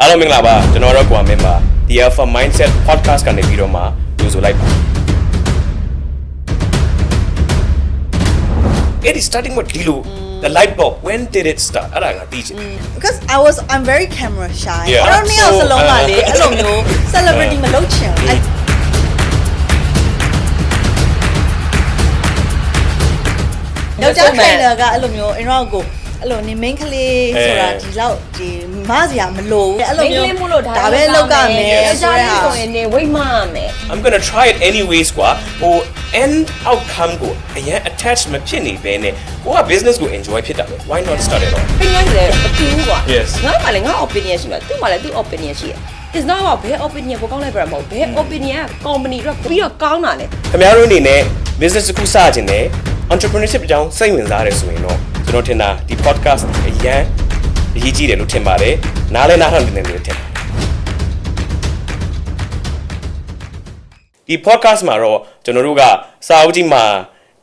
အားလုံးမင်္ဂလာပါကျွန်တော်တို့ကွာမင်းပါ The Alpha Mindset Podcast ကနေပြီးတော့မှကြိုဆိုလိုက်ပါ It is starting with Dilo the light bulb when did it start အဲ့ဒါငါသိချင် Because I'm very camera shy Yeah. I don't think I was alone ပါလေအဲ့လိုမျိုး celebrity မလုပ်ချင်ဘူးယောက်ျား trainer ကအဲ့လိုမျိုး Eindra ကိုအဲ့လိုနေ main ကလေးဆိုတာဒီလောက်ဒီမစရာမလိုဘူးအဲ့လိုမျိုးဒါပဲလောက်ကမယ်ဆိုရအောင်ဆိုရင်နေဝိတ်မရမယ် I'm going to try it anyways ကွာဟို end outcome ကိုအရင် attach မဖြစ်နေဘဲနဲ့ကိုက business ကို enjoy ဖြစ်တာပဲ why not start it off ပြင်ရတယ်အတူကွာ Yes ငါမှလည်းငါ opinion ရှိမှာသူ့မှလည်းသူ့ opinion ရှိတယ် It's not about ဘယ် opinion ကိုကောင်းလိုက်ပြတာမဟုတ်ဘယ် opinion က company တော့ပြီးတော့ကောင်းတာလေ ခင်ဗျားတို့အနေနဲ့ business တစ်ခုစခြင်းနဲ့ entrepreneurship အကြောင်းစိတ်ဝင်စားတယ်ဆိုရင်တော့ကျွန်တော်ထင်တာဒီ podcast အရင်အရေးကြီးတယ်လို့ထင်ပါတယ်နားလဲနားထောင်နေတယ်လို့ထင်ပါတယ်ဒီ podcast မှာတော့ကျွန်တော်တို့ကစာအုပ်ကြီးမှာ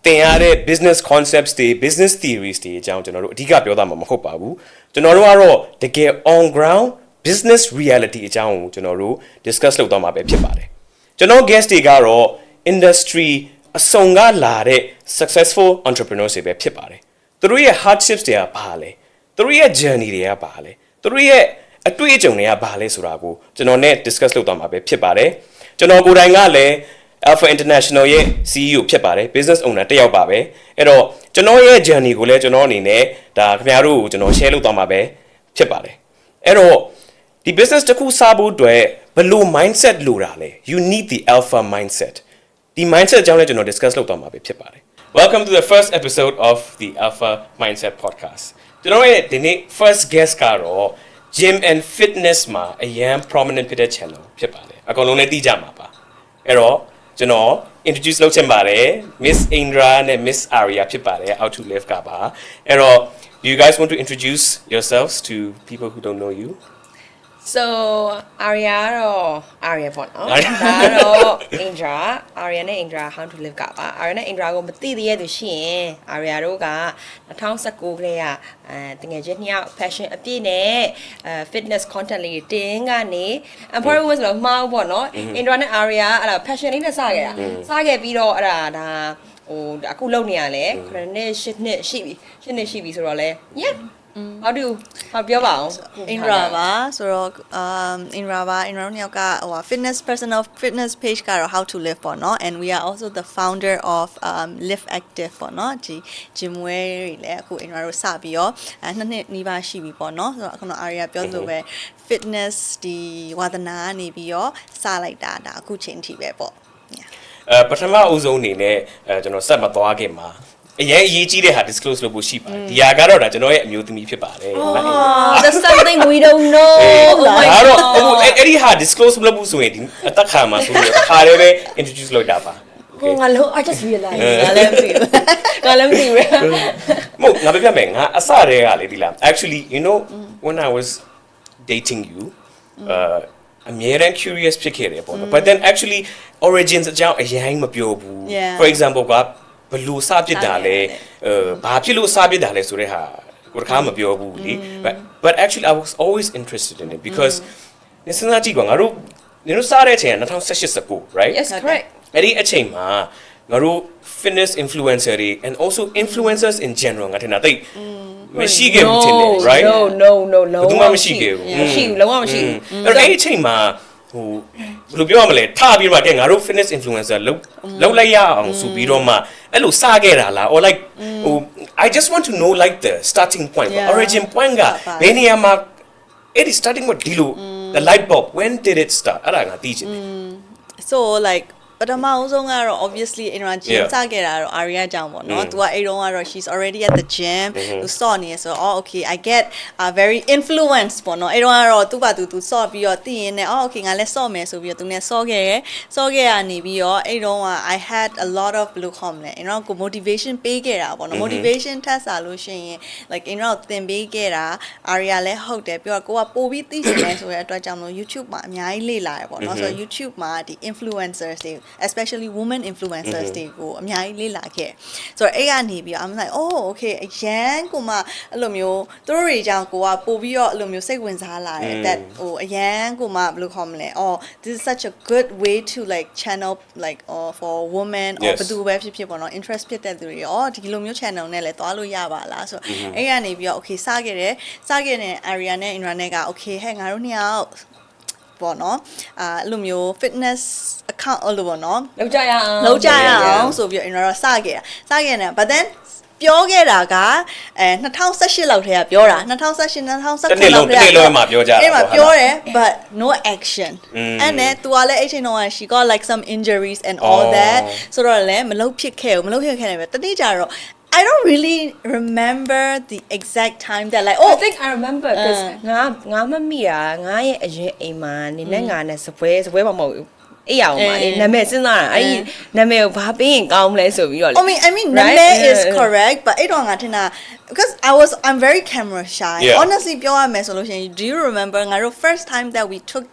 သင်ရတဲ့ business concepts တွေ business theories တွေအကြောင်းကျွန်တော်တို့အဓိကပြောသားမှာမဟုတ်ပါဘူးကျွန်တော်တို့ကတော့တကယ် on ground business reality အကြောင်းကိုကျွန်တော်တို့ discuss လုပ်သွားမှာပဲဖြစ်ပါတယ်ကျွန်တော် guest တွေကတော့ industry အစုံကလာတဲ့ successful entrepreneurs တွေပဲဖြစ်ပါတယ်သူတို့ရဲ့ hardships တွေကဘာလဲသူတို့ရဲ့ journey တွေကဘာလဲသူတို့ရဲ့အတွေ့အကြုံတွေကဘာလဲဆိုတာကိုကျွန်တော်နဲ့ discuss လုပ်သွားမှာပဲဖြစ်ပါတယ်ကျွန်တော်ကိုယ်တိုင်ကလည်း Alpha International ရဲ့ CEO ဖြစ်ပါတယ် business owner တစ်ယောက်ပါပဲအဲ့တော့ကျွန်တော်ရဲ့ journey ကိုလည်းကျွန်တော်အနေနဲ့ဒါခင်ဗျားတို့ကိုကျွန်တော် share လုပ်သွားမှာပဲဖြစ်ပါတယ်အဲ့တော့ဒီ business တစ်ခုစဖို့အတွက်ဘယ်လို mindset လိုတာလဲ you need the alpha mindset ဒီ mindset အကြောင်းလည်းကျွန်တော် discuss လုပ်သွားမှာပဲဖြစ်ပါတယ် Welcome to the first episode of the Alpha Mindset Podcast ကျွန်တော်ရဲ့ဒီနေ့ first guest ကတော့ gym and fitness မှာအရန် prominent ဖြစ်တဲ့ channel ဖြစ်ပါတယ်အကောင်လုံးလည်းသိကြမှာပါအဲ့တော့ကျွန်တော် introduce လုပ်ချင်ပါတယ် Miss Eindra နဲ့ Miss Aria ဖြစ်ပါတယ် How to Live ကပါအဲ့တော့ do you guys want to introduce yourselves to people who don't know you So Aria တော့ Aria ပေါ့နော်ဒါတော့ Eindra Aria နဲ့ Eindra How to Live ကပါ Aria နဲ့ Eindra ကိုမသိသေးရသူရှိရင် Aria တို့က2019ကလေးကတကယ်ချင်းနှစ်ယောက် passion အပြည့်နဲ့ fitness content လေးတင်ကနေ Empower Women ဆိုတော့မှားပေါ့နော် Eindra နဲ့ Aria အဲ့ဒါ passion လေးနဲ့စခဲ့တာစခဲ့ပြီးတော့အဲ့ဒါဟိုအခုလုပ်နေရလဲ9နှစ်10နှစ်ရှိပြီ10နှစ်ရှိပြီဆိုတော့လဲ yeah Howပြောပါအောင် Eindra ပါဆိုတော့Eindra ပါ Eindra တို့ယောက်ကဟို fitness personal fitness page ကတော့ how to live ပေါ့နော် and we are also the founder of live active ပေါ့နော်ဒီ gym wear တွေလည်းအခု Eindra တို့စပြီးတော့နှစ်နှစ်နီးပါးရှိပြီပေါ့နော်ဆိုတော့အခုတော့ Aria ပြောလို့ပဲ fitness ဒီဝါသနာကနေပြီးတော့စလိုက်တာဒါအခုချိန်ထိပဲပေါ့ပထမအဦးဆုံးအနေနဲ့ကျွန်တော်ဆက်မသွားခင်မှာအရင်အရေးကြီးတဲ့ဟာ disclose လုပ်ဖို့ရှိပါတယ်ဒီဟာကတော့ဒါကျွန်တော်ရဲ့အမျိုးသမီးဖြစ်ပါတယ် There's something we don't know ဒါတော့အဲ့ဒီဟာ disclose မလုပ်ဘူးဆိုရင်ဒီအသက်ခါမှာဆိုရင်ခါလေးပဲ introduce လုပ်တာပါငါလုံး I just realized ငါလည်းမသိဘူးမဟုတ်ငါပြပြမယ်ငါအစတည်းကလေဒီလား actually you know when I was dating you အမြဲတမ်း curious ဖြစ်ခဲ့တယ်ပေါ့နော် but then actually origins အကြောင်းအရင်မပြောဘူး for example ကဘယ်လိုစပြစ်တာလဲဘာဖြစ်လို့စပြစ်တာလဲဆိုတဲ့ဟာကိုတခါမပြောဘူးလी but actually I was always interested in it because နေစမ်းကြည့်ကွာငါတို့နေတို့စားတဲ့အချိန်က2018 right Yes correct အဲ့ဒီအချိန်မှာငါတို့ fitness influencer တွေ and also influencers in general ငါထင်တာတိတ်မရှိခဲ့ဘူးထင်တယ် right no ဘယ်သူမှမရှိခဲ့ဘူးမရှိဘူးလုံးဝမရှိဘူးအဲ့အဲ့ဒီအချိန်မှာဟိုဘယ်လိုပြောရမလဲထားပြီးတော့ကဲငါတို့ fitness influencer လောက်လိုက်ရအောင်ဆိုပြီးတော့မှအဲ့လိုစခဲ့တာလား or like ဟို I just want to know like the starting point origin point ကဘယ်နေရာမှာ it is starting with Dilo the light bulb when did it start အဲ့ဒါငါသိချင်တယ် so like ပထမအဆုံးကတော့ obviously Eindra gym စခဲ့တာတော့ Aria ကြောင့်ပေါ့နော်သူကအဲ့တုန်းကတော့ she's already at the gym သူစော့နေဆိုတော့ okay I get very influenced ပေါ့နော်အဲ့တုန်းကတော့သူ့ဘာသူစော့ပြီးတော့သိရင်လည်း okay ငါလည်းစော့မယ်ဆိုပြီးတော့သူနဲ့စော့ခဲ့ရနေပြီးတော့အဲ့တုန်းက I had a lot of blue com လေ Eindra ကို motivation ပေးခဲ့တာပေါ့နော် motivation ထပ်စားလို့ရှိရင် like Eindra ကိုသင်ပေးခဲ့တာ Aria လည်းဟုတ်တယ်ပြောကိုကပို့ပြီးသိချင်တယ်ဆိုတဲ့အတွက်ကြောင့်လို့ YouTube မှာအများကြီးလေ့လာရပေါ့နော်ဆိုတော့ YouTube မှာဒီ influencers တွေ especially women influencers တွေကိုအများကြီးလေ့လာခဲ့ဆိုတော့အဲ့ကနေပြီး I'm like oh okay အရန်ကိုမှအဲ့လိုမျိုးသူတို့တွေကြောင့်ကိုကပို့ပြီးတော့အဲ့လိုမျိုးစိတ်ဝင်စားလာတယ် that ဟိုအရန်ကိုမှဘယ်လိုခေါ်မလဲ oh this is such a good way to like channel like for women or ဘယ်သူပဲဖြစ်ဖြစ်ပေါ့နော် interest ဖြစ်တဲ့သူတွေอ๋อဒီလိုမျိုး channel နဲ့လည်းသွားလို့ရပါလားဆိုတော့အဲ့ကနေပြီးတော့ okay စခဲ့တဲ့ Aria နဲ့ Eindra နဲ့က okay ဟဲ့ငါတို့နှစ်ယောက်ပေါ့နော်အဲ့လိုမျိုး fitness account အဲ့လိုပေါ့နော်လောက်ကြရအောင်ဆိုပြီးတော့ Eindra စခဲ့တယ် but then ပြောခဲ့တာက2018လောက်ထဲကပြောတာ2018 2019လောက်ထဲကတနေ့လုံးမှာပြောကြတာအဲ့မှာပြောတယ် but no action and then သူကလည်းအဲ့ချိန်တော့ she got like some injuries and all that ဆိုတော့လည်းမလုပ်ဖြစ်ခဲ့တယ်ပဲတနေ့ကျတော့I don't really remember the exact time that like I think I remember because ငါမမိတာငါရဲ့အရင်အိမ်မှာနေနဲ့ငါနဲ့စပွဲမမဟုတ်အေးရအောင်ပါလေနာမည်စဉ်းစားတာအဲ့ဒီနာမည်ကိုဘာပေးရင်ကောင်းမလဲဆိုပြီးတော့ I mean နာမည် is correct but အဲ့တော့ငါထင်တာ because I'm very camera shy honestly ပြောရမယ်ဆိုလို့ရှိရင် do you remember ငါတို့ first time that we took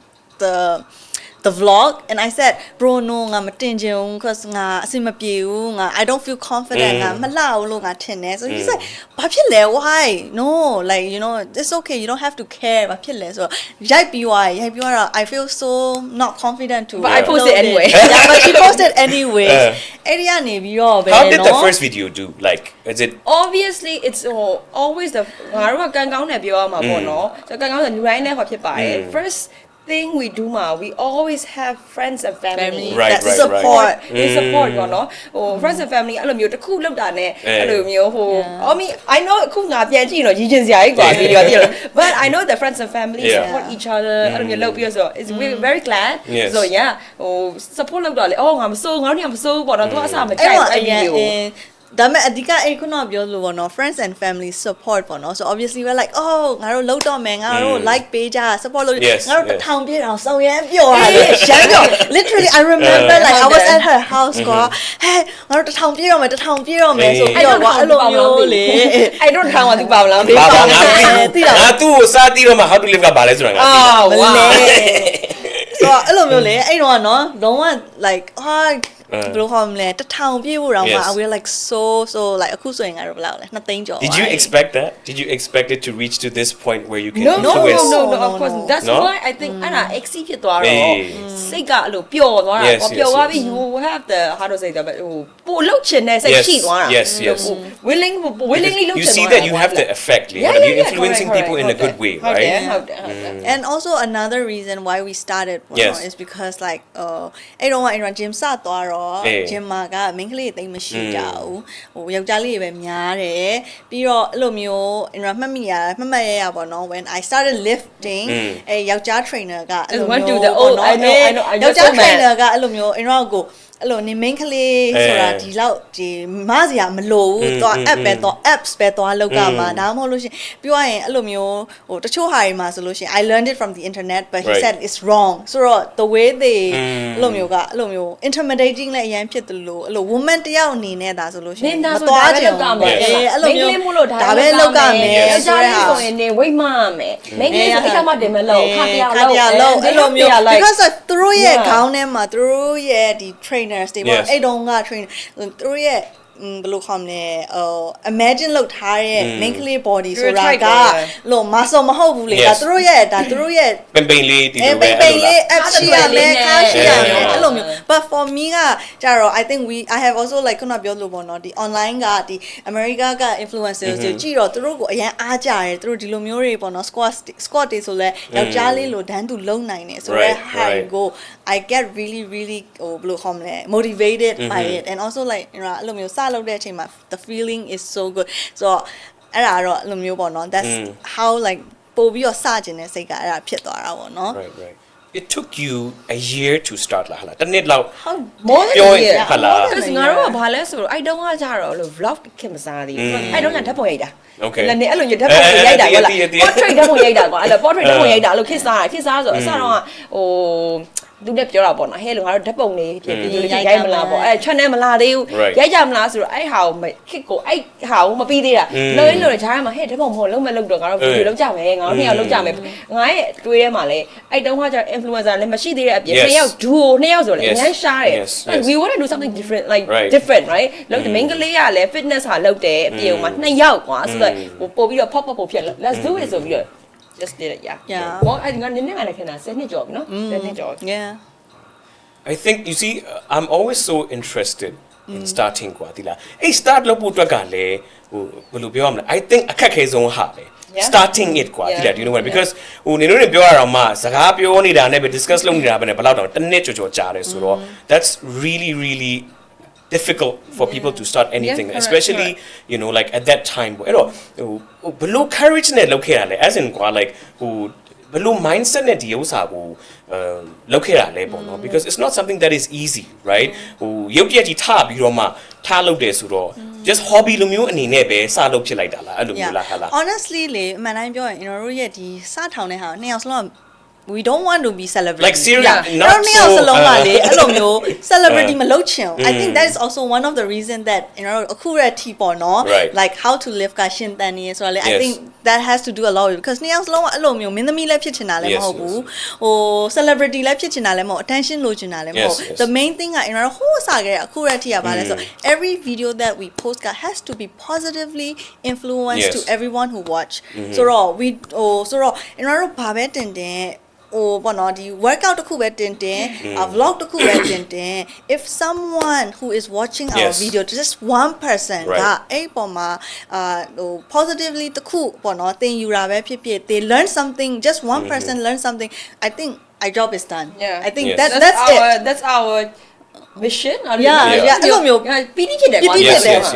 the vlog and I said bro no ငါမတင်ချင်ဘူး because ငါအဆင်မပြေဘူးငါ I don't feel confident ငါမလှဘူးလို့ငါထင်တယ် so he's like ဘာဖြစ်လဲ why no like you know it's okay you don't have to care ဘာဖြစ်လဲဆိုတော့ရိုက်ပြီးတော့ I feel so not confident to but I posted anyway yeah but she posted anyway အဲ့ဒီကနေပြီးတော့ပဲ how did the first video do like is it obviously it's always the ငါတို့ကကန်ကောင်းတယ်ပြောရမှာပေါ့နော်ဆိုကန်ကောင်းတဲ့လူတိုင်းနဲ့ဟောဖြစ်ပါတယ် first thing we do we always have friends and family that support support ပေါ့နော်ဟို friends and family အဲ့လိုမျိုးတစ်ခုလောက်တာနဲ့အဲ့လိုမျိုးဟို I know အခုငါပြန်ကြည့်တော့ရည်ချင်းစရာကြီးกว่าဗီဒီယိုတည်လို့ but I know the friends and family support each other အဲ့လိုမျိုးလုပ်ပြီးတော့ဆို it's very glad so yeah ဟို support လုပ်တော့လေငါမစိုးငါတို့ညမစိုးပေါ့နော်သူအဆမကြိုက်အဲ့ဗီဒီယိုဒါပေမဲ့အဓိကအဲ့ခုနပြောလို့ပေါ့နော် friends and family support ပေါ့နော် so obviously we're likeငါတို့လှုပ်တော့မယ်ငါတို့ like page support လုပ်ငါတို့တစ်ထောင်ပြည့်အောင်စုံရမ်းပျော်ရတယ်ရှမ်းပျော် literally I remember like I was at her house ကွာဟဲ့ငါတို့တစ်ထောင်ပြည့်တော့မယ်ဆိုပြီးတော့ကွာအဲ့လိုမျိုးလေအဲ့တော့ထောင်ကသူပါမလားသိတာငါသူ့ကိုစားတီးတော့မှ how to live ကဘာလဲဆိုတာငါသိတာဆိုတော့အဲ့လိုမျိုးလေအဲ့တော့နော်လုံးဝ like ဘယ်လိုခေါ်မလဲတစ်ထောင်ပြည့်ဖို့တော့မှာ we're like so like အခုဆိုရင်ငါတို့ဘယ်လောက်လဲ2သိန်းကျော် Did you expect that? Did you expect it to reach to this point where you can influence? No, of course. That's why I think အဲ့ဒါ exceed ဖြစ်သွားတော့စိတ်ကအဲ့လိုပျော်သွားတာပျော်သွားပြီး you have the how to say that ဟိုပို့လုပ်ချင်တဲ့စိတ်ရှိသွားတာ Yes willingly လုပ်ချင်သွားတာ You see that you have the effect you're influencing people in a good way right and also another reason why we started is because like အဲ့တော့အဲ့ gym စသွားတော့ဂျင်မာကမိန်းကလေးတိတ်မရှိကြဘူးဟိုယောက်ျားလေးပဲများတယ်ပြီးတော့အဲ့လိုမျိုးမှတ်ရပေါ့နော် when I started lifting အဲ့ယောက်ျား trainer ကအဲ့လိုမျိုးI know ယောက်ျား trainer ကအဲ့လိုမျိုးအင်ရောကိုအဲ့လိုနေ main ကလေးဆိုတာဒီလောက်ဒီမစရာမလိုဘူးတော့ app ပဲတော့ apps ပဲတော့လောက်ကမှာဒါမှမဟုတ်လို့ရှင်ပြောရရင်အဲ့လိုမျိုးဟိုတချို့ဟာတွေမှာဆိုလို့ရှင် I learned it from the internet but he said it's wrong ဆိုတော့ the way they အဲ့လိုမျိုးကအဲ့လိုမျိုး intimidating လည်းအရင်ဖြစ်တယ်လို့အဲ့လို woman တယောက်အနေနဲ့ဒါဆိုလို့ရှင်မသွားချင်ဘူးအဲ့လိုမျိုးဒါပဲလောက်ကမယ်ဆိုတဲ့ဟာဆိုရင်နေ weight မရမယ် main လေးဆိုအိတ်ကမှတင်မလို့ခါတရားလို့အဲ့လိုမျိုး because သူတို့ရဲ့ခေါင်းထဲမှာသူတို့ရဲ့ဒီ trainers တွေပေါ့အဲ့တုန်းက trainer သူတို့ရဲ့ဘယ်လိုခေါ်မလဲ imagine လုပ်ထားတဲ့ main ကလေး body ဆိုတာကလို့ muscle မဟုတ်ဘူးလေဒါသူတို့ရဲ့ပိန်လေးဒီလိုပဲပိန်လေး app ရှိရမယ်ခါရှိရမယ်အဲ့လိုမျိုး but for me ကကြတော့ I think I have also like ခုနပြောလို့ပေါ့နော်ဒီ online ကဒီ America က influencers တွေကြည့်တော့သူတို့ကိုအရင်အားကြတယ်သူတို့ဒီလိုမျိုးတွေပေါ့နော် squat တွေဆိုလဲယောက်ျားလေးလိုဒန်းတူလုံနိုင်တယ်ဆိုတော့ high go I get really really ဟိုဘယ်လိုခေါ်မလဲ motivated by it and also like အဲ့လိုမျိုးစလုပ်တဲ့အချိန်မှာ the feeling is so good so အဲ့ဒါတော့အဲ့လိုမျိုးပေါ့နော် that's how like ပို့ပြီးတော့စကျင်တဲ့စိတ်ကအဲ့ဒါဖြစ်သွားတာပေါ့နော် right It took you a year to start လားဟလာတနစ်လောက် more than a year ဟလာ because ငါတို့ကဘာလဲဆိုတော့အဲ့တုန်းကကြတော့လို့ vlog ခင်မစားသေးဘူးအဲ့တုန်းကဓာတ်ပုံရိုက်တာ Okay လည်းနေအဲ့လိုညဓာတ်ပုံရိုက်တာဟုတ်လား portrait ဓာတ်ပုံရိုက်တာကွာအဲ့လို portrait ဓာတ်ပုံရိုက်တာအဲ့လိုခစ်စားဆိုအစတော့ဟို သူနဲ့ပြောတာပေါ့နော်ဟဲ့လို့ငါတို့ဓာတ်ပုံတွေဖြစ်ပြီးရိုက်မလားပေါ့အဲ့ channel မလာသေးဘူးရိုက်ကြမလားဆိုတော့အဲ့ဟာကိုခစ်ကိုအဲ့ဟာကိုမပြီးသေးတာလို့လို့ဂျားမှာဟဲ့ဓာတ်ပုံမဟုတ်လုံးမလုံးတော့ငါတို့ဗီဒီယိုလုပ်ကြမယ်ငါတို့နှစ်ယောက်လုပ်ကြမယ်ငါရဲ့တွေးထဲမှာလဲအဲ့တုန်းကကျ influencer လည်းမရှိသေးတဲ့အပြင်နှစ်ယောက် duo နှစ်ယောက်ဆိုလည်းအများရှားတယ် we want to do something different like different right လို့ main ကလေးကလည်း fitness ဟာလုပ်တယ်အပြင်မှာနှစ်ယောက်ကွာဆိုတော့ပို့ပြီးတော့ pop up ပို့ဖြစ် let's do it ဆိုပြီးတော့ just did it yeah ဘောအဲ့ငါနည်းနည်းကလည်းခင်ဗျာ10နှစ်ကျော်ပြီနော်10နှစ်ကျော် yeah I think you see I'm always so interested in starting กว่าဒီလားအဲ့ start လုပ်ဖို့အတွက်ကလည်းဟိုဘယ်လိုပြောရမလဲ I think အခက်ခဲဆုံးဟာပဲ starting it กว่าဒီလား do you know what because ဟိုနေတို့တွေပြောရအောင်မှစကားပြောနေတာနဲ့ပဲ discuss လုပ်နေတာပဲနဲ့ဘယ်လောက်တော့တစ်နှစ်ကြော်ကြားတယ်ဆိုတော့ that's really difficult for people to start anything especially you know like at that time အဲ့တော့ဟိုဘယ်လို courage နဲ့လုပ်ခဲ့ရလဲ as in กว่า like ဟိုဘယ်လို mindset နဲ့ဒီဥစ္စာကိုလုပ်ခဲ့ရလဲပေါ့နော် because it's not something that is easy right ဟိုရုပ်ပြက်ကြီးထားပြီးတော့မှထားလုပ်တယ်ဆိုတော့ just hobby လိုမျိုးအနေနဲ့ပဲစလုပ်ဖြစ်လိုက်တာလားအဲ့လိုမျိုးလားဟာလား honestly လေအမှန်တိုင်းပြောရင်ကျွန်တော်တို့ရဲ့ဒီစထောင်တဲ့ဟာနှစ်ယောက်စလုံး we don't want to be celebrity like seriously not so နှစ်ယောက်စလုံးပါလေအဲ့လိုမျိုး celebrity မလုပ်ချင် I think that is also one of the reason that you know အခုရတီပေါ့နော် like how to live ကရှင်းတန်နေဆိုတော့လေ I think that has to do a lot with because နှစ်ယောက်စလုံးကအဲ့လိုမျိုးမင်းသမီးလည်းဖြစ်ချင်တာလည်းမဟုတ်ဘူးဟို celebrity လည်းဖြစ်ချင်တာလည်းမဟုတ် attention လိုချင်တာလည်းမဟုတ် the main thing က you know ဟိုးစားခဲ့တဲ့အခုရတီကပါလဲဆို every video that we post has to be positively influenced to everyone who watch ဆိုတော့ we ဟိုဆိုတော့ you know ဘာပဲတင်ဘောနော်ဒီ workout တစ်ခုပဲတင် vlog တစ်ခုပဲတင် if someone who is watching our video just one person ကအဲ့ပေါ်မှာဟို positively တစ်ခုဘောနော်သင်ယူတာပဲဖြစ်ဖြစ် they learn something just one person learn something I think our job is done I think that's our mission yeah အဲ့လိုမျိုးပီတိဖြစ်တယ်ကွာ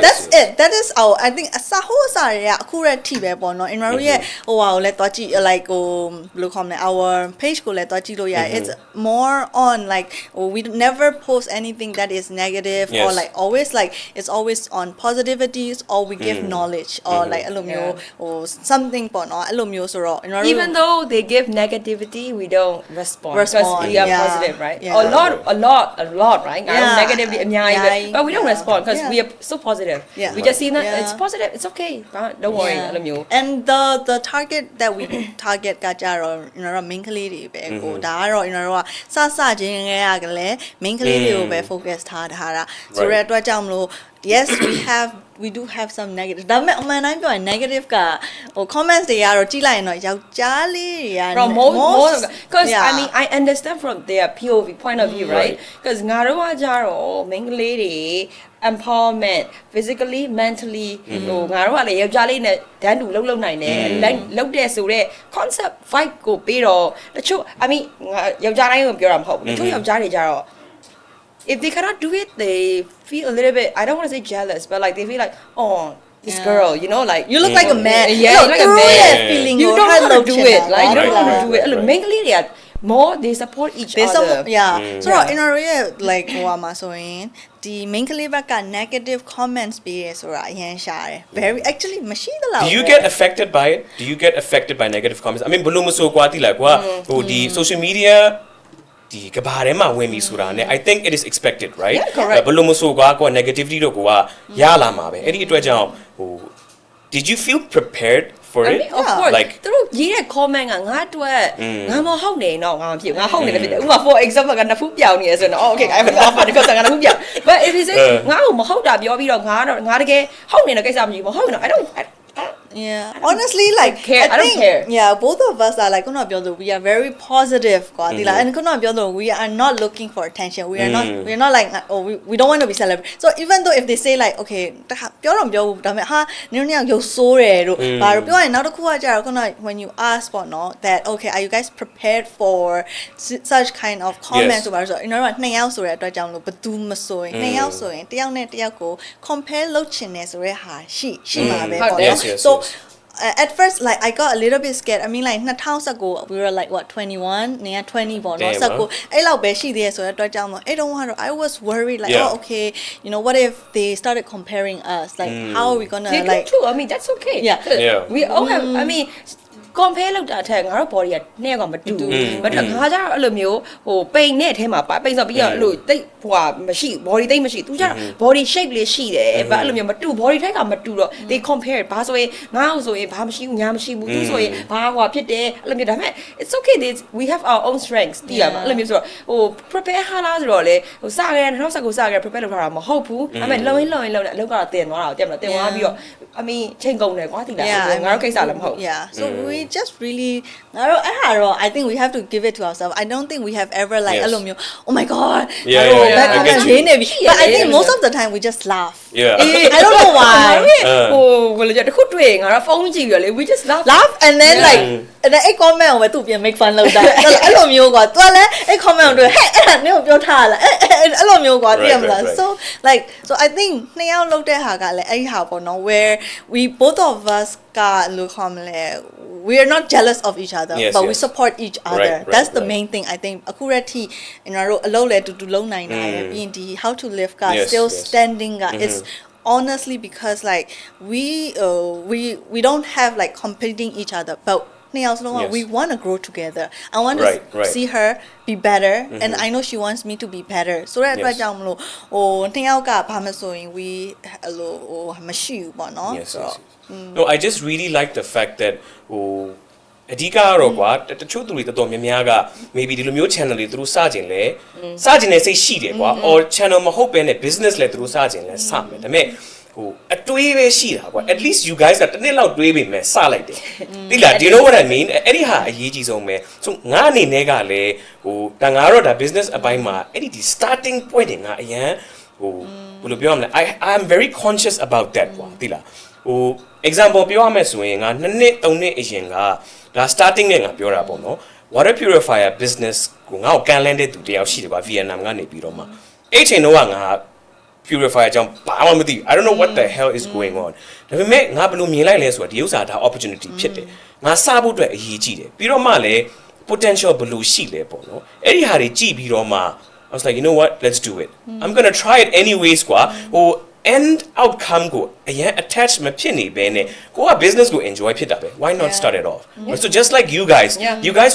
that's it that is our I think အစဟိုးစားရအခုရက်ထိပဲပေါ့နော် in our ရဲ့ဟိုဟာကိုလည်းတွားကြည့် like ဟိုဘယ်လိုခေါ်မလဲ our page ကိုလည်းတွားကြည့်လို့ရတယ် it's more on like we never post anything that is negative or like always like it's always on positivities or we give knowledge or like အဲ့လိုမျိုးဟို something ပေါ့နော်အဲ့လိုမျိုးဆိုတော့ even though they give negativity we don't respond because we are positive right a lot right negatively but we don't respond because we are so positive we just see that it's positive it's okay don't worry အဲ့လိုမျိုး and the target that we target ကကြတော့ you know main ကလေးတွေပဲကိုဒါကတော့ you know ကစချင်းငယ်ရကလည်း main ကလေးတွေကိုပဲ focus ထားတာဆိုတဲ့အတွက်ကြောင့်မလို့ yes we do have some negative ဒါပေမဲ့အမှန်တိုင်းပြောရင် negative ကဟို comments တွေကတော့ကြည့်လိုက်ရင်တော့ယောက်ျားလေးတွေက from most because I mean I understand from their POV point of view right because ငါတို့ကကြတော့ main ကလေးတွေ empowerment physically mentally ဟိုငါတို့ကလည်းယောက်ျားလေးနဲ့တန်းတူလှုပ်နိုင်တယ်လှုပ်တဲ့ဆိုတော့ concept vibe ကိုပြီးတော့တချို့ I mean ယောက်ျားတိုင်းကိုပြောတာမဟုတ်ဘူးတချို့ယောက်ျားတွေကြတော့if they cannot do it they feel a little bit I don't want to say jealous but like they feel like oh this girl you know like you look like a man you look like a man feeling you don't know how to do it like you don't know how to do it look mainly they are more they support each other so in a way like ဟိုမှာဆိုရင်ဒီ main ကလေးဘက်က negative comments ပေးရဆိုတာအရင်ရှာတယ် very actually မရှိသလား Do you get affected by it do you get affected by negative comments I mean ဘလို့မဆိုကွာတိလိုက်ကွာဟိုဒီ social mediaဒီကဘာထဲမှာဝင်ပြီဆိုတာ ਨੇ I think it is expected right ဘလို့မဆိုကွာကို negativity တော့ကိုကရလာမှာပဲအဲ့ဒီအတွက်ကြောင့်ဟို did you feel prepared for it of course like သူတို့ရေးတဲ့ comment ကငါအတွက်ငါမဟုတ်နေတော့ငါမဖြစ်ငါဟုတ်နေတယ်ဖြစ်တယ်ဥပမာ for example ကနှစ်ဖူးပြောင်းနေရဆိုတော့ okay I have an offer because ငါနှစ်ဖူးပြောင်း but if you say ငါ့ကိုမဟုတ်တာပြောပြီးတော့ငါတကယ်ဟုတ်နေတဲ့ကိစ္စမရှိဘူးမဟုတ်တော့ I don't yeah honestly like I don't care yeah both of us are like we are very positive ကွာဒီလား and we are not looking for attention we are not like oh we don't want to be celebrity so even though if they say like okay ပြောတော့ပြောဘူးဒါပေမဲ့ဟာနင်တို့ရုပ်ဆိုးတယ်တို့ဘာလို့ပြောရင်နောက်တစ်ခုကကြာတော့ when you ask ပေါ့နော် that okay are you guys prepared for such kind of comments ဆိုပါဆိုတော့နှစ်ယောက်ဆိုတဲ့အတွက်ကြောင့်လို့ဘယ်သူမဆိုရင်နှစ်ယောက်ဆိုရင်တယောက်နဲ့တယောက်ကို compare လုပ်ချင်တယ်ဆိုတဲ့ဟာရှိမှာပဲပေါ့နော် so at first like I got a little bit scared I mean like 2019 we were like what 21 near 20ပေါ့နော်19အဲ့လောက်ပဲရှိသေးရဆိုတော့အတွက်ကြောင့်အဲ့တုန်းကတော့ I was worried like oh okay you know what if they started comparing us like how are we gonna like true I mean that's okay yeah we all have I mean compare လုပ်တာထက်ငါတို့ body ကနှစ်ယောက်ကမတူဘာလို့ငါကျတော့အဲ့လိုမျိုးဟိုပိန်နဲ့အထဲမှာပိန်ဆိုပြီးတော့အဲ့လိုတိတ်ဟိုဟာမရှိ body တိတ်မရှိသူကျတော့ body shape လေးရှိတယ်ဘာအဲ့လိုမျိုးမတူ body type ကမတူတော့ they compare ဘာဆိုရင်ငါ့ဆိုရင်ဘာမရှိဘူးညာမရှိဘူးသူဆိုရင်ဘာဟိုဖြစ်တယ်အဲ့လိုမျိုးဒါပေမဲ့ it's okay we have our own strengths တည်ရမှာအဲ့လိုမျိုးဆိုတော့ဟို prepare ဟာလားဆိုတော့လေဟိုစခဲ့2019စခဲ့ prepare လုပ်ထားတာမဟုတ်ဘူးဒါပေမဲ့လုံရင်းလုံနေအလုပ်ကတော့တင်သွားတာကိုတင်မလားတင်သွားပြီးတော့ I mean ချိန်ကုန်တယ်ကွာတည်လားငါတို့ကိစ္စလည်းမဟုတ် yeah so we just really ငါတို့အဲ့ဟာတော့ I think we have to give it to ourselves I don't think we have ever like အဲ့လိုမျိုး oh my god ငါတို့ back comment ရေးနေပြီ but I think most of the time we just laugh yeah I don't know why ဟိုဘယ်လိုကြတခုတွေ့ငါတို့ဖုန်းကြည့်ပြီးတော့လေ we just laugh and then like and then အဲ့ comment ကိုပဲသူပြန် make fun လုပ်တာအဲ့လိုမျိုးကွာ तू လည်းအဲ့ comment ကိုတွေ့ဟဲ့အဲ့ဒါနင့်ကိုပြောထားလားအဲ့လိုမျိုးကွာသိရမလား so like so I think နှစ်ယောက်လုပ်တဲ့ဟာကလည်းအဲ့ဟာပေါ့နော် where we both of us ကလို့ခေါ်မလဲ we are not jealous of each other but we support each other that's the main thing I think အခုရက်ထိကျွန်တော်တို့အလုပ်လည်းတူတူလုပ်နိုင်တာရယ်ပြီးရင်ဒီ how to live က still standing က is honestly because like we don't have like competing each other but we want to grow together I want to see her be better and I know she wants me to be better so that အတွက်ကြောင့်မလို့ဟိုနှစ်ယောက်ကဘာမှဆိုရင် we ဟိုမရှိဘူးပေါ့နော် no I just really like the fact that ဟိုအဓိကကတော့ကွာတချို့သူတွေတော်တော်များများက maybe ဒီလိုမျိုး channel တွေသူတို့စကြင်လဲစကြင်နေစိတ်ရှိတယ်ကွာ or channel မဟုတ်ဘဲနဲ့ business လဲသူတို့စကြင်လဲစမယ်ဒါပေမဲ့ဟိုအတွေးပဲရှိတာကွာ at least you guys ကတစ်နှစ်လောက်တွေးပေမဲ့စလိုက်တယ်သိလား do you know what I mean အဲ့ဒီဟာအရေးကြီးဆုံးပဲ so ငါအနေနဲ့ကလည်းဟိုဒါငါတော့ဒါ business အပိုင်းမှာအဲ့ဒီ starting point တွေငါအရန်ဟိုဘယ်လိုပြောရမလဲ I am very conscious about that ကွာသိလားဟို example ပြောရမယ်ဆိုရင်ငါ2နှစ်3နှစ်အရင်ကဒါ starting နဲ့ငါပြောတာပေါ့နော် water purifier business ကိုငါ့ကိုကန်လန်းတဲ့သူတယောက်ရှိတယ်ကွာ Vietnam ကနေပြီးတော့မှအဲ့ချိန်တော့ငါpurifier ကြောင့်ဘာမှမသိ I don't know what the hell is going on ဒါပေမဲ့ငါဘယ်လိုမြင်လိုက်လဲဆိုတာဒီဥစ္စာဒါ opportunity ဖြစ်တယ်ငါစဖို့အတွက်အရေးကြီးတယ်ပြီးတော့မှလည်း potential ဘယ်လိုရှိလဲပေါ့နော်အဲ့ဒီဟာတွေကြည့်ပြီးတော့မှ I was like you know what let's do it I'm going to try it anyways ကွာဟို end outcome ကိုအရင် attach မဖြစ်နေဘဲနဲ့ကိုက business ကို enjoy ဖြစ်တာပဲ why not start it off so just like you guys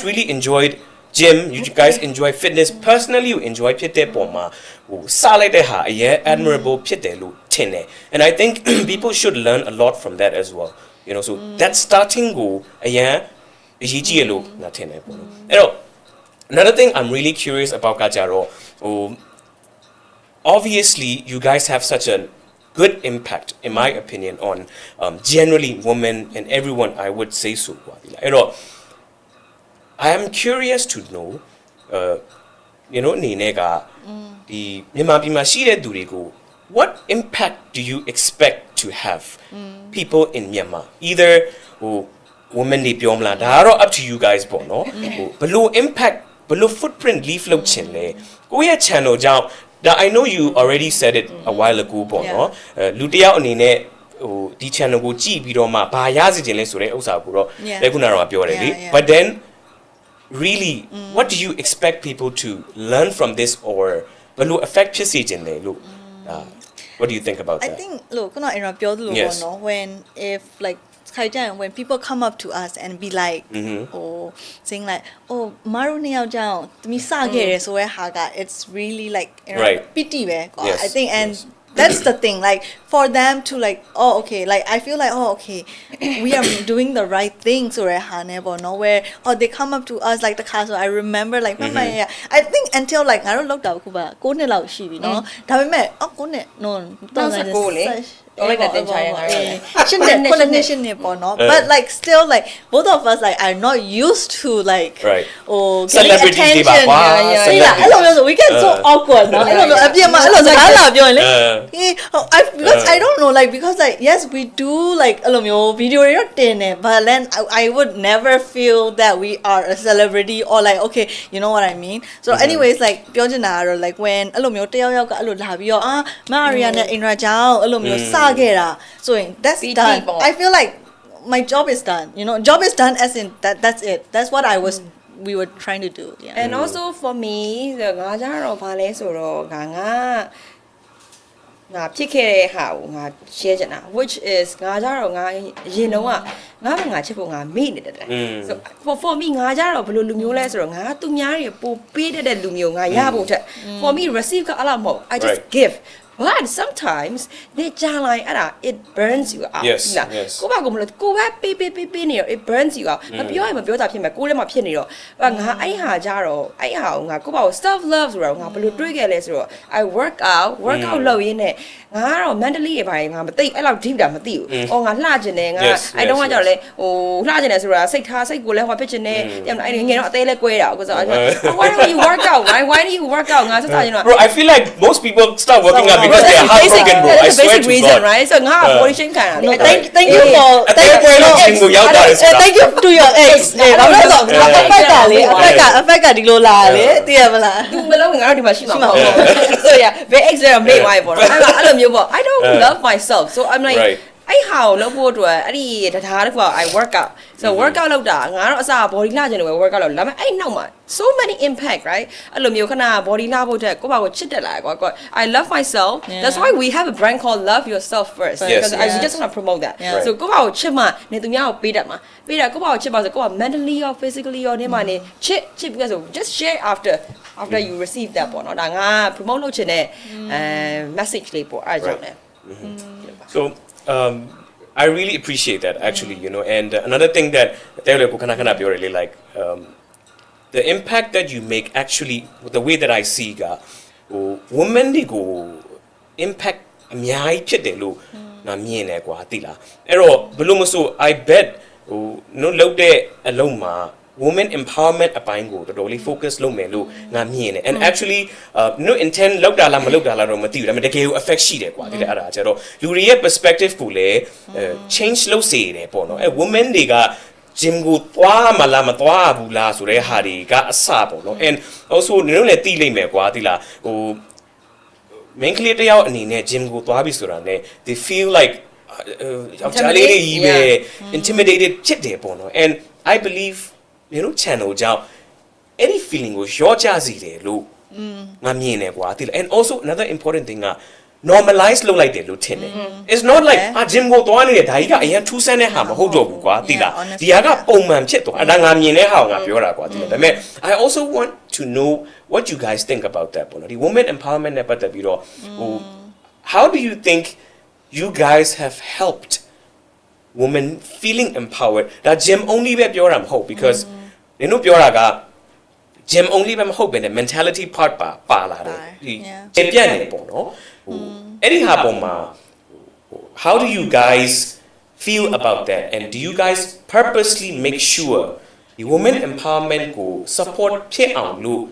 really enjoyed gym you guys enjoy fitness personally you enjoy ဖြစ်တဲ့ပုံမှာဟိုစလိုက်တဲ့ဟာအရင် admirable ဖြစ်တယ်လို့ထင်တယ် and I think people should learn a lot from that as well you know so that starting ကိုအရင်အရေးကြီးရလို့ငါထင်တယ်ပေါ့နော်အဲ့တော့ another thing I'm really curious about ကကြတော့ဟို obviously you guys have such a good impact in my opinion on generally women and everyone I would say so ကွာဒီလားအဲ့တော့I am curious to know you know အနေနဲ့ကဒီမြန်မာပြည်မှာရှိတဲ့သူတွေကို what impact do you expect to have people in Myanmar either ဟို women တွေပြောမလားဒါကတော့ up to you guys ပေါ့နော်ဟိုဘယ်လို impact ဘယ်လို footprint leave လုပ်ချင်လဲကိုယ့်ရဲ့ channel ကြောင့်ဒါ I know you already said it a while ago ပေါ့နော်လူတစ်ယောက်အနေနဲ့ဟိုဒီ channel ကိုကြည့်ပြီးတော့မှဘာရစေချင်လဲဆိုတဲ့ဥစ္စာကိုတော့လက်ခုနကတော့ပြောတယ်လေ but then really what do you expect people to learn from this or ဘယ်လို affect ဖြစ်စေချင်လဲလို့ what do you think about that I think look ခုနအဲ့တော့ပြောသလိုပေါ့နော် when if like when people come up to us and be like oh saying like oh မတို့နှစ်ယောက်ကြောင့်သမီးစခဲ့တယ်ဆိုရဲဟာက it's really like pity ပဲကွာ I think and that's the thing like for them to like oh okay like I feel like oh okay we are doing the right thing so where oh they come up to us like the castle I remember like I think until like ငါတို့လောက်တာခုပါ9နှစ်လောက်ရှိပြီเนาะဒါပေမဲ့9နှစ် no 19လေတော့လိုက်တဲ့ချာရငါတို့ရှင်းတယ်connection ပေါ့เนาะ but like still like both of us like are not used to like oh celebrity တွေပါကွာ အဲ့လိုမျိုးဆို we get so awkward เนาะအဲ့လိုမျိုးအပြစ်မှာအဲ့လိုစကားလာပြောရင်လေ because I don't know like because like yes we do like အဲ့လိုမျိုး video တွေတော့တင်တယ် but then I would never feel that we are a celebrity or like okay you know what I mean so anyways like ပြောချင်တာကတော့ like when အဲ့လိုမျိုးတယောက်ယောက်ကအဲ့လိုလာပြီးတော့မ Aria နဲ့ Eindra ကြောင့်အဲ့လိုမျိုးစခဲ့တာ so that's done I feel like my job is done you know job is done as in that's it that's what we were trying to do yeah and also for me ငါကြတော့ဘာလဲဆိုတော့ငါ ငါဖြစ်ခဲ့တဲ့ဟာကိုငါ share ချင်တာ which is ငါကြတော့ငါရင်တော့ငါငါချစ်ဖို့ငါမေ့နေတယ် so for me ငါကြတော့ဘယ်လိုလူမျိုးလဲဆိုတော့ငါသူများတွေပိုပေးတဲ့လူမျိုးငါရဖို့ထက် for me receive ကအလားမဟုတ် I just give but sometimes နေကြလိုက်အဲ့ဒါ it burns you out ကိုဘာကိုမလို့ကိုပဲပေးနေတော့ it burns you out မပြောရင်မပြောတာဖြစ်မယ်ကိုလည်းမဖြစ်နေတော့ငါအဲ့ဟာကြတော့အဲ့ဟာကိုငါကိုဘာကို self love ဆိုတော့ငါဘယ်လိုတွေးခဲ့လဲဆိုတော့ I work out လုပ်ရင်းနဲ့ငါကတော့ mentally ရပါတယ်ငါမသိအဲ့လောက် deep တာမသိဘူး။အော်ငါလှကျင်တယ်ငါအဲ့တော့ကကြောက်လေဟိုလှကျင်တယ်ဆိုတာစိတ်ကိုလည်းဟောဖြစ်ချင်တယ်။အဲ့ငယ်တော့အသေးလည်းကွဲတာကိုဆိုတော့ why don't you work out why do you work out ငါစတာကျင်တော့ Bro I feel like most people start working out because they are heartbroken bro I swear to God right so ငါ body shame ခံတာ thank you for thank you to your ex ဘာလို့ဆိုတော့ effect ကလေ effect ကဒီလိုလာလေသိရမလား သူမလုံးငါတို့ဒီမှာရှိမှာပေါ့ so yeah very ex ရမေ့သွားပြီပေါ့နော်အဲ့လိုမျိုးပေါ့ I don't love myself so I'm like အဲ့ဟာကိုလုပ်ဖို့အတွက်အဲ့ဒီတရားတစ်ခုက I work out so work out လုပ်တာငါတော့အစား body လှကျင်လို့ပဲ work out လုပ်ဒါပေမဲ့အဲ့နောက်မှာ so many impact right အဲ့လိုမျိုးခဏ body လှဖို့တဲ့ကိုယ့်ဘာကိုချစ်တက်လာကွာ I love myself that's why we have a brand called love yourself first because I just want to promote that so ကိုယ့်ဘာကိုချစ်မှနေသူများကိုပေးတတ်မှာပေးတာကိုယ့်ဘာကိုချစ်ပါဆိုကိုယ့်ဘာ mentally or physically ရောနေမှနေချစ်ပြီးဆို just share after you receive that ပေါ့နော်ဒါငါ promote လုပ်ချင်တဲ့message လေးပေါ့အဲ့ကြောင့်လေ so I really appreciate that actually you know and another thing that really like the impact that you make actually the way that I see ga women they go impact အများကြီးဖြစ်တယ်လို့ငါမြင်တယ်ကွာသိလားအဲ့တော့ဘယ်လိုမဆို I bet လုပ်တဲ့အလုံးမှာwomen empowerment အပိုင်းကိုတော်တော်လေး focus လုပ်မယ်လို့ငါမြင်တယ် and actually intent လောက်တာလားမလောက်တာလားတော့မသိဘူးဒါပေမဲ့တကယ်ကို effect ရှိတယ်ကွာဒီလေအဲ့ဒါကျတော့လူတွေရဲ့ perspective ကိုလည်း change လုပ်စေတယ်ပေါ့နော်အဲ့ women တွေက gym ကိုသွားမလားမသွားဘူးလားဆိုတဲ့ဟာတွေကအစပေါ့နော် and also နင်တို့လည်းသိလိမ့်မယ်ကွာဒီလားဟို main ကလေးတယောက်အနေနဲ့ gym ကိုသွားပြီဆိုတာနဲ့ they feel like ယောက်ျားလေးတွေကြီးပဲ intimidated ဖြစ်တယ်ပေါ့နော် and I believe you know channel ကြောင့် any feeling ကိုရောကြစီတယ်လို့ငါမြင်တယ်ကွာသိလား and also another important thing က normalize လုပ်လိုက်တယ်လို့ထင်တယ် it's not like gym ကိုသွားနေတယ်ဒါကြီးကအရင်ထူးဆန်းတဲ့ဟာမဟုတ်တော့ဘူးကွာသိလားဒီဟာကပုံမှန်ဖြစ်သွားအဲ့ဒါငါမြင်တဲ့ဟာကိုငါပြောတာကွာသိလားဒါပေမဲ့ I also want to know what you guys think about that ပေါ့နော်ဒီ women empowerment နဲ့ပတ်သက်ပြီးတော့ဟို how do you think you guys have helped women feeling empowered ဒါ gym only ပဲပြောတာမဟုတ် because နင်တို့ပြောတာက gym only ပဲမဟုတ်ပဲနဲ့ mentality part ပါလာတယ်ဒီပြတ်နေပေါ့နော်အဲ့ဒီဟာပေါ်မှာ how do you guys feel about that and do you guys purposely make sure the women empowerment ကို support ဖြစ်အောင်လို့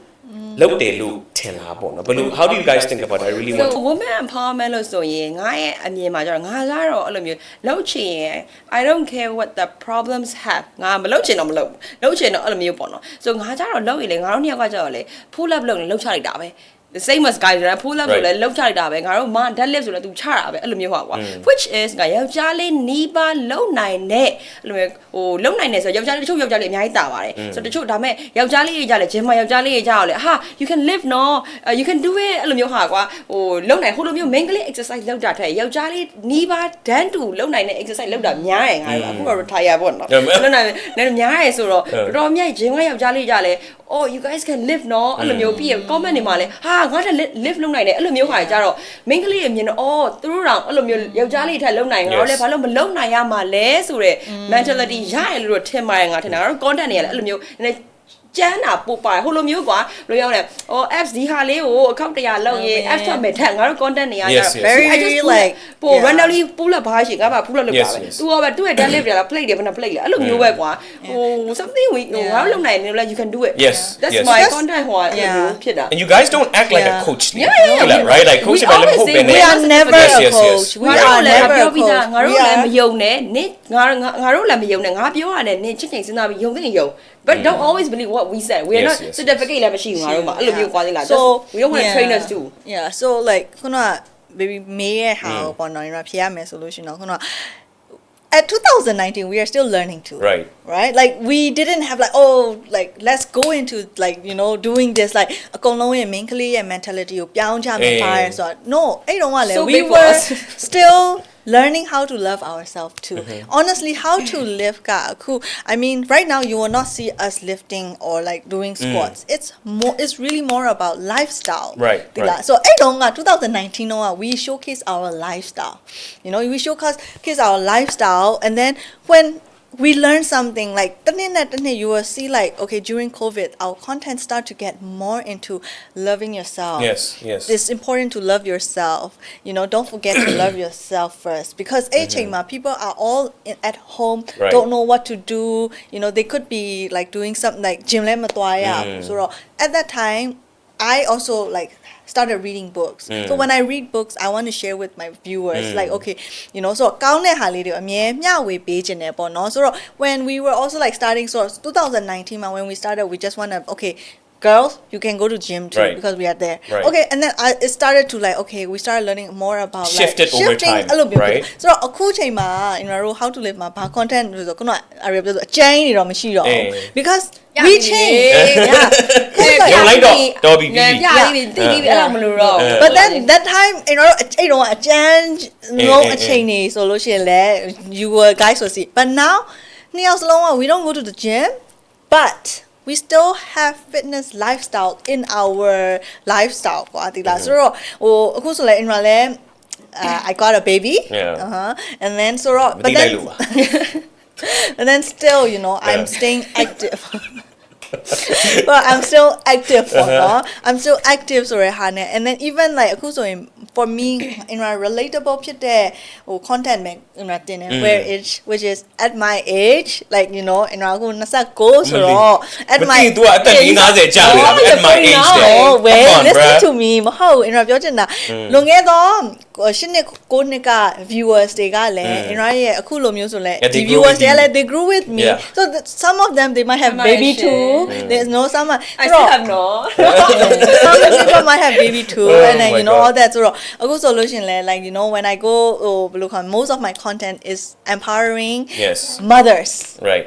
လုပ်တယ်လို့ထင်လားပေါ့နော်ဘယ်လို how do you guys think about it I really want so women empowerment လို့ဆိုရင်ငါရဲ့အမြင်မှာကျတော့ငါကတော့အဲ့လိုမျိုးလုပ်ချင်ရင် I don't care what the problems have ငါမလုပ်ချင်တော့မလုပ်ဘူးလုပ်ချင်တော့အဲ့လိုမျိုးပေါ့နော် so ငါကျတော့လုပ်ရင်လေငါတို့နှစ်ယောက်ကကျတော့လေ pull up လုပ်နေလုပ်ချလိုက်တာပဲ the same as guys က pull up ဆိုလဲလောက်ချလိုက်တာပဲငါတို့ dead lift ဆိုလဲ तू ချတာပဲအဲ့လိုမျိုးဟောကွာ which is ငါယောက်ျားလေးနီးပါးလုံနိုင်တဲ့အဲ့လိုမျိုးဟိုလုံနိုင်တယ်ဆိုယောက်ျားလေးတချို့ယောက်ျားလေးအများကြီးတာပါတယ်ဆိုတချို့ဒါမဲ့ယောက်ျားလေးကြီးကြလဲ gym မှာယောက်ျားလေးကြီးကြတော့လေဟာ you can live no you can do it အဲ့လိုမျိုးဟာကွာဟိုလုံနိုင်ဟိုလိုမျိုး main ကလေး exercise လုပ်တာတဲ့ယောက်ျားလေးနီးပါး dan to လုံနိုင်တဲ့ exercise လုပ်တာများတယ်ငါတို့အခုတော့ retire ပေါ့နော်လုံနိုင်တယ်များတယ်ဆိုတော့တော်များ gym ကယောက်ျားလေးကြလဲ oh you guys can live no အဲ့လိုမျိုးပြီး comment တွေမှာလဲဟာငါတက် live လုပ်နိုင်တယ်အဲ့လိုမျိုးဟာကြတော့ main ကလေးတွေမြင်တော့အော်သူတို့တောင်အဲ့လိုမျိုးယောက်ျားလေးထက်လုံနိုင်ငါတို့လည်းဘာလို့မလုံနိုင်ရမှာလဲဆိုတဲ့ mentality ရတယ်လို့ထင်ပါတယ်ငါထင်တာငါတို့ content တွေကလည်းအဲ့လိုမျိုးကျန်းတာပို့ပါတယ်ဟိုလိုမျိုးကွာလိုရောက်နေအော် apps ဒီဟာလေးကိုအကောင့်100လောက်ရေး apps ထွက်မယ်ထက်ငါတို့ content တွေရတာ very like ပို randomly pull up ဘာရှိငါဘာ pull up လုပ်တာပဲသူကပဲသူ့ရဲ့ deadlift တွေက plate တွေဘယ်နှ plate လဲအဲ့လိုမျိုးပဲကွာဟို something we ငါတို့လုပ်နိုင်တယ်လို့ you can do it that's my content ဟိုအဲ့လိုမျိုးဖြစ်တာ and you guys don't act like a coach right like coach ပဲလည်းမဟုတ်ပဲ we are never a coach we are never a coach ငါတို့လည်းမယုံနဲ့နင်ငါတို့လည်းမယုံနဲ့ငါပြောရတယ်နင်ချစ်ချင်စဉ်းစားပြီးယုံတဲ့ယုံbut don't always believe what we said we are not certificate လည်းမရှိဘူးငါတို့မှာအဲ့လိုမျိုးကွာသေးလား so we don't want to train us too yeah so like ခုနက baby မေးရဲ့ဟာပေါ့နော်ညီမဖြေရမယ်ဆိုလို့ရှိရင်တော့ခုနက at 2019 we are still learning too. Right. Right? Like we didn't have like, oh, like let's go into like, you know, doing this like a mentally and mentality of so no, I don't want So we big for were us. still learning how to love ourselves too. Honestly, how to live I mean, right now you will not see us lifting or like doing squats. It's really more about lifestyle. Right. So 2019 we showcase our lifestyle. You know, we showcase our lifestyle, and then when we learn something like you will see like, okay, during COVID our content start to get more into loving yourself. Yes. It's important to love yourself. You know, don't forget to love yourself first, because people are all at home, Right. don't know what to do. You know, they could be like doing something like gym so at that time I also like started reading books. So when I read books, I want to share with my viewers like, okay, you know, so ကောင်းတဲ့ဟာလေးတွေအမြဲမျှဝေပေးခြင်းနဲ့ပေါ့နော် so when we were also like starting, so 2019 when we started, we just want to, okay, girls, you can go to gym too, Right. because we are there. Right. Okay, and then it started to like, okay, we started learning more about Shifted like over shifting time, a little bit. right? So အခုချိန်မှာ in our how to live မှာဘာ content ဆိုတော့ခုနက Aria ပြောဆိုအကျဉ်းနေတော့မရှိတော့ဘူး because we change. Yeah. ရုံလိုက်တော့တော်ပြီ နံပြပြီးတိတိအဲ့လိုမလို့တော့ But then that time, you know,အဲ့တော့အကျဉ်းလုံးအချိန်နေဆိုလို့ရှိရင်လည်း you were guys will see. But now နှစ်ယောက်စလုံးက we don't go to the gym, but we still have fitness lifestyle in our lifestyle ကွာဒီလားဆိုတော့ဟိုအခုဆိုလည်း Eindra လည်း I got a baby. And then so but then and then still, you know, I'm staying active. But I'm still active, I'm still active ဆိုရဟာနဲ့ and then even like အခုဆိုရင် for me in my relatable ဖြစ်တဲ့ဟို content ပဲ in my တင်တယ် where it which is at my age, like, you know, in အခု29ဆိုတော့ at my age အသက်40ကြာတယ် at my age oh wait, listen to me မဟုတ် in ပြောချင်တာလွန်ခဲ့သော8နှစ်9နှစ်က viewers တွေကလည်း in ရဲ့အခုလိုမျိုးဆိုလဲ the viewers တွေကလည်း they grew with me. So some of them they might have baby too. There's no some I still have no some people might have baby too, and then you know all that. So a good solution like, you know, when I go look on, most of my content is empowering mothers. Right.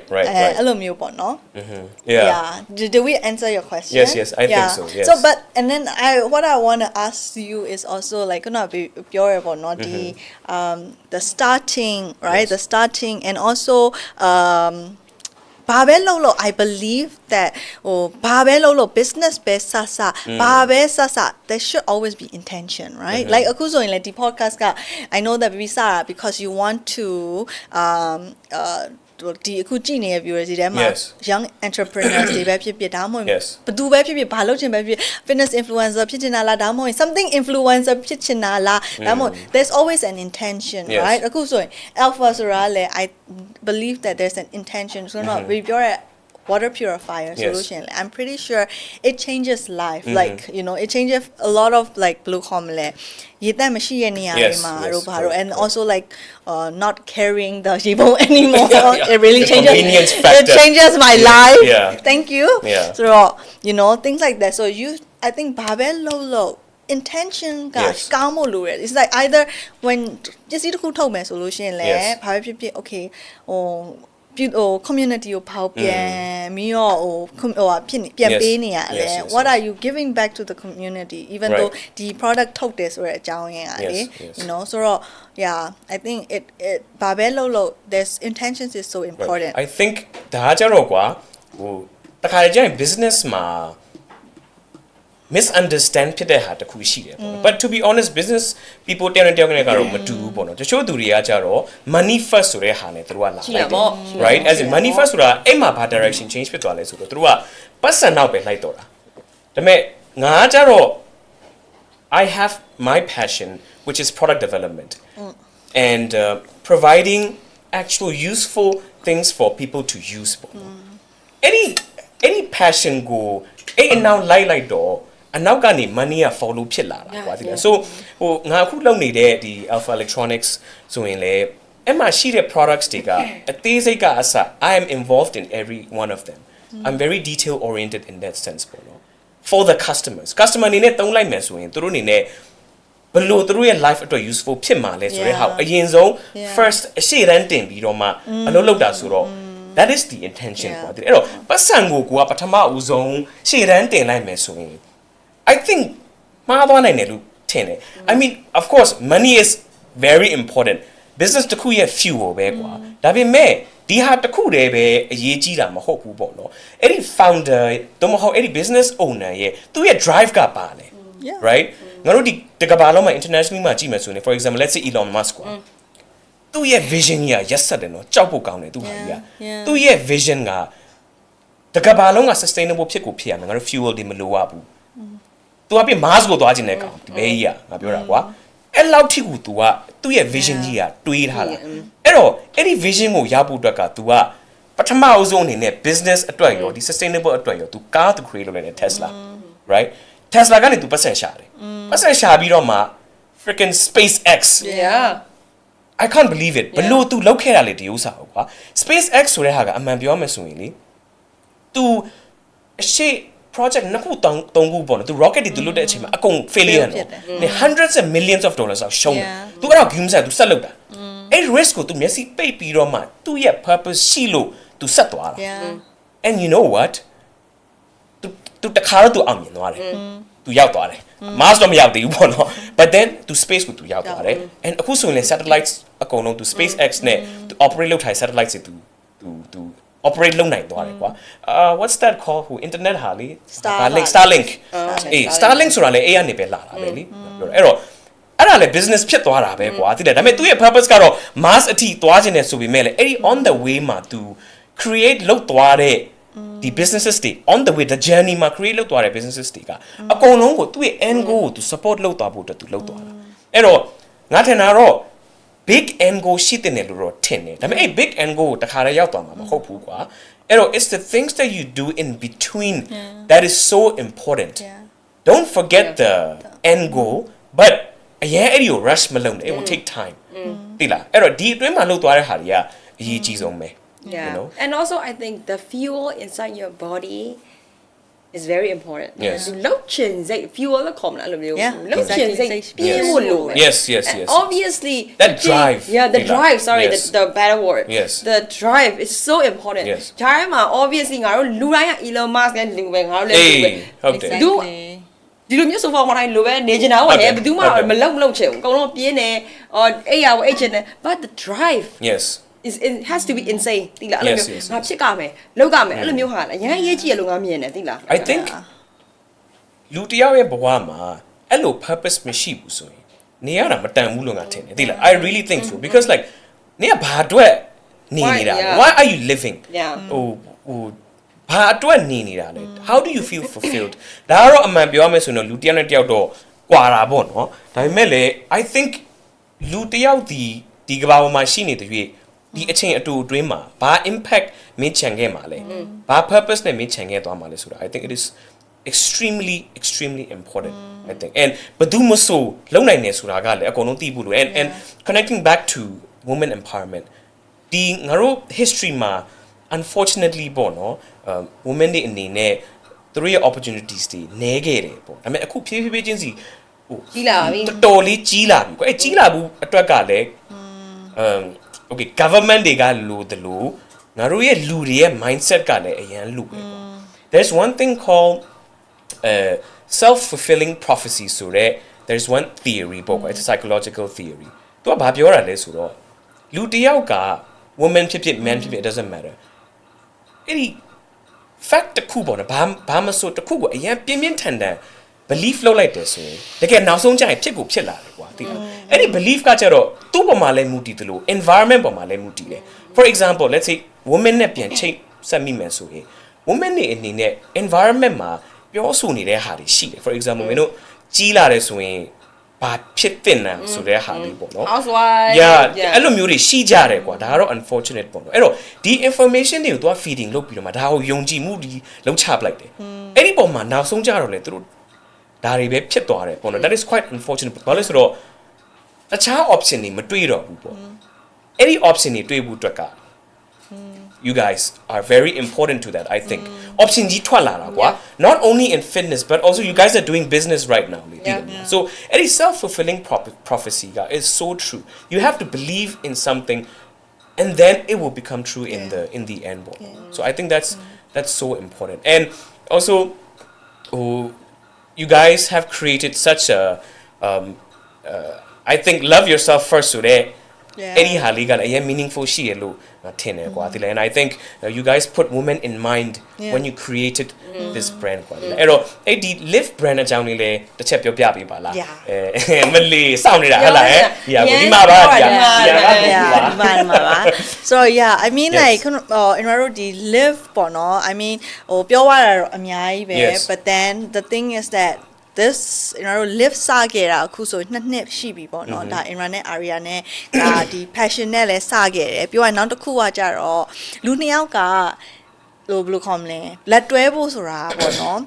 A little more point, no? Yeah. Did we answer your question? Yes, I think so. Yes. So but and then what I want to ask you is also like, gonna be pure about not the starting, right? The starting, and also I believe that business there should always be intention, right? Likeအခုဆိုရင်လေဒီ podcast က I know that visa because you want to ဒီအခုကြည့်နေတဲ့ viewers တွေထဲမှာ young entrepreneurs တွေပဲဖြစ်ဖြစ်ဒါမှမဟုတ်ဘယ်သူပဲဖြစ်ဖြစ်ဘာလုပ်ချင်ပဲဖြစ် fitness influencer ဖြစ်ချင်တာလားဒါမှမဟုတ် something influencer ဖြစ်ချင်တာလားဒါမှမဟုတ် there's always an intention, right? အခုဆိုရင် alpha ဆိုတာလေ I believe that there's an intention, so not weပြောရwater purifier solution. I'm pretty sure it changes life. Like, you know, it changes a lot of like blue homle. And also like not carrying the jibo anymore. It really changes. It changes my life. Thank you. So you know, things like that. So I think Babel Lolo intention it's like either when just see the solution okay community ကိုဖောက်ပြန်ပြီးတော့ပြန်ပေးနေရတယ် what are you giving back to the community even though the product ထုတ်တယ်ဆိုတဲ့အကြောင်းရင်းอ่ะလေ you know so I think it ဘာပဲလုပ်လို့ there's intentions is so important. I think ဒါကြတော့ကွာဟိုတခါကြရင် business မှာ misunderstand ဖြစ်တဲ့ဟာတခုရှိတယ်ပေါ့ but to be honest business people တယောက်နဲ့ကတော့မတူဘူးပေါ့နော်တချို့သူတွေကကြတော့ money first ဆိုတဲ့ဟာနဲ့သူတို့ကလာလိုက်တယ် right as in money first ဆိုတာအဲ့မှာဘာ direction change ဖြစ်သွားလဲဆိုတော့သူတို့ကပတ်စံနောက်ပဲလိုက်တော့တာဒါပေမဲ့ငါကြတော့ I have my passion which is product development and providing actual useful things for people to use ပေါ့ any passion ကိုအဲ့အနောက်လိုက်တော့အနောက်ကနေ money က follow ဖြစ်လာတာကွာဒီလား so ဟိုငါအခုလုပ်နေတဲ့ဒီ Alpha Electronics ဆိုရင်လေအဲ့မှာရှိတဲ့ products တွေကအသေးစိတ်ကအစ I am involved in every one of them. I'm very detail oriented in that sense ပေါ့နော် for the customer အနေနဲ့သုံးလိုက်မယ်ဆိုရင်သူတို့အနေနဲ့ below the real life အတွက် useful ဖြစ်မှာလဲဆိုတဲ့ဟာအရင်ဆုံး first အရှိတန်းတင်ပြီးတော့မှအလုပ်လုပ်တာဆိုတော့ that is the intention ပေါ့အဲ့တော့ပတ်စံကိုကပထမဦးဆုံးရှေ့တန်းတင်လိုက်မယ်ဆိုရင် I think မှားသွားနိုင်တယ်လို့ထင်တယ် I mean of course money is very important business တစ်ခုရဲ့ fuel ပဲကွာဒါပေမဲ့ဒီဟာတစ်ခုတည်းပဲအရေးကြီးတာမဟုတ်ဘူးပေါ့နော်အဲ့ဒီ founder တော့မဟုတ်အဲ့ဒီ business owner ရဲ့သူရဲ့ drive ကပါလေ right ငါတို့ဒီတကဘာလုံးမှာ internationally မှာကြည့်မယ်ဆိုရင် for example let's say Elon Musk ကွာသူရဲ့ vision ကြီးရက်ဆက်တယ်နော်ကြောက်ဖို့ကောင်းတယ်သူဟာကြီးသူရဲ့ vision ကတကဘာလုံးက sustainable ဖြစ်ကိုဖြစ်ရမယ်ငါတို့ fuel တွေမလိုရဘူးသူကပြ Mars ကိုသွားခြင်းတဲ့ကောင်ဒီဘေးကြီးကငါပြောတာကွာအဲ့လောက်ထိကူ तू ကသူ့ရဲ့ vision ကြီးကတွေးထားတာအဲ့တော့အဲ့ဒီ vision ကိုရဖို့အတွက်က तू ကပထမအဆုံးအနေနဲ့ business အတွက်ရောဒီ sustainable အတွက်ရော तू ကား तू create လုပ်လိုက်တယ် Tesla right Tesla ကနေ तू ပတ်စံရှာတယ်ပတ်စံရှာပြီးတော့မှ freaking SpaceX I can't believe it ဘလို့ तू လောက်ခဲ့တာလေဒီဥစ္စာကွာ SpaceX ဆိုတဲ့ဟာကအမှန်ပြောမယ်ဆိုရင်လေ तू အရှိ project နှစ်ခုသုံးခုပေါ့နော် तू rocket တွေ तू လွတ်တဲ့အချိန်မှာအကုန် failure နော် hundreds of millions of dollars အောင်ရှုံးတယ် तू အဲ့တော့ game set तू ဆက်လုပ်တာအဲ့ risk ကို तू မျက်စိပိတ်ပြီးတော့မှသူ့ရဲ့ purpose ရှိလို့ तू ဆက်သွားတာ and you know what तू တခါတော့ तू အောင်မြင်သွားတယ် तू ရောက်သွားတယ် Mars တော့မရောက်သေးဘူးပေါ့နော် but then to space ကို तू ရောက်သွားတယ် and အခုဆိုရင် satellites အကုန်လုံး तू SpaceX နဲ့ तू operate လုပ်ထား satellites တွေ तू operate လုပ်နိုင်သွားတယ်ကွာ what's that called ဟို internet ဟာလေ Starlink အေး Starlink ဆိုတာလေ AI နေပဲလာတာပဲလေပြောတယ်အဲ့တော့အဲ့ဒါလေ business ဖြစ်သွားတာပဲကွာသိတယ်ဒါပေမဲ့သူ့ရဲ့ purpose ကတော့ Mars အထိသွားခြင်းနဲ့ဆိုပေမဲ့လေအဲ့ဒီ on the way မှာ तू create လုပ်သွားတဲ့ဒီ businesses တွေ on the way the journey မှာ create လုပ်သွားတဲ့ businesses တွေကအကုန်လုံးကိုသူ့ရဲ့ end goal ကို तू support လုပ်သွားဖို့အတွက် तू လုပ်သွားတာအဲ့တော့ငါထင်တာတော့ big end goal ရှိတဲ့နယ်လို့တော့ထင်တယ်ဒါပေမဲ့အဲ့ big end goal ကိုတခါတည်းရောက်သွားမှာမဟုတ်ဘူးကွာအဲ့တော့ it's the things that you do in between that is so important don't forget the end goal but အရင်အဲ့ဒီကို rush မလုပ်နဲ့ it will take time သိလားအဲ့တော့ဒီအတွင်းမှာလုပ်သွားတဲ့ဟာတွေကအရေးကြီးဆုံးပဲ you know and also I think the fuel inside your body is very important. Yes. လှုပ်ချင်စိတ် fuel လို့ခေါ်မလားအဲ့လိုမျိုးလှုပ်ချင်စိတ်ပြင်းဖို့လိုတယ် yes obviously that drive the drive sorry the better word yes the drive is so important ဂျားမှာ obviously ငါတို့လူတိုင်းက Elon Musk နဲ့လူပဲငါတို့လည်းလူပဲဟုတ်တယ် ဒီလိုမျိုးဆိုဖော်မတိုင်းလိုပဲနေချင်တာဟုတ်တယ်ဘယ်သူမှမလုပ်ချင်ဘူးအကုန်လုံးပြင်းနေအဲ့ရကိုအိတ်ချင်တယ် but the drive yes it has to be insane တိလားအဲ့လိုမျိုးငါဖြစ်ကမယ်လုပ်ကမယ်အဲ့လိုမျိုးဟာအရင်ရေးကြည့်ရလို့ငါမြင်တယ်တိလား I think လူတယောက်ရဲ့ဘဝမှာအဲ့လို purpose မရှိဘူးဆိုရင်နေရတာမတန်ဘူးလို့ငါထင်တယ်တိလား I really think so because like နေကဘာအတွက်နေနေတာ why are you living ဟိုဘာအတွက်နေနေတာလဲ how do you feel fulfilled ဒါကတော့အမှန်ပြောမယ်ဆိုရင်လူတယောက်နဲ့တယောက်တော့ကွာတာပေါ့နော်ဒါပေမဲ့လေ I think လူတယောက်ဒီကဘာပေါ်မှာရှိနေတဲ့ရွေးဒီအချိန်အတူအတွင်းမှာဘာ impact မင်းချန်ခဲ့မှာလဲဘာ purpose နဲ့မင်းချန်ခဲ့သွားမှာလဲဆိုတာ I think it is extremely important I think and ဘယ်သူမဆိုလုံနိုင်နေဆိုတာကလည်းအကုန်လုံးသိဖို့လို and connecting back to women empowerment ဒီငါတို့ history မှာ unfortunately ပေါ့နော် women တွေအနေနဲ့သူတို့ရဲ့ opportunities တွေနည်းခဲ့တယ်ပေါ့ဒါပေမဲ့အခုဖြည်းဖြည်းချင်းစီဟိုကြီးလာပြီတော်လေးကြီးလာပြီကွအဲ့ကြီးလာဘူးအတွက်ကလည်းokay government တွေကလိုတယ်လို့ငါတို့ရဲ့လူတွေရဲ့ mindset ကလည်းအရန်လူပဲပေါ့ there's one thing called self-fulfilling prophecy ဆိုတဲ့ there's one theory ပေါ့ကွာ it's a psychological theory သူကဘာပြောတာလဲဆိုတော့လူတယောက်က woman ဖြစ်ဖြစ် man ဖြစ်ဖြစ် it doesn't matter အဲ့ဒီ fact တစ်ခုပေါ့နော်ဘာမဆိုတစ်ခုကိုအရန်ပြင်းပြင်းထန်ထန် belief လုပ်လိုက်တယ်ဆိုရင်တကယ်နောက်ဆုံးကျရင်ဖြစ်ကိုဖြစ်လာတယ်ကွာသိလားအဲ့ဒီ belief ကကျတော့သူ့ပေါ်မှာလည်းမူတည်တယ်လို့ environment ပေါ်မှာလည်းမူတည်တယ် for example let's say woman နဲ့ပြန်ချိတ်ဆက်မိမယ်ဆိုရင် woman တွေအနေနဲ့ environment မှာပြောဆိုနေတဲ့ဟာတွေရှိတယ် for example မင်းတို့ကြီးလာတယ်ဆိုရင်ဘာဖြစ်တင်တာဆိုတဲ့ဟာလေးပေါ့နော် housewife အဲ့လိုမျိုးတွေရှိကြတယ်ကွာဒါကတော့ unfortunate ပေါ့နော်အဲ့တော့ဒီ information တွေကိုသူက feeding လုပ်ပြီးတော့မှဒါကိုယုံကြည်မှုဒီလုံးချပလိုက်တယ်အဲ့ဒီပုံမှာနောက်ဆုံးကြတော့လေသူတို့ဒါတွေပဲဖြစ်သွားတယ်ပေါ့နော် that is quite unfortunate ဘာလို့ဆိုတော့တခြား option တွေမတွေ့တော့ဘူးပေါ့အဲ့ဒီ option တွေတွေ့ဖို့အတွက်ကyou guys are very important to that I think option ကြီးထွက်လာတာကွာ not only in fitness but also you guys are doing business right now လေ so any self-fulfilling prophecy is so true you have to believe in something and then it will become true in the end so I think that's so important and also you guys have created such a I think love yourself first so that any haliga meaningful ရှိရလို့ထင်တယ်ကွာဒီလေ and I think you guys put women in mind when you created this brand ကွာအဲ့တော့အဲ့ဒီ live brand အကြောင်းလေးလဲတစ်ချက်ပြောပြပေးပါလားမလီစောင့်နေတာဟဲ့လားဒီမှာပါဒီမှာပါ so yeah I mean like in order to live ပေါ့နော် I mean ဟိုပြောရတာတော့အများကြီးပဲ but then the thing is that this live စခဲ့တာအခုဆို2နှစ်ရှိပြီပေါ့နော်ဒါ Eindra နဲ့ Aria နဲ့ဒါဒီ passion နဲ့လည်းစခဲ့တယ်ပြောရနောက်တစ်ခုကကြတော့လူနှစ်ယောက်ကဘယ်လိုခေါ်မလဲလက်တွဲဖို့ဆိုတာပေါ့နော်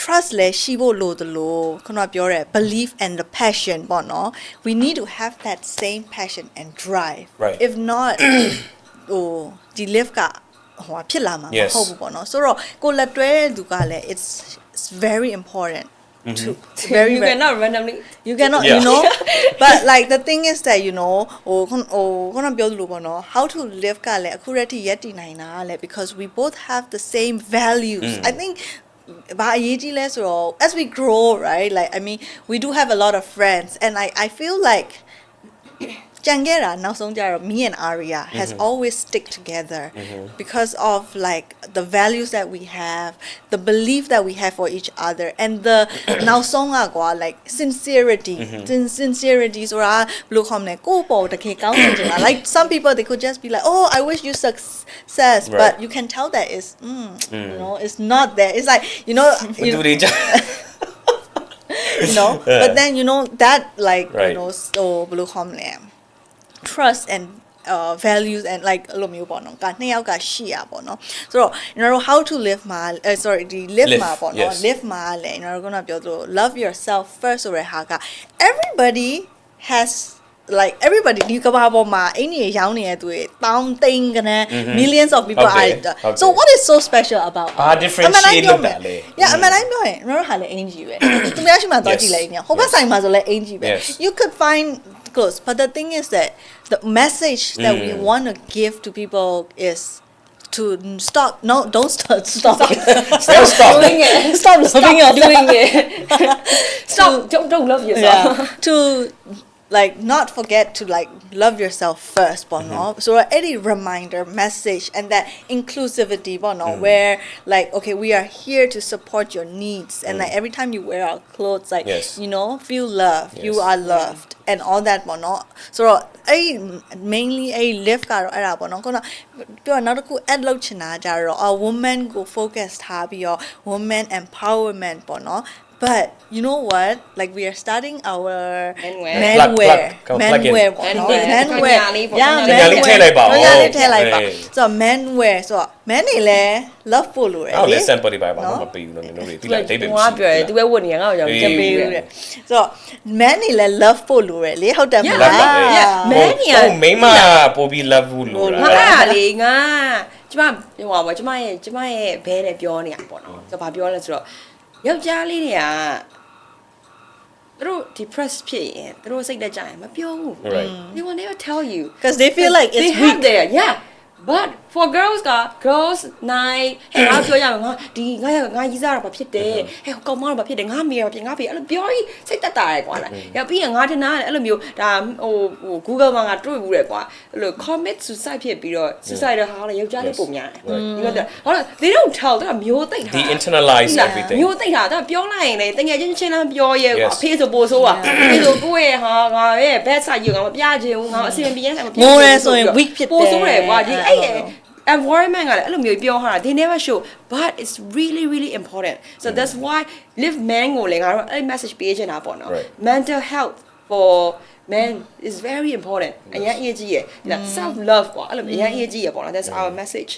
trust လည်းရှိဖို့လိုသလိုခုနပြောတဲ့ belief and the passion ပေါ့နော် we need to have that same passion and drive if not ဟိုဒီ live ကဟိုဖြစ်လာမှာမဟုတ်ဘူးပေါ့နော်ဆိုတော့ကိုလက်တွဲတဲ့သူကလည်း it's very important very you cannot randomly you cannot you know but like the thing is that you know ဟိုခုနပြောသလိုပေါ့နော် how to live ကလည်းအခုရက်တည်ရနိုင်တာလည်း because we both have the same values I thinkဘာအရေးကြီးလဲဆိုတော့ as we grow right like I mean we do have a lot of friends and I feel like Jangera now me and Aria has always stick together because of like the values that we have, the belief that we have for each other, and the now like sincerity, sincerity or like some people they could just be like, oh, I wish you success, but you can tell that is you know it's not there. It's like you know. You know, but then you know that like you know so blue trust and values and like လိုမျိုးပေါ့နော်ကနှစ်ယောက်ကရှိရပေါ့နော်ဆိုတော့ကျွန်တော်တို့ how to live မှာ sorry ဒီ live မှာပေါ့နော် live မှာလည်းကျွန်တော်တို့ကပြောသလို love yourself first ဆိုတဲ့ဟာက everybody has like everybody ဒီကဘာပေါ်မှာအင်းကြီးရောင်းနေတဲ့သူတွေတောင်းသိန်းကနေ millions of people are so what is so special about differentiate လုပ်တာလေ yeah အမှန်တိုင်းပြောရင်ကျွန်တော်တို့ဟာလည်းအင်ကြီးပဲသူများရှိမှသွားကြည့်လိုက်နေဟိုဘက်ဆိုင်မှာဆိုလည်းအင်ကြီးပဲ you could find clothes but the thing is that the message that we want to give to people is to stop don't stop doing it stop doing it stop don't love yourself to like not forget to like love yourself first so any reminder message and that inclusivity where like okay we are here to support your needs and like every time you wear our clothes like you know feel loved you are loved and all that so mainly a live ကတော့အဲ့ဒါပေါ့နော်ခုနပြောနောက်တစ်ခု add လုပ်ချင်တာကြတော့ woman ကို focus ထားပြီးတော့ woman empowerment ပေါ့နော်But you know what? Like we are starting our menwear. So menwear. So men တွေလည်း love ဖို့လိုတယ်လေ ဟုတ်လေ sample တွေပါဘာမှမပေးဘူးနော်နင်တို့တွေဒီလိုက်ဒိတ်ပဲမရှိဘူး သူပဲဝတ်နေရငါ့ကိုကြောင့်ပေးဘူးတဲ့ So men တွေလည်း love ဖို့လိုတယ်လေဟုတ်တယ်မလား men တွေက မိန်းမပို့ပြီး love ဖို့လိုတာ ငါလေငါကျမဟိုပါကျမရဲ့ဘဲနဲ့ပြောနေတာပေါ့နော်ဆိုတော့ဘာပြောလဲဆိုတော့ယောက်ျားလေးတွေကသူတို့ depressed ဖြစ်ရင်သူတို့စိတ်တက်ကြရင်မပြောဘူး they will never tell you because they feel like it's weak there but for girls night ဟဲ့ငါပြောရမယ်ငါဒီငါကြီးစားတာဘာဖြစ်တယ်ဟဲ့ကောင်မတော့ဘာဖြစ်တယ်ငါမေးဘာဖြစ်ငါဖေအဲ့လိုပြောပြီးစိတ်တက်တာရယ်ကွာလားရပြီးရင်ငါထင်တာအဲ့လိုမျိုးဒါဟို Google မှာငါတွေ့ဘူးတယ်ကွာအဲ့လို commit suicide ဖြစ်ပြီးတော့ suicide တော့ဟာလေယောက်ျားလေးပုံများတယ်ဒီလိုတဲ့ဟော they don't tell တာမျိုးသိတာ they internalize everything မျိုးသိတာဒါပြောလိုက်ရင်လေတကယ်ချင်းလမ်းပြောရဲကွာဖေးဆိုပို့ဆိုးอ่ะဖေးဆိုကိုယ့်ရဲ့ဟာငါရဲ့ bad side ကိုငါမပြချင်ဘူးငါအစီအမပြေရင်မပြချင်ဘူး ငိုရဲဆိုရင် weak ဖြစ်တယ်ပို့ဆိုးတယ်ကွာဒီအဲ့environment ကလည်းအဲ့လိုမျိုးပြောထားတာ they never show but it's really really important so that's why live man ကိုလည်းငါတို့အဲ့ message ပေးချင်တာပေါ့နော် mental health for men is very important အရင်အရေးကြီးရယ် self love ကွာအဲ့လိုအရင်အရေးကြီးရယ်ပေါ့နော် that's our message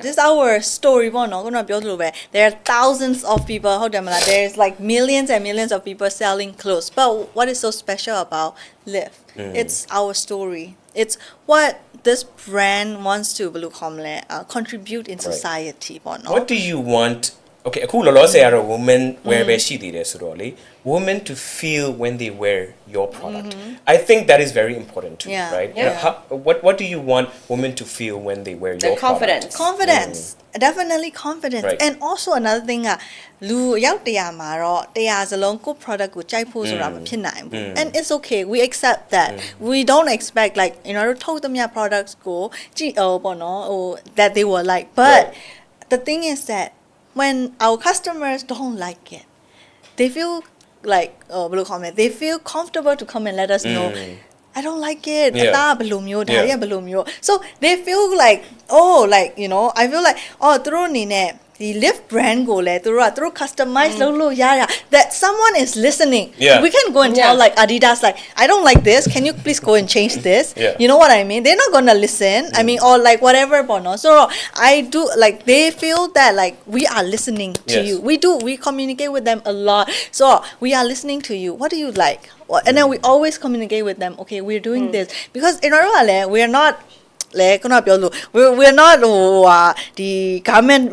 this is our story ပေါ့နော်ခုနပြောသလိုပဲ there are thousands of people ဟုတ်တယ်မလား there is like millions and millions of people selling clothes but what is so special about live it's our story it's what this brand wants to contribute in society What do you want Okay,အခုလောလောဆယ်ကတော့ women wear ပဲရှိသေးတယ်ဆိုတော့လေ women to feel when they wear your product. I think that is very important too, right? What do you want women to feel when they wear your confidence. product? Confidence. Definitely confidence. And also another thing လူရောက်တရားမှာတော့တရားစလုံးကို product ကိုကြိုက်ဖို့ဆိုတာမဖြစ်နိုင်ဘူး and it's okay we accept that we don't expect like in order ထုတ်သမျှ products ကိုကြည့်ပေါ့နော်ဟို that they will like but the thing is that when our customers don't like it they feel like they feel comfortable to come and let us know I don't like it. So they feel like, oh, like, you know, I feel like, oh, the lift brand go through customize that someone is listening. We can go and tell like Adidas like I don't like this. Can you please go and change this? You know what I mean? They're not gonna listen. I mean, or like whatever, bono. So I do like they feel that like we are listening to you. We communicate with them a lot. So we are listening to you. What do you like? And then we always communicate with them. Okay, we're doing this because in our we are not. We're not the government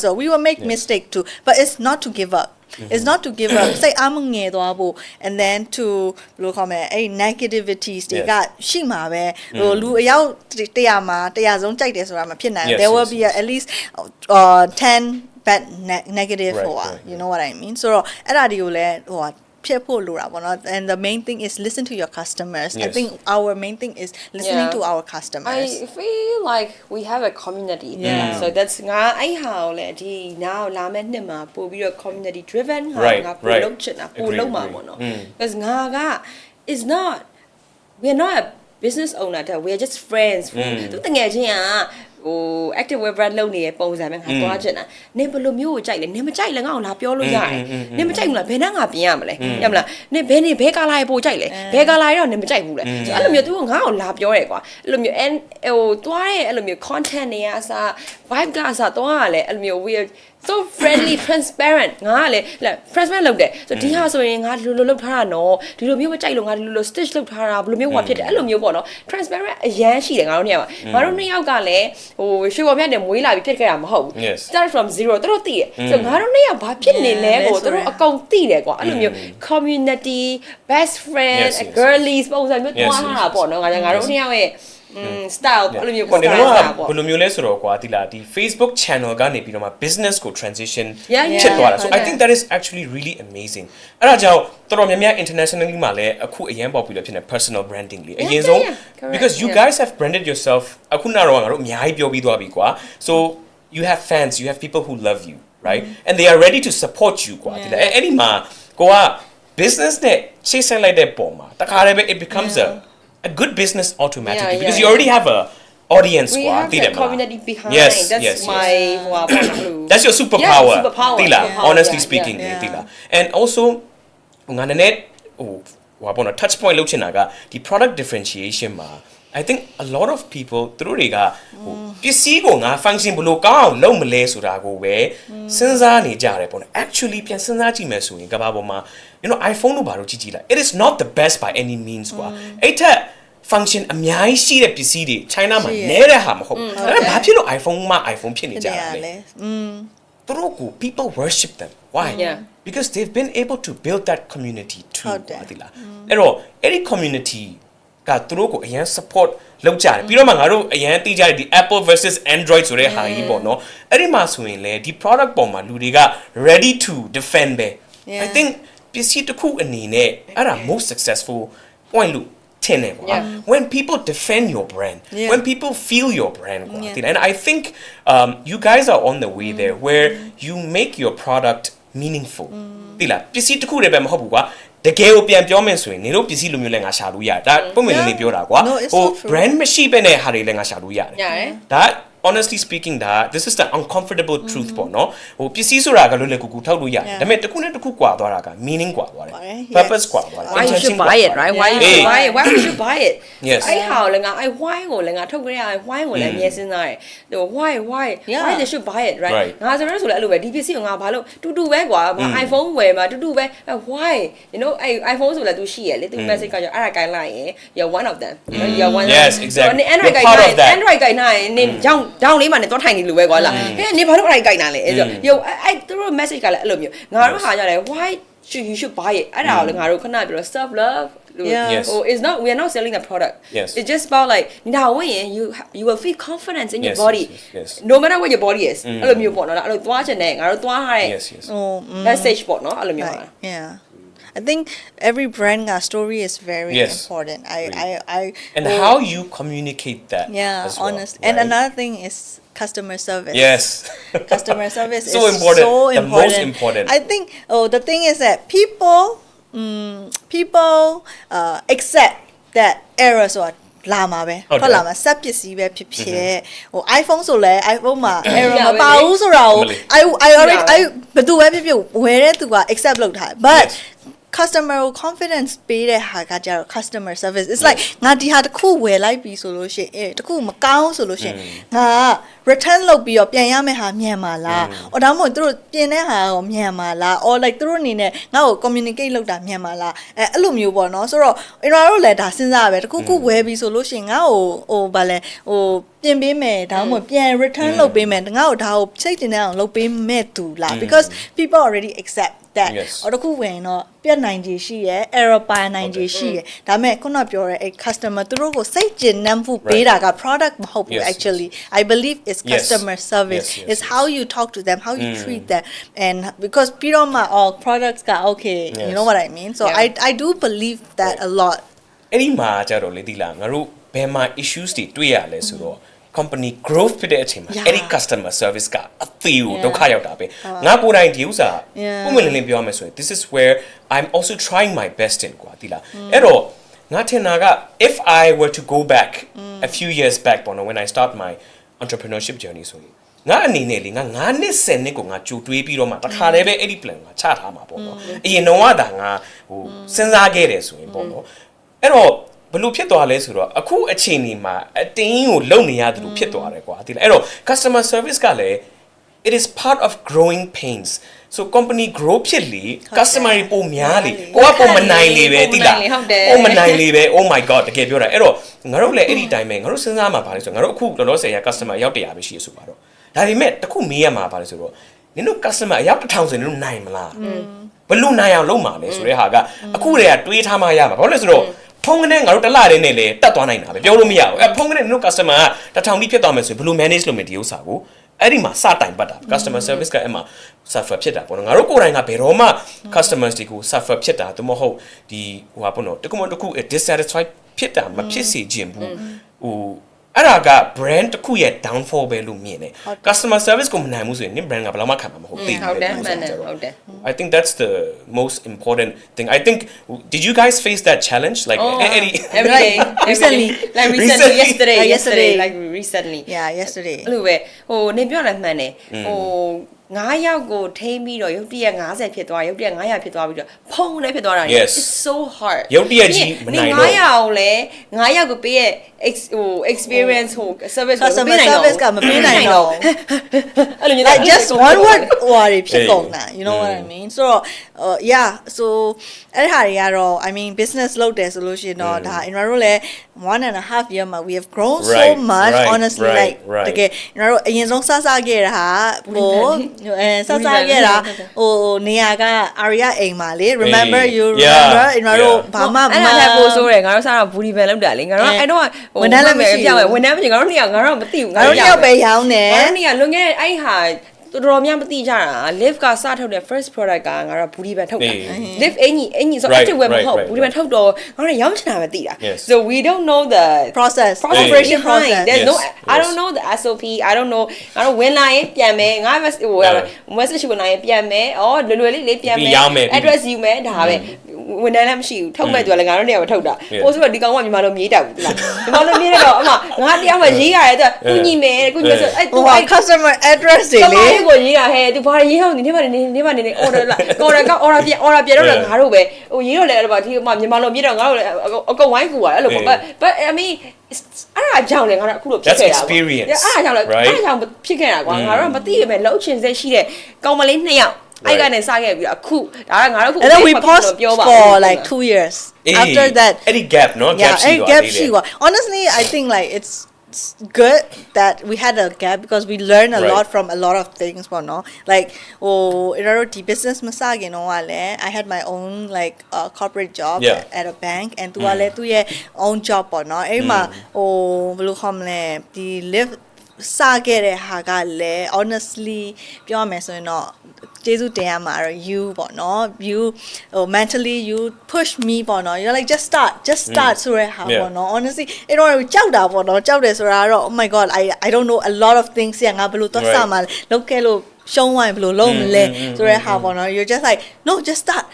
so we will make mistake too but it's not to give up it's not to give up say and then to look at negativities they got ရှိမှာပဲလူအယောက်100ဆုံးကြိုက်တယ်ဆိုတာမဖြစ်နိုင် there will be at least 10 bad negative you know what I mean so အဲ့ဒါတွေကိုလည်းand the main thing is listen to your customers. I think our main thing is listening to our customers. I feel like we have a community. So that's how now community driven. Because it's not we're not a business owner. We're just friends. active web brand လုပ်နေတဲ့ပုံစံပဲငါသွားချင်တာနင်ဘယ်လိုမျိုးကိုကြိုက်လဲနင်မကြိုက်လဲငါ့ကိုလာပြောလို့ရတယ်နင်မကြိုက်ဘူးလားဘယ်နှငါပြင်ရမလဲရမလားနင်ဘယ်ကာလာပို့ကြိုက်လဲဘယ်ကာလာတော့နင်မကြိုက်ဘူးလဲအဲ့လိုမျိုး तू ငါ့ကိုလာပြောရဲကွာအဲ့လိုမျိုးသွားရဲအဲ့လိုမျိုး content တွေကအစား vibe ကအစားသွားရလဲအဲ့လိုမျိုး we are so friendly transparent ငါကလေ transparent လုပ်တယ်ဆိုဒီဟာဆိုရင်ငါဒီလိုလုပ်ထားတာနော်ဒီလိုမျိုးမကြိုက်လို့ငါဒီလို stitch လုပ်ထားတာဘယ်လိုမျိုးဟောဖြစ်တယ်အဲ့လိုမျိုးပေါ့နော် transparent အရန်ရှိတယ်ငါတို့နှစ်ယောက်ကငါတို့နှစ်ယောက်ကလည်းဟိုရွှေပေါ်မြတ်တယ်မွေးလာပြီးဖြစ်ခဲ့တာမဟုတ်ဘူး start from zero သူတို့သိတယ်ဆိုငါတို့နှစ်ယောက်ဘာဖြစ်နေလဲကိုသူတို့အကုန်သိတယ်ကွာအဲ့လိုမျိုး community best friend girlies ပုံစံမျိုးတွားထားတာပေါ့နော်ငါတို့နှစ်ယောက်ရဲ့style အဲ့လိုမျိုးပေါ့နော်ဘယ်လိုမျိုးလဲဆိုတော့ကွာဒီလားဒီ Facebook channel ကနေပြီးတော့မှ business ကို transition ဖြစ်သွားတာ so I think that is actually really amazing အဲ့ဒါကြောင့်တော်တော်များများ internationally မှာလည်းအခုအရင်ပေါ့ပြီးတော့ဖြစ်နေ personal branding လေးအရင်ဆုံး because you guys have branded yourself အခုနောက်တော့ငါတို့အများကြီးပြောပြီးသွားပြီကွာ so you have fans you have people who love you right and they are ready to support you ကွာဒီလားအဲ့ဒီမှာကိုက business နဲ့ချိတ်ဆက်လိုက်တဲ့ပုံမှာတခါတည်းပဲ it becomes a good business automatically because you already have a audience we have a community behind that's my that's your superpower tila honestly speaking tila and also ngana net touch point လုပ်ချင်တာကဒီ product differentiation မှာ I think a lot of people သူတို့တွေကပစ္စည်းကိုငါ function ဘယ်လိုကောင်းအောင်လုပ်မလဲဆိုတာကိုပဲစဉ်းစားနေကြတယ်ပေါ့နော် actually ပြန်စဉ်းစားကြည့်မယ်ဆိုရင်ကမ္ဘာပေါ်မှာ you know iPhone တို့ဘာလို့ကြည့်လိုက် it is not the best by any means ကွာအဲ့ထက် function အများကြီးရှိတဲ့ပစ္စည်းတွေ China မှာနဲတဲ့ဟာမဟုတ်ဘူးဒါပေမဲ့ဘာဖြစ်လို့ iPhone မှာ iPhone ဖြစ်နေကြတာလဲသူတို့ကို people worship them why because they've been able to build that community too ကွာဒီလားအဲ့တော့အဲ့ဒီ community ကသူတို့ကိုအရင် support လုပ်ကြတယ်ပြီးတော့မှငါတို့အရင်သိကြတဲ့ဒီ Apple versus Android ဆိုတဲ့ဟာကြီးပေါ့နော်အဲ့ဒီမှာဆိုရင်လေဒီ product ပေါ်မှာလူတွေက ready to defend ပဲ I think ပစ္စည်းတစ်ခုအနေနဲ့အဲ့ဒါ most successful point လို့ထင်တယ်ကွာ when people defend your brand when people feel your brand ကွာ and I think you guys are on the way there where you make your product meaningful သိလားပစ္စည်းတစ်ခုတည်းပဲမဟုတ်ဘူးကွာတကယ်ကိုပြန်ပြောမယ်ဆိုရင်နေတို့ပစ္စည်းလိုမျိုးလည်းငါရှာလို့ရတယ်ဒါပုံမှန်လေးပြောတာကွာဟို brand မရှိပဲနဲ့ဟာတွေလည်းငါရှာလို့ရတယ်ဒါဟ honestly speaking that this is the uncomfortable truth ပေါ့နော်ဟိုပစ္စည်းဆိုတာကလွယ်လွယ်ကူကူထောက်လို့ရတယ်ဒါပေမဲ့တစ်ခုနဲ့တစ်ခုကွာသွားတာက meaning ကွာသွားတယ် purpose ကွာသွားတယ် why you should buy it right why you should buy it why you should buy it yes အဲ့ဟာကိုလည်းငါအဲ့ why ကိုလည်းငါထုတ်ကြရအဲ့ why ကိုလည်းအမြဲစဉ်းစားတယ် why they should buy it right ငါဆိုလည်းအဲ့လိုပဲဒီပစ္စည်းကိုငါဘာလို့တူပဲကွာဘာ iPhone ဝယ်မှာတူပဲ why you know အဲ့ iPhone ဆိုလည်းသူရှိရလေသူ message ကကြောင့်အဲ့ဒါကိုင်းလိုက်ရင် you're one of them you know you're one yes exactly Android ကိုင်းလိုက် Android ကိုင်းလိုက်နေကြောင်လေးမှနေတော့ထိုင်နေလို့ပဲကွာလားဟဲ့နေဘာလို့အဲ့ဒါကိုင်းတာလဲအဲ့ဆိုအဲ့သူတို့ message ကလည်းအဲ့လိုမျိုးငါတို့ဟာကြတယ် why you should buy it အဲ့ဒါကိုလည်းငါတို့ခဏပြော self love Yes. Oh, it's not. We are not selling the product. Yes. It's just about like now when you will feel confidence in your body. Yes. No matter what your body is. အဲ့လိုမျိုးပေါ့နော်။အဲ့လိုသွားချင်တယ်ငါတို့သွားထားတဲ့ yes yes message ပေါ့နော်အဲ့လိုမျိုး Yeah. I think every brand story is very important. I and how you communicate that yeah as well, honest right? and another thing is customer service. Yes. Customer service so is important. so The important. most important. I think the thing is that people accept that error ဆိုတာလာမှာပဲဟုတ်လာမှာစက်ပစ္စည်းပဲဖြစ်ဖြစ်ဟို iPhone ဆိုလဲ iPhone မှာ error မပါဘူးဆိုတာကို I already ဘယ်သူပဲဖြစ်ဖြစ်ဝယ်တဲ့သူက accept လုပ်ထား but customer confidence ပေးတဲ့ဟာကကြတော့ customer service it's like ငါဒီဟာတစ်ခုဝယ်လိုက်ပြီဆိုလို့ရှိရင်တစ်ခုမကောင်းဆိုလို့ရှိရင်ငါ return လုပ်ပြီးတော့ပြန်ရမယ့်ဟာမြန်ပါလား။ or ဒါမှမဟုတ်သူတို့ပြင်တဲ့ဟာရောမြန်ပါလား။ or like သူတို့အနေနဲ့ငါ့ကို communicate လုပ်တာမြန်ပါလား။အဲ့လိုမျိုးပေါ့နော်။ဆိုတော့ Eindra တို့လည်းဒါစဉ်းစားရပဲတစ်ခုခုဝယ်ပြီးဆိုလို့ရှိရင်ငါ့ကိုဗာလဲပြင်ပေးမယ်ဒါမှမဟုတ်ပြန် return လုပ်ပေးမယ်ငါ့ကိုဒါကိုစိတ်တင်တဲ့အောင်လုပ်ပေးမဲ့သူလား because people already accept that or တခုဝင်တော့ပြတ်နိုင်ခြေရှိရယ် error ပါနိုင်ခြေရှိရယ်ဒါပေမဲ့ခုနပြောတဲ့ customer သူတို့ကိုစိတ်ကျဉ်နှံ့ဖို့ပေးတာက product မဟုတ်ဘူး actually I believe it's customer service it's how you talk to them how you treat them and because ပြီးတော့မှ all products က okay you know what I mean so I do believe that a lot အဲ့ဒီမှာကြတော့လေဒီလားငါတို့ဘယ်မှာ issues တွေတွေ့ရလဲဆိုတော့ company growth ဖြစ်တဲ့အချိန်မှာအဲ့ဒီ customer service ကအသေးကိုဒုက္ခရောက်တာပဲငါကိုယ်တိုင်ဒီဥစ္စာပုံမှန်လင်းပြောရမယ်ဆိုရင် this is where I'm also trying my best in ကွာဒီလားအဲ့တော့ငါထင်တာက if I were to go back a few years back ပေါ့နော် when I start my entrepreneurship journey ဆိုရင်ငါအနေနဲ့လေငါ9နှစ်10နှစ်ကိုငါကြိုတွေးပြီးတော့မှတခါတည်းပဲအဲ့ဒီ plan ကိုချထားမှာပေါ့နော်အရင်တော့ကဒါငါဟိုစဉ်းစားခဲ့တယ်ဆိုရင်ပေါ့နော်အဲ့တော့ဘလို့ဖြစ်သွားလဲဆိုတော့အခုအချိန်ဒီမှာအတင်းကိုလုံနေရတယ်လို့ဖြစ်သွားတယ်ကွာဒီလားအဲ့တော့ customer service ကလည်း it is part of growing pains so company grow ဖြစ်လေ customer တွေပုံများလေကိုကပုံမနိုင်လေပဲတိလားပုံမနိုင်လေပဲ oh my god တကယ်ပြောတာအဲ့တော့ငါတို့လည်းအဲ့ဒီတိုင်းပဲငါတို့စဉ်းစားမှာပါလေဆိုတော့ငါတို့အခုလောလောဆယ်ရ customer ရောက်100ပဲရှိရဆိုပါတော့ဒါပေမဲ့တခုမေးရမှာပါလေဆိုတော့နင်တို့ customer ရောက်1000ဆိုရင်နင်တို့နိုင်မလားဘလို့နိုင်အောင်လုပ်မှာလဲဆိုတဲ့ဟာကအခုတည်းကတွေးထားမှရမှာဘာလို့လဲဆိုတော့ဖုန်းကနေငါတို့တလတဲ့နဲ့လေတက်သွားနိုင်တာပဲပြောလို့မရဘူးဖုန်းကနေတို့ customer က1000တိဖြစ်သွားမယ်ဆိုရင်ဘယ်လို manage လုပ်မလဲဒီဥစ္စာကိုအဲ့ဒီမှာစတိုင်ပတ်တာ customer service ကအဲ့မှာ suffer ဖြစ်တာပေါ့နော်ငါတို့ကိုယ်တိုင်ကဘယ်တော့မှ customers တွေကို suffer ဖြစ်တာသူမဟုတ်ဒီဟိုဟာပေါ့နော်တခုမှတခု dissatisfied ဖြစ်တာမဖြစ်စေချင်ဘူးဟိုအဲ့ဒါက brand တစ်ခုရဲ့ downfall ပဲလို့မြင်တယ် customer service ကိုမနိုင်ဘူးဆိုရင်နင် brand ကဘယ်တော့မှခံမှာမဟုတ်သေးဘူးဟုတ်တယ်I think that's the most important thing I think did you guys face that challenge like every day recently yesterday like recently yeah yesterday အဲ့လိုပဲဟိုနေပြောတာမှန်တယ်ဟို9ယောက်ကိုထိန်းပြီးတော့ရုပ်တရက်50ဖြစ်သွားရုပ်တရက်900ဖြစ်သွားပြီးတော့ဖုံးလည်းဖြစ်သွားတာ it's so hard ရုပ်တရက်ကြီးမနိုင်တော့900ကိုလည်း9ယောက်ကိုပေးရဲ့ဟို experience ဟို service ကိုပေးနိုင်တော့ service ကမပေးနိုင်တော့အဲ့လိုမျိုး like just one word ဟိုတွေဖြစ်ကုန်တာ you know what I mean so yeah so အဲ့ဟာတွေကတော့ I mean business လုပ်တယ်ဆိုလို့ရှိရင်တော့ဒါ Eindra တို့လည်း 1.5 year မှာ we have grown so much honestly like တကယ် Eindra တို့အရင်ဆုံးစခဲ့တာဟာဟိုစခဲ့တာဟိုနေရာက Aria အိမ်မှာလေ remember you remember Eindra တို့ဘာမှအဲ့ဒါလည်းပို့ဆိုးတယ်ငါတို့စားတော့ booty band လောက်တာလေငါတို့အဲ့တော့ဝန်ထမ်းလည်းမရှိဘူးဝန်ထမ်းမရှိငါတို့နှစ်ယောက်မသိဘူးငါတို့နှစ်ယောက်ပဲရောင်းတယ်ငါတို့နှစ်ယောက်လွန်ခဲ့တဲ့အဲ့ဟာ တော်တော်များမသိကြတာ live ကစထုတ်တဲ့ first product ကငါတို့ booty band ထုတ်တာ live အင်ကြီးဆို active wear မဟုတ် booty band ထုတ်တော့ငါတို့ရောင်းချင်တာပဲသိတာ so we don't know the process operation process there's no I don't know the SOP I don't know ငါတို့ဝင်လာရင်ပြန်မယ်ငါ message ဝင်လာရင်ပြန်မယ်လွယ်လေးပြန်မယ် address ယူမယ်ဒါပဲဝန်ထမ်းလည်းမရှိဘူးထုတ်မဲ့သူကလည်းငါတို့နေရာမှာထုတ်တာပို့ဆိုတော့ဒီကောင်ကမြန်မာလိုမြေးတောက်ဘူးလားမြန်မာလိုမြေးတော့အမငါတရားမှရေးရတယ်သူကုညီမယ်ဆိုအဲ့သူ customer address တွေလေကိုရေးတာဟဲ့သူဘာရေးဟောင်းနေ order လာ order ပြန်တော့ငါတို့ပဲဟိုရေးတော့လည်းအဲ့ဒါဒီမှာမြန်မာလိုမြေးတော့ငါတို့လည်းအကုန်ဝိုင်းကူရတယ်အဲ့လိုပေါ့ but I mean အဲ့ဒါကြောင့်လည်းငါတို့အခုလိုဖြစ်ခဲ့တာပေါ့အဲ့ဒါကြောင့်လည်းအဲ့ဒါကြောင့်ဖြစ်ခဲ့တာကွာငါတို့ကမသိရမယ်လှုပ်ချင်စိတ်ရှိတဲ့ကောင်မလေး2ယောက်အဲ့ကနေစခဲ့ပြီးအခုဒါကငါတို့ခု and then we paused for like 2 years after that any gap no gap ရှိကွာ honestly I think like it's good that we had a gap because we learned a lot from a lot of things but no like the business မစခင်တော့ကလည်း I had my own like corporate job at a bank and သူကလည်းသူရဲ့ own job ပေါ့နော်အဲ့မှာဘယ်လိုခေါ်မလဲဒီ live စခဲ့တဲ့ဟာကလည်း honestly ပြောရမယ်ဆိုရင်တော့ကျေးဇူးတင်ရမှာတော့ you ပေါ့နော် you mentally you push me ပေါ့နော် you're like just start ဆိုရဲဟာပေါ့နော် honestly အဲ့တော့ကြောက်တာပေါ့နော်ကြောက်တယ်ဆိုတာကတော့ oh my god I don't know a lot of things ငါဘယ်လိုသွားစမှာလုပ်ခဲ့လို့ရှုံးသွားရင်ဘယ်လိုလုပ်မလဲဆိုရဲဟာပေါ့နော် you're just like no just start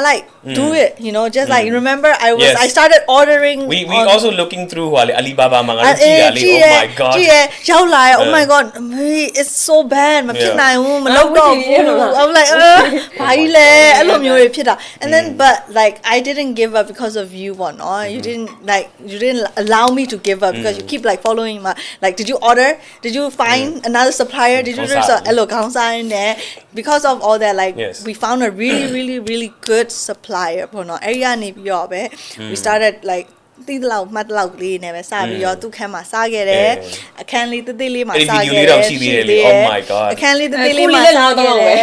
like do it you know just like remember I started ordering we also looking through Alibaba မှာငါတို့ကြည့်တာလေ oh my god ကြည့်ရရောက်လာ oh my god it's so bad မဖြစ်နိုင်ဘူးမလုပ်တော့ဘူး I'm like ဘာကြီးလဲအဲ့လိုမျိုးတွေဖြစ်တာ and then but like I didn't give up because of you one no you didn't allow me to give up because you keep like following my like did you order did you find another supplier did you do so အဲ့လိုခေါင်းစားနေ because of all that like we found a really good supplier ပေါ့နော်အဲ့ရနေပြီးတော့ပဲ we started like တိတလောက်မှတ်တလောက်လေးနဲ့ပဲစပြီးတော့သူ့ခန်းမှာစားခဲ့တယ်အခန်းလေးတိလေးမှာစားခဲ့တယ် oh my god အခန်းလေးတိလေးမှာစားခဲ့တယ်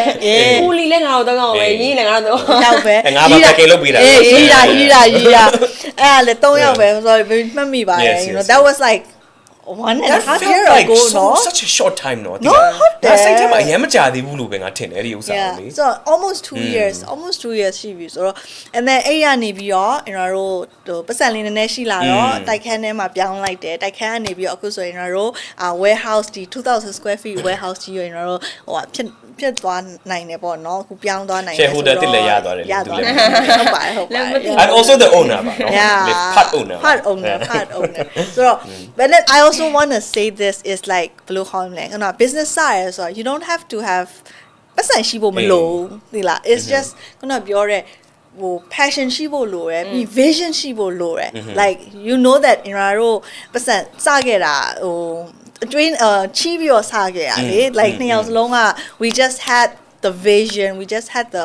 ကူလီလည်းငါတို့တော့ကောင်းပဲရေးလည်းငါတို့တော့ရောက်ပဲငါဘာပဲလုပ်ပေးတာရေးတာအဲ့ဒါလေ3ယောက်ပဲ sorry မှတ်မိပါတယ် you know that was like 1.5 years ago no such a short time no ဒါစိတ်ထဲမှာအရင်မကြာသေးဘူးလို့ပဲငါထင်တယ်အဲ့ဒီဥစ္စာလေ so almost 2 years ရှိပြီဆိုတော့ and then အဲ့ရနေပြီးတော့ကျွန်တော်တို့ပတ်စံလေးနည်းနည်းရှိလာတော့တိုက်ခန်းထဲမှာပြောင်းလိုက်တယ်တိုက်ခန်းကနေပြီးတော့အခုဆိုရင်ကျွန်တော်တို့ warehouse ဒီ 2000 square feet warehouse ကြီးကိုကျွန်တော်တို့ဖြစ်သွားနိုင်တယ်ပေါ့နော်အခုပြောင်းသွားနိုင်တယ် shareholder တစ်လည်းရသွားတယ်လေဟုတ်ပါတယ်and also the owner ပါနော် part owner so but then I also want to say this is like blue home လဲကျွန်တော် business side ဆိုတော့ you don't have to have ပတ်စံရှိဖို့မလိုသိလား it's just ကျွန်တော်ပြောတဲ့passion ရှိဖို့လိုရယ် vision ရှိဖို့လိုရယ် like you know that ကျွန်တော်တို့ပတ်စံစခဲ့တာအတွင်းချီးပြီးတော့စခဲ့ရလေ like နှစ်ယောက်စလုံးက we just had the vision we just had the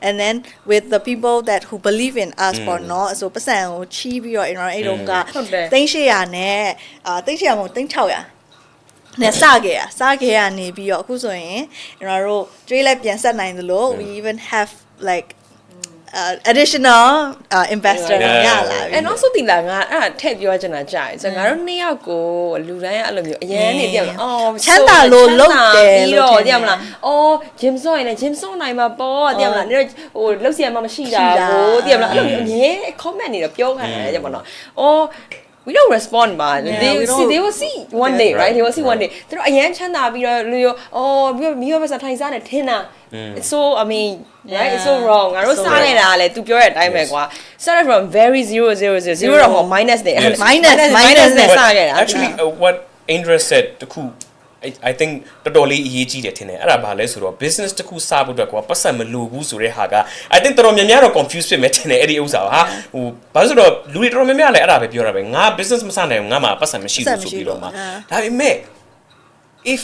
and then with the people that who believe in us for no so ပတ်စံကိုချီးပြီးတော့ကျွန်တော်အဲ့တော့က300နဲ့300မဟုတ်600နဲ့စခဲ့ရနေပြီးတော့အခုဆိုရင်ကျွန်တော်တို့ကျွေးလိုက်ပြန်ဆက်နိုင်သလို we even have like additional investor ရလာပြီ and also ဒီလာငါအဲ့ထည့်ပြောချင်တာကြာတယ်ဆိုတော့ငါတို့2ယောက်ကိုလူတိုင်းအဲ့လိုမျိုးအရင်နေပြောချမ်းသာလို့လုပ်တယ်လို့သိရမလားgym ဆော့ရင်လည်း gym ဆော့နိုင်မှာပေါ့သိရမလားနေဟိုလှုပ်ရှားမှမရှိတာကိုသိရမလားအဲ့လိုမျိုးအမြဲ comment နေတော့ပြောခံရတယ်ကြပါတော့we don't respond but they will see one day right they will see one day သူတို့အရင်ချမ်းသာပြီးတော့လူရောပြီးတော့မိဘပတ်စံထိုင်စားနေထင်တာ it's so I mean right it's so wrong ငါတို့စားနေတာလေ तू ပြောတဲ့အတိုင်းပဲကွာ started from very 0 တော့ minus နဲ့ minus နဲ့စခဲ့တာ actually what Eindra said တခုI think တော်တော်လေးအရေးကြီးတယ်ထင်တယ်အဲ့ဒါဘာလဲဆိုတော့ business တခုစဖို့အတွက်ကွာပတ်စံမလိုဘူးဆိုတဲ့ဟာက I think တော်တော်များများတော့ confuse ဖြစ်မယ်ထင်တယ်အဲ့ဒီဥစ္စာဟာဘာလို့ဆိုတော့လူတွေတော်တော်များများလည်းအဲ့ဒါပဲပြောတာပဲငါ business မစနိုင်ဘူးငါမှာပတ်စံမရှိဘူးဆိုပြီးတော့မှဒါပေမဲ့if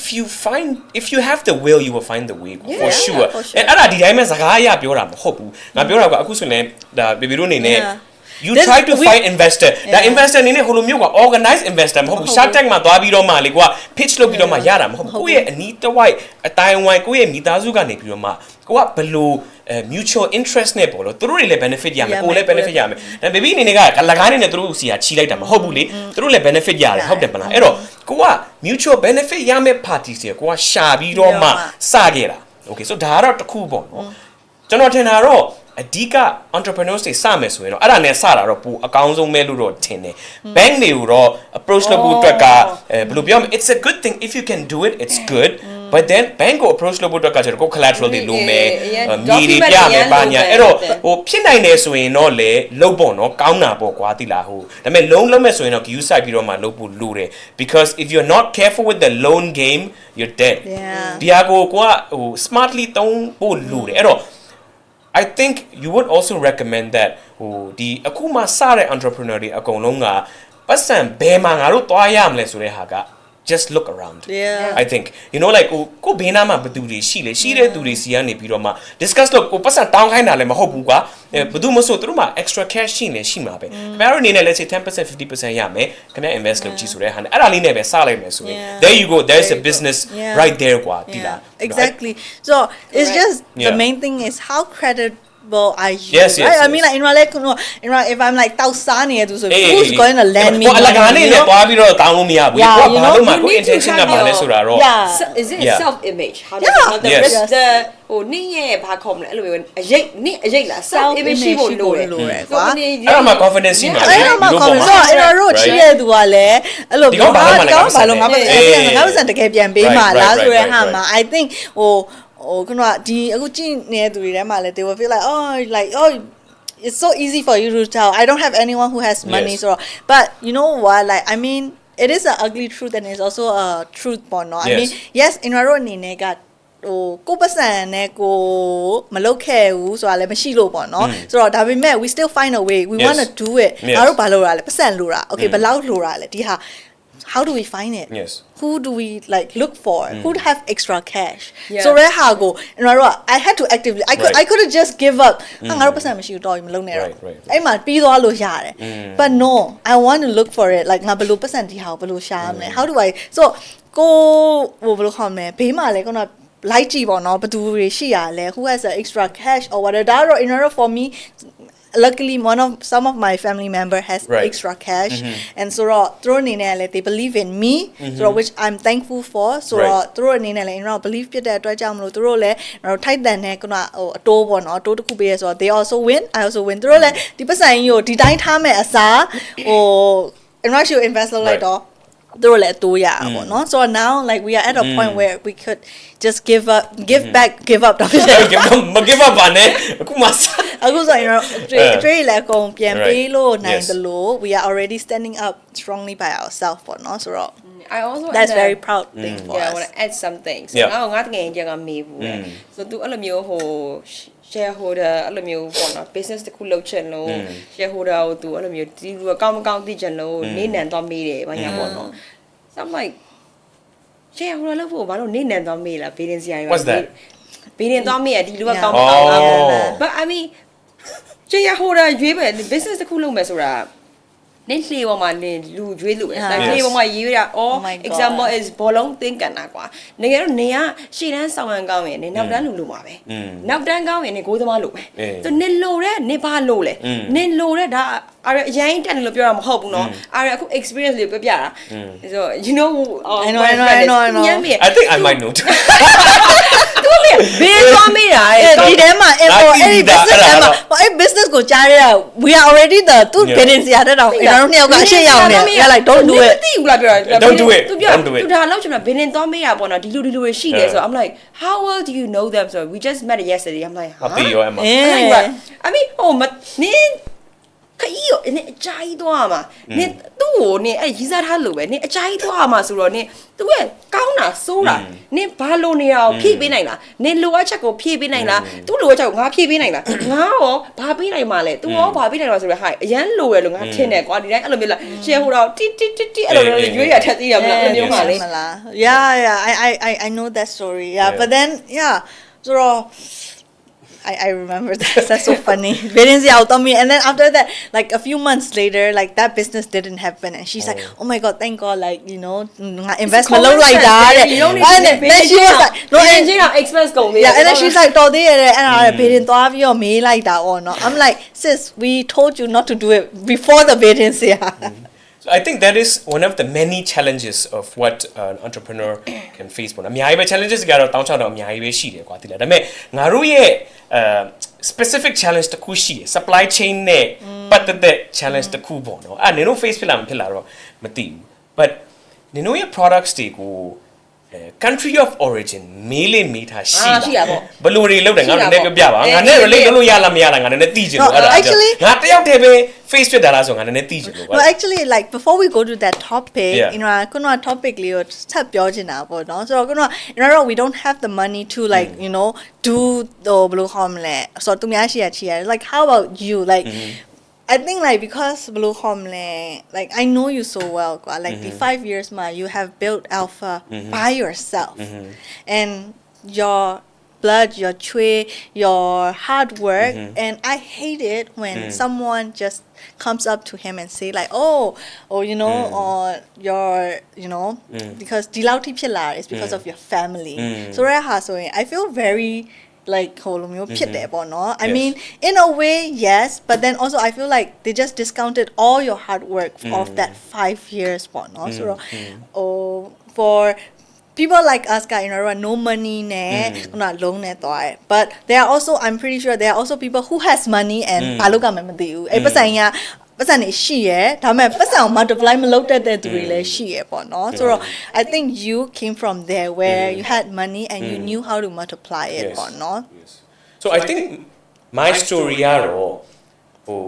you have the will you will find the way for sure and အဲ့ဒါဒီတိုင်းပဲစကားအရပြောတာမဟုတ်ဘူးငါပြောတာကအခုဆိုရင်ဒါ baby တို့အနေနဲ့you try to find investor that investor အနေနဲ့ဟိုလိုမျိုးက organize investor မဟုတ်ဘူး shark tank မှာသွားပြီးတော့မှလေကွာ pitch လုပ်ပြီးတော့မှရတာမဟုတ်ဘူးကိုယ့်ရဲ့အနီးတစ်ဝိုက်အတိုင်းဝိုင်းကိုယ့်ရဲ့မိသားစုကနေပြီးတော့မှကိုကဘယ်လိုmutual interest နဲ့ပေါ့လို့သူတို့တွေလည်း benefit ရမယ်ကိုလည်း benefit ရမယ်ဒါ baby အနေနဲ့ကလကားနေနဲ့သူတို့စီကချီလိုက်တာမဟုတ်ဘူးလေသူတို့လည်း benefit ရတယ်ဟုတ်တယ်မလားအဲ့တော့ ကိုက mutual benefit ရမယ့် parties တွေကိုကရှာပြီးတော့မှစခဲ့တာ okay so ဒါကတော့တစ်ခုပေါ့နော်ကျွန်တော်ထင်တာတော့အဓိက entrepreneurs တွေစမယ်ဆိုရင်တော့အဲ့ဒါနဲ့စတာတော့ပိုအကောင်းဆုံးပဲလို့တော့ထင်တယ် bank တွေကိုတော့ approach လုပ်ဖို့အတွက်ကဘယ်လိုပြောမလဲ it's a good thing if you can do it it's good but then bank ကို approach လုပ်ဖို့အတွက်ကကျတော့ကို collateral တွေလိုမယ်မြေတွေပြမယ်ပါညာအဲ့တော့ဟိုဖြစ်နိုင်တယ်ဆိုရင်တော့လေလုပ်ပေါ့နော်ကောင်းတာပေါ့ကွာတိလားဟိုဒါပေမဲ့ loan လုပ်မယ်ဆိုရင်တော့ queue side ပြီးတော့မှလုပ်ဖို့လိုတယ် because if you're not careful with the loan game you're dead ဒီဟာကိုဟို smartly သုံးဖို့လိုတယ်အဲ့တော့I think you would also recommend that ဟိုဒီအခုမှစတဲ့ entrepreneur တွေအကုန်လုံးကပတ်စံဘယ်မှာငါတို့သွားရမလဲဆိုတဲ့ဟာက just look around I think you know like ကိုဘေးနားမှာဘယ်သူတွေရှိလဲရှိတဲ့သူတွေစီကနေပြီးတော့မှ discuss လုပ်ကိုပတ်စံတောင်းခိုင်းတာလည်းမဟုတ်ဘူးကွာဘယ်သူမဆိုသူတို့မှာ extra cash ရှိနေရှိမှာပဲခင်ဗျားတို့အနေနဲ့ let's say 10% 50% ရမယ်ခင်ဗျာ invest လုပ်ကြည့်ဆိုတဲ့ဟာနဲ့အဲ့ဒါလေးနဲ့ပဲစလိုက်မယ်ဆိုရင် there you go there's a business right there ကွာဒီလား exactly so it's just the main thing is how credible are you yes, right I mean like if I'm like တောက်စားနေရသူဆို who's going to lend me အလကားနဲ့သွားပြီးတော့တောင်းလို့မရဘူးကိုကဘာလို့မှကို intention ကပါလဲဆိုတာတော့ is it self image how does the rest the ဟိုနင်းရဲ့ဘာခေါ်မလဲအဲ့လိုမျိုးအရေးနင်းအရေးလား self image ရှိဖို့လိုတယ်ကွာအဲ့မှာ confidence ရှိမှာလေ အဲ့မှာ confidence ဆိုအဲ့တော့ချီးရသူကလည်းအဲ့လိုပြောတာကောင်းဘာလို့ငါတကယ်ပြန်ပေးမှာလားဆိုတဲ့ဟာမှာ I think ဟိုခုနကဒီအခုကြည့်နေတဲ့သူတွေထဲမှာလည်း they will feel like oh it's so easy for you to tell I don't have anyone who has money so but you know what like I mean it is an ugly truth and it's also a truth ပေါ့နော် I mean yes in our own အနေနဲ့ကဟိုကိုပတ်စံနဲ့ကိုမလုပ်ခဲ့ဘူးဆိုတာလည်းမရှိလို့ပေါ့နော်ဆိုတော့ဒါပေမဲ့ we still find a way we want to do it ငါတို့ဘာလုပ်ရလဲပတ်စံလိုတာ okay ဘယ်လောက်လိုတာလဲဒီဟာ how do we find it who do we like look for who have extra cash so ရဲဟာကိုကျွန်တော်တို့က I had to actively I could have just give up ငါတို့ပတ်စံမရှိဘူးတော့မလုပ်နဲ့တော့အဲ့မှာပြီးသွားလို့ရတယ် but no I want to look for it like ငါဘယ်လိုပတ်စံဒီဟာကိုဘယ်လိုရှာရမလဲ how do I so ကိုဘယ်လိုခေါ်မလဲဘေးမှာလဲကတော့လိုက်ကြည့်ပေါ့နော်ဘယ်သူတွေရှိရလဲ who has an extra cash or whatever that in order for me luckily some of my family member has extra cash and so throw in there they believe in me so which I'm thankful for so throw in there believe ပြတဲ့အတွက်ကြောင့်မလို့သူတို့လည်းထိုက်တန်တဲ့ခုနအတိုးပေါ့နော်အတိုးတစ်ခုပေးရဆိုတော့ they also win I also win သူတို့လည်းဒီပတ်စံကြီးကိုဒီတိုင်းထားမဲ့အစားဟို I'm not sure invest လုပ်လိုက်တော့သူတို့လည်းအတိုးရအောင်ပေါ့နော် so now like we are at a point where we could just give up တော့ give up ပါနဲ့အခုမှအခုဆိုရင်အတွေ့လည်းအကုန်ပြန်ပေးလို့နိုင်တယ်လို့ we are already standing up strongly by ourselves ပေါ့နော်ဆိုတော့ I also that's very proud thing for us I want to add something so ငါတကယ်ကြီးကမေးဘူးလေ so သူအဲ့လိုမျိုးဟို shareholder အဲ့လိုမျိုးပေါ့နော် business တစ်ခုလုပ်ချင်လို့ shareholder ကိုသူအဲ့လိုမျိုးဒီလူကောင်းမကောင်းသိချင်လို့နေနံသွားမေးတယ်ဘာညာပေါ့နော် so I'm like shareholder လို့ဖို့ဘာလို့နေနံသွားမေးလား business ရာရော What's that ဘင်းနေသွားမေးရဒီလူကကောင်းမကောင်းလား but I mean shareholder ရွေးပဲ business တစ်ခုလုပ်မယ်ဆိုတာနေလှေပေါ်မှာနေလူကျွေးလူပဲလှေပေါ်မှာရေးရ example is ဘောလုံးသင်္ကန်တာကွာနေကြတော့နေကရှေ့တန်းဆောင်ရန်ကောင်းရင်နေနောက်တန်းလူလိုမှာပဲနောက်တန်းကောင်းရင်နေကိုးသမားလိုပဲသူနေလိုတဲ့နေဘာလိုလဲနေလိုတဲ့ဒါအရင်တက်နေလို့ပြောတာမဟုတ်ဘူးနော်အခု experience လေးပြပြတာ so you know I know I think I might know သူကဘေးသွားမေးတာဒီထဲမှာအဲ့ business ထဲမှာအဲ့ business ကိုကြားရတာ we are already the သူ business ရတဲ့တော့ကျွန်တော်တို့နှစ်ယောက်ကအရှေ့ရောက်နေရလိုက် don't do it သိဘူးလားပြောတာ don't do it သူဒါလောက်ချင်တာဘင်းသွားမေးရပေါ့နော်ဒီလူတွေရှိတယ်ဆို I'm like how well do you know them so we just met yesterday I'm like ဟာပြီးရောအမ I mean ဟိုနင်းခီးရောနင်းအကြိုက်သွားမှာနင်းသူ့ကိုနင်းအဲ့ရီးစားထားလို့ပဲနင်းအကြိုက်သွားမှာဆိုတော့နင်းသူကကောင်းတာစိုးတာနင်းဘာလို့နေရအောင်ဖြည့်ပေးနိုင်လားနင်းလိုအပ်ချက်ကိုဖြည့်ပေးနိုင်လားသူ့လိုအပ်ချက်ကိုငါဖြည့်ပေးနိုင်လားငါရောဘာပေးနိုင်မှာလဲသူရောဘာပေးနိုင်မှာဆိုတော့ဟာအရန်လိုရလို့ငါထင်တယ်ကွာဒီတိုင်းအဲ့လိုမျိုးလားရှယ်ဟိုတော့တီအဲ့လိုရွေးရထက်သေးရမလားအဲ့လိုမျိုးပါလေ yeah I know that story but then so I remember that. That's so funny. And then after that, like a few months later, like that business didn't happen. And she's like, oh my God, thank God, like, you know, investment look like that. You don't need and then she was like, no, expense go. Yeah, and then she's like, told it, and I didn't thought of your me like that or not. I'm like, sis, we told you not to do it before the bidding. So I think that is one of the many challenges of what an entrepreneur can face ပေါ့နော်အများကြီးပဲ challenges ကတော့တောင်းချတော့အများကြီးပဲရှိတယ်ကွာတိလားဒါပေမဲ့ငါတို့ရဲ့specific challenge တစ်ခုရှိတယ် supply chain နဲ့ပတ်သက်တဲ့ challenge တစ်ခုပေါ့နော်နင်တို့ face ဖြစ်လာမဖြစ်လာတော့မသိဘူး but နင်တို့ရဲ့ products တွေကို country of origin မေးလေမေးထားရှိတာဘယ်လိုတွေလုပ်တယ်ငါတို့လည်းပြောပြပါငါနဲ့ relate လုပ်လို့ရလားမရလားငါလည်းသိချင်လို့အဲ့ဒါငါတယောက်တည်းပဲ face ဖြစ်တာလားဆိုငါလည်းသိချင်လို့ Well actually like before we go to that topic you know ခုန topic လေးကိုဆက်ပြောချင်တာပေါ့နော်ဆိုတော့ခုန you know we don't have the money to like you know do the ဘယ်လိုခေါ်မလဲဆိုတော့သူများရှိရချီရ like how about you like I think like because blue homeland like I know you so well like the 5 years ma you have built Alpha by yourself and your blood your chui your hard work and I hate it when someone just comes up to him and say like oh you know or your you know because dilauti pilar is because of your family so I feel very like ဟိုလိုမျိုးဖြစ်တယ်ပေါ့နော် I mean in a way yes but then also I feel like they just discounted all your hard work of that 5 years ပေါ့နော်ဆိုတော့for people like us guys you know no money နဲ့ခုနလုံးနဲ့သွားတယ် but there are also I'm pretty sure there are also people who has money and ဘာလုပ်ကမှမသိဘူးအဲ့ပတ်စံကပတ်စံနေရှိရယ်ဒါပေမဲ့ပတ်စံကို multiply မလုပ်တတ်တဲ့သူတွေလည်းရှိရယ်ပေါ့နော်ဆိုတော့ I think you came from there where you had money and you knew how to multiply it ပေါ့နော် So I think my story ကတော့ဟို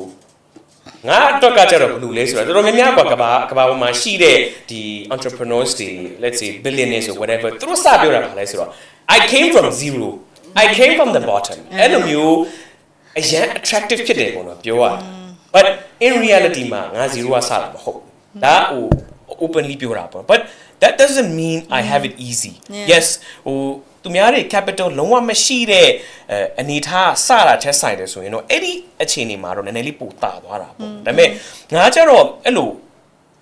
ငါတော့ကကြတော့ဘယ်လိုလဲဆိုတော့တော်တော်များများကဘာပေါ်မှာရှိတဲ့ဒီ entrepreneurs တွေ let's say billionaires or whatever သူတို့စပြောတာပါလဲဆိုတော့ I came from zero I came from the bottom အဲ့လိုမျိုးအရင် attractive ဖြစ်တယ်ပေါ့နော်ပြောရbut in reality မှာငါ zero ကစတာမဟုတ်ဘူးဒါဟို openly ပြောတာပေါ့ but that doesn't mean I have it easy yes ဟိုသူများတွေ capital လုံးဝမရှိတဲ့အနေထားစတာထက်ဆိုင်တယ်ဆိုရင်တော့အဲ့ဒီအခြေအနေမှာတော့နည်းနည်းလေးပိုတာသွားတာပေါ့ဒါပေမဲ့ငါကျတော့အဲ့လို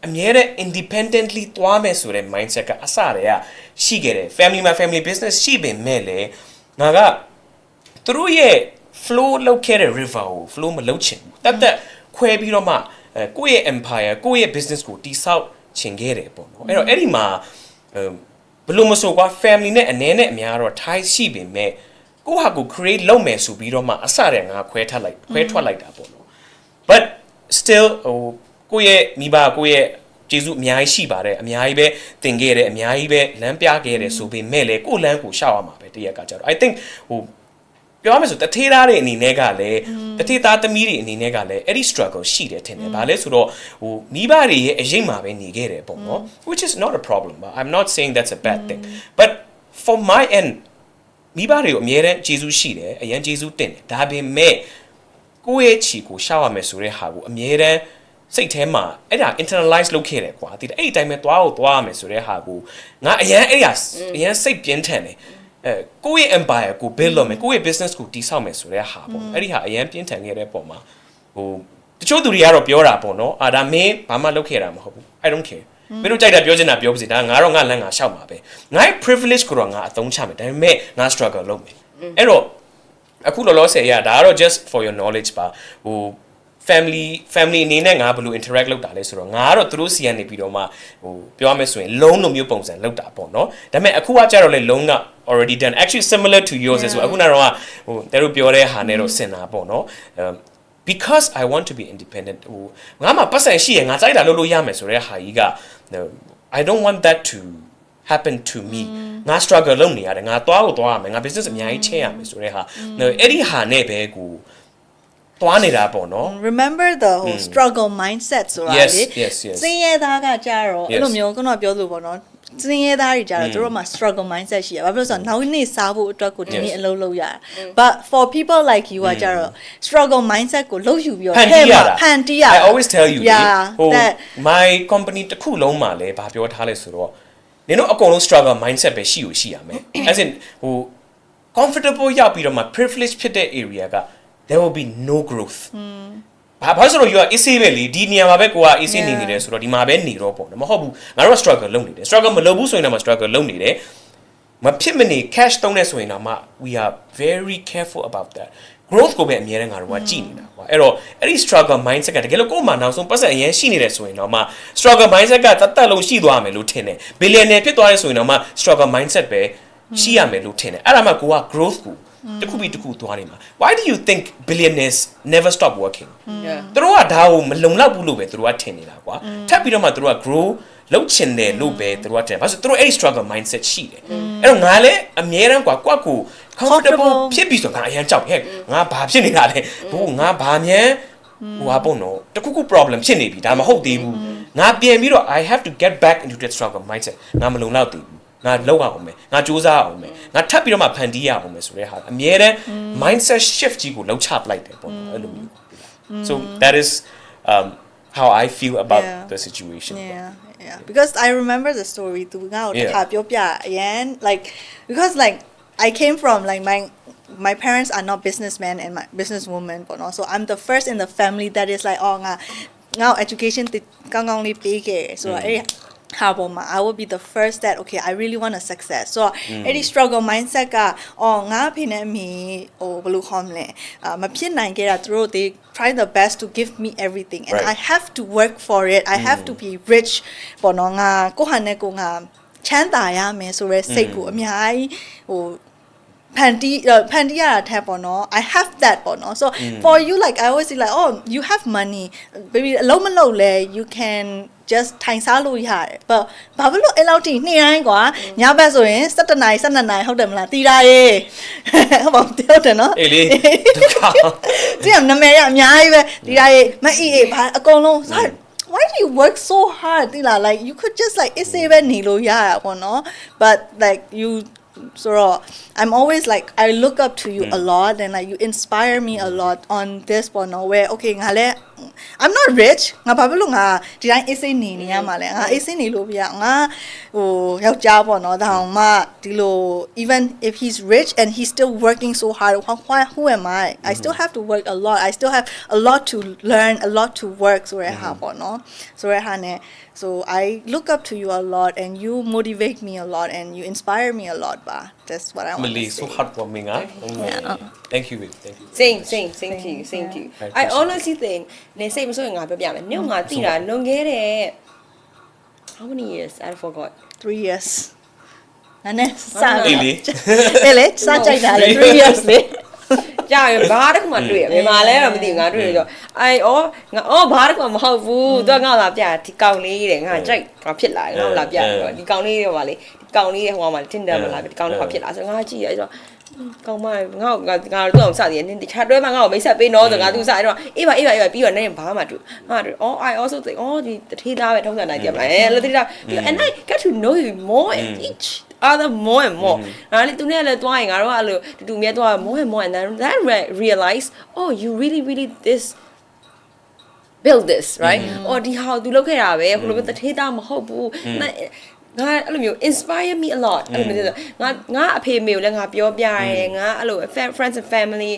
အမြဲတမ်း independently သွားမယ်ဆိုတဲ့ mindset ကအစတည်းကရှိခဲ့တယ် family business ရှိပေမဲ့လည်းငါကသူတို့ရဲ့ flow လောက်ခဲ့တဲ့ river ကို flow မလုပ်ချင်ဘူးတက်ခွဲပြီးတော့မှကိုယ့်ရဲ့ empire ကိုယ့်ရဲ့ business ကိုတိဆောက်ချင်ခဲ့တယ်ပေါ့နော်အဲ့တော့အဲ့ဒီမှာဘလို့မဆိုကွာ family နဲ့အနေနဲ့အများတော့ tie ရှိပေမဲ့ကိုယ့်ဟာကို create လုပ်မယ်ဆိုပြီးတော့မှအစတည်းငါခွဲထွက်လိုက်တာပေါ့နော် but still ဟိုကိုယ့်ရဲ့မိဘကိုယ့်ရဲ့ကျေးဇူးအများကြီးရှိပါတယ်အများကြီးပဲသင်ခဲ့တယ်အများကြီးပဲလမ်းပြခဲ့တယ်ဆိုပေမဲ့လည်းကိုယ့်လမ်းကိုရှောက်ရမှာပဲတရက်ကကြတော့ I think ဟိုပြောရမယ်ဆိုတထေးသားတွေအနေနဲ့ကလည်းတထေးသားသမီးတွေအနေနဲ့ကလည်းအဲ့ဒီ struggle ရှိတယ်ထင်တယ်။ဘာလဲဆိုတော့ဟိုမိဘတွေရဲ့အရေးမှာပဲနေခဲ့တယ်ပေါ့နော် which is not a problem but I'm not saying that's a bad thing but for my end မိဘတွေကိုအမြဲတမ်းကျေးဇူးရှိတယ်အရင်ကျေးဇူးတင်တယ်ဒါပေမဲ့ကိုယ့်ရဲ့ချီကိုရှောက်ရမယ်ဆိုတဲ့ဟာကိုအမြဲတမ်းစိတ်ထဲမှာအဲ့ဒါ internalize လုပ်ခဲ့တယ်ကွာဒီအဲ့ဒီတိုင်းပဲသွားရမယ်ဆိုတဲ့ဟာကိုငါအရင်စိတ်ပြင်းထန်တယ်ကိုယ့်ရဲ့ empire ကို build လုပ်မယ်ကိုယ့်ရဲ့ business ကိုတည်ဆောက်မယ်ဆိုတဲ့ဟာပေါ့အဲ့ဒီဟာအရင်ပြင်းထန်ခဲ့တဲ့ပုံမှာဟိုတချို့သူတွေကတော့ပြောတာပေါ့နော်ဒါမင်းဘာမှလုပ်ခဲ့တာမဟုတ်ဘူး I don't care မင်းတို့ကြိုက်တာပြောချင်တာပြောပါစေဒါငါတော့ငါလမ်းငါရှောက်မှာပဲငါ့ privilege ကိုတော့ငါအသုံးချမယ်ဒါပေမဲ့ငါ struggle လုပ်မယ်အဲ့တော့အခုလောလောဆယ်ရဒါကတော့ just for your knowledge ပါဟိုfamily အနေနဲ့ငါဘယ်လို interact လုပ်တာလဲဆိုတော့ငါကတော့သူတို့စီကနေပြီးတော့မှဟိုပြောရမယ်ဆိုရင်လုံးလိုမျိုးပုံစံလုပ်တာပေါ့နော်ဒါပေမဲ့အခုကကြတော့လေလုံးက already done actually similar to yours ဆိုအခုနကတော့ဟိုတဲတို့ပြောတဲ့ဟာနဲ့တော့ဆင်တာပေါ့နော်because I want to be independent ဟိုငါမှပတ်စံရှိရငါစိုက်တာလုပ်လို့ရမယ်ဆိုတဲ့ဟာကြီးက I don't want that to happen to me ငါ struggle လုပ်နေရတယ်ငါသွားရမယ်ငါ business အများကြီးချင်းရမယ်ဆိုတဲ့ဟာအဲ့ဒီဟာနဲ့ပဲကိုသွားနေတာပေါ့နော် remember the whole struggle mindset ဆိုတာလေစင်းရဲသားကကြတော့အဲ့လိုမျိုးခုနကပြောလို့ပေါ့နော်စင်းရဲသားတွေကြတော့သူတို့မှာ struggle mindset ရှိရဘာဖြစ်လို့ဆိုတော့နောက်နေ့စားဖို့အတွက်ကိုဒီနေ့အလုပ်လုပ်ရတာ but for people like you ကကြတော့ struggle mindset ကိုလုပ်ယူပြီးတော့ဖန်တီးရ I always tell you that my company တစ်ခုလုံးမှာလည်းဘာပြောထားလဲဆိုတော့နင်တို့အကုန်လုံး struggle mindset ပဲရှိရမယ် as in ဟို comfortable ရောက်ပြီးတော့မှ privilege ဖြစ်တဲ့ area ကthere will be no growth ဘာဆိုတော့ you are easy ပဲလေဒီနေရာမှာပဲကိုက easy နေတယ်ဆိုတော့ဒီမှာပဲနေတော့ပေါ့မဟုတ်ဘူးငါတို့က struggle လုပ်နေတယ် struggle မလုပ်ဘူးဆိုရင်တော့ struggle လုပ်နေတယ် မဖြစ်မနေ cash တုံးနေဆိုရင်တော့မှ we are very careful about that growth ကိုပဲအများနဲ့ငါတို့ကကြည့်နေတာကွာအဲ့တော့အဲ့ဒီ struggle mindset ကတကယ်လို့ကိုယ်မှနောက်ဆုံးပတ်စံအရင်ရှိနေတယ်ဆိုရင်တော့မှ struggle mindset ကတတ်လုံးရှိသွားမယ်လို့ထင်တယ် billionaire ဖြစ်သွားတယ်ဆိုရင်တော့မှ struggle mindset ပဲရှိရမယ်လို့ထင်တယ်အဲ့ဒါမှကိုက growth ကိုတခုပြီးတခုသွားနေမှာ why do you think billionaires never stop working သူတို့ကဒါကိုမလုံလောက်ဘူးလို့ပဲသူတို့ကထင်နေတာကွာထပ်ပြီးတော့မှသူတို့က grow လောက်ချင်တယ်လို့ပဲသူတို့ကထင်တယ်ဘာလို့သူတို့အဲ့ struggle mindset ရှိတယ်အဲ့တော့ငါလည်းအမြဲတမ်းကွာကိုယ့်ကို comfortable ဖြစ်ပြီးဆိုတော့ငါအရင်ကြောက်ဟဲ့ငါဘာဖြစ်နေတာလဲဘို့ငါဘာမြဲဟိုဟာပေါ့နော်တခုခု problem ဖြစ်နေပြီဒါမဟုတ်သေးဘူးငါပြန်ပြီးတော့ I have to get back into that struggle mindset ငါမလုံလောက်သေးဘူးငါလောက်အောင်မယ်ငါစူးစမ်းအောင်မယ်ငါထပ်ပြီးတော့မှဖန်တီးရအောင်မယ်ဆိုတဲ့ဟာအမြဲတမ်း mindset shift ကြီးကိုလှုပ်ချပလိုက်တယ်ပေါ့နော်အဲ့လိုမျိုး so that is how I feel about the situation yeah because I remember the story သူငါ့ကိုတစ်ခါပြောပြအရင် like because like I came from like my parents are not businessmen and my businesswoman but also I'm the first in the family that is like ငါ education ကောင်းကောင်းလေးပေးခဲ့ဆိုတော့အဲ့how I will be the first that okay I really want a success so any struggle mindset ကငါဖေနဲ့မီဟိုဘယ်လိုခေါ်မလဲမဖြစ်နိုင်ခဲ့တာသူတို့ they try the best to give me everything and I have to work for it I have to be rich ပေါ့နော်ငါကိုဟာနဲ့ကိုငါချမ်းသာရမယ်ဆိုရဲစိတ်ကိုအများကြီးဟိုဖန်တီးရတာထက်ပေါ့နော် I have that ပေါ့နော် so for you like I always say like oh you have money baby အလုံးမလုံးလဲ you can just ထိုင်စားလို့ရတယ် but ဘာဖြစ်လို့အဲ့လောက်ထိနေ့တိုင်းကွာညဘက်ဆိုရင်7နာရီ12နာရီဟုတ်တယ်မလားတီးတာရေဟုတ်ပါဘူးဟုတ်တယ်နော်အေးလေဒုက္ခဒီကနမဲရအများကြီးပဲတီးတာရေမအေးအေးဘာအကုန်လုံးwhy do you work so hard တီးလာ like you could just like အစ်စေးပဲနေလို့ရတာပေါ့နော် but like you so I'm always like I look up to you a lot and like you inspire me a lot on this one where okay ငါလဲ I'm not rich ငါဘာဖြစ်လို့ငါဒီတိုင်း essay နေရမှာလဲငါ essay နေလို့ပြငါဟိုယောက်ျားပေါ့နော်ဒါမှဒီလို even if he's rich and he's still working so hard who am I still have to work a lot I still have a lot to learn a lot to work ဆိုရဟာပေါ့နော်ဆိုရဟာနဲ့ so I look up to you a lot and you motivate me a lot and you inspire me a lot ba that's what I want to say so heartwarming thank you same to you I honestly think နေစိတ်မဆိုးရင်ငါပြောပြမယ်ညငါတိတာလွန်ခဲ့တဲ့ how many years I forgot 3 years ငါနဲ့စားလေလေစားကြိုက်တာလေ3 years လေကြာရဘာတခုမှတွေ့ရမြန်မာလဲတော့မသိဘူးငါတွေ့ရတော့ငါဘာတခုမှမဟုတ်ဘူးသူကငါလာပြဒီကောင်လေးတဲ့ငါကြိုက်ငါဖြစ်လာငါလာပြတော့ဒီကောင်လေးတော့ဗာလေဒီကောင်လေးရဲ့ဟိုမှာ Tinder မှာလာပြီဒီကောင်လေးကဖြစ်လာဆိုငါကြည့်ရအဲ့တော့ကောင်းမငါတို့အောင်စသည်နင်တခြားတွဲမှာငါ့ကိုမိတ်ဆက်ပေးနော်ဆိုငါသူစအဲ့တော့အေးပါပြီးတော့နင်ဘာမှတွေ့ငါတို့ I also think ဒီတထေးသားပဲထုံးစံတိုင်းကြည့်မလားလို့တထေးသား and I get to know you more and each other more and more ငါလေသူနဲ့လည်းတွားရင်ငါတို့ကအဲ့လိုတူမြဲတွား more and more and then realize oh you really build this right or ဒီဟာသူလုပ်ခဲ့တာပဲဟိုလိုတထေးသားမဟုတ်ဘူးငါအဲ့လိုမျိုး inspire me a lot အဲ့လိုမျိုးငါအဖေမေကိုလည်းငါပြောပြရဲငါအဲ့လို friends and family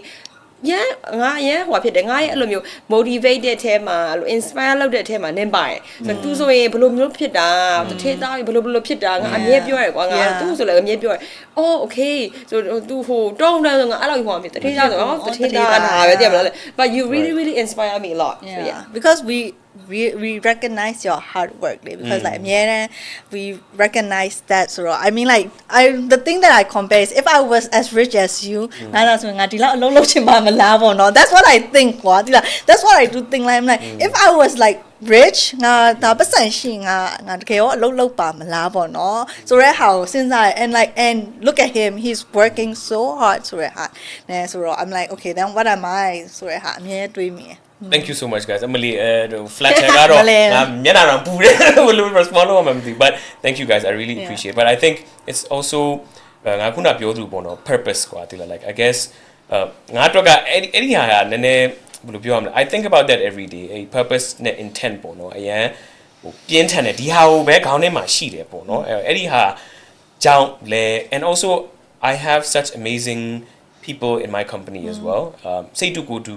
ငါဟိုဖြစ်တယ်ငါရဲ့အဲ့လိုမျိုး motivate တဲ့ထဲမှာအဲ့လို inspire လုပ်တဲ့ထဲမှာနင်းပါတယ်ဆိုတော့သူဆိုရင်ဘယ်လိုမျိုးဖြစ်တာတထေးသားဘယ်လိုဖြစ်တာငါအမြဲပြောရဲကွာငါသူဆိုလည်းအမြဲပြောရဲ oh okay ဆိုသူဟိုတုံးတယ်ဆိုငါအဲ့လိုဟိုဖြစ်တထေးသားဆိုတထေးသားဒါပဲသိရမလား but you really inspire me a lot so yeah because we recognize your hard work because like we recognize that so I mean like the thing that I compare is if I was as rich as you 那ဆိုငါဒီလောက်အလုံးလုံးချင်ပါမလားပေါ့နော် that's what I think ကွာဒီလား that's what I do think like I'm like if I was like rich ငါဒါပတ်စံရှိငါတကယ်ရောအလုံးလုံးပါမလားပေါ့နော်ဆိုရဲဟာစဉ်းစား and look at him he's working so hard ဆိုရဲဟာနဲဆိုတော့ I'm like okay then what am I ဆိုရဲဟာအမြဲတွေးမိThank you so much guys အမလီflat ကတော့မျက်နှာတော့ပူတယ်ဘယ်လို respond လုပ်မှမသိ but thank you guys I really appreciate but I think it's also ငါခုနပြောသလိုပေါ့နော် purpose ကွာတိလား like I guess ငါတော့ကအဲ့ဒီဟာကနည်းနည်းဘယ်လိုပြောရမလဲ I think about that every day a purpose နဲ့ intent ပေါ့နော်အရင်ဟိုပြင်းထန်တယ်ဒီဟာကိုပဲခေါင်းထဲမှာရှိတယ်ပေါ့နော်အဲ့ဒီဟာကြောင့်လဲ and also I have such amazing people in my company as well say to go to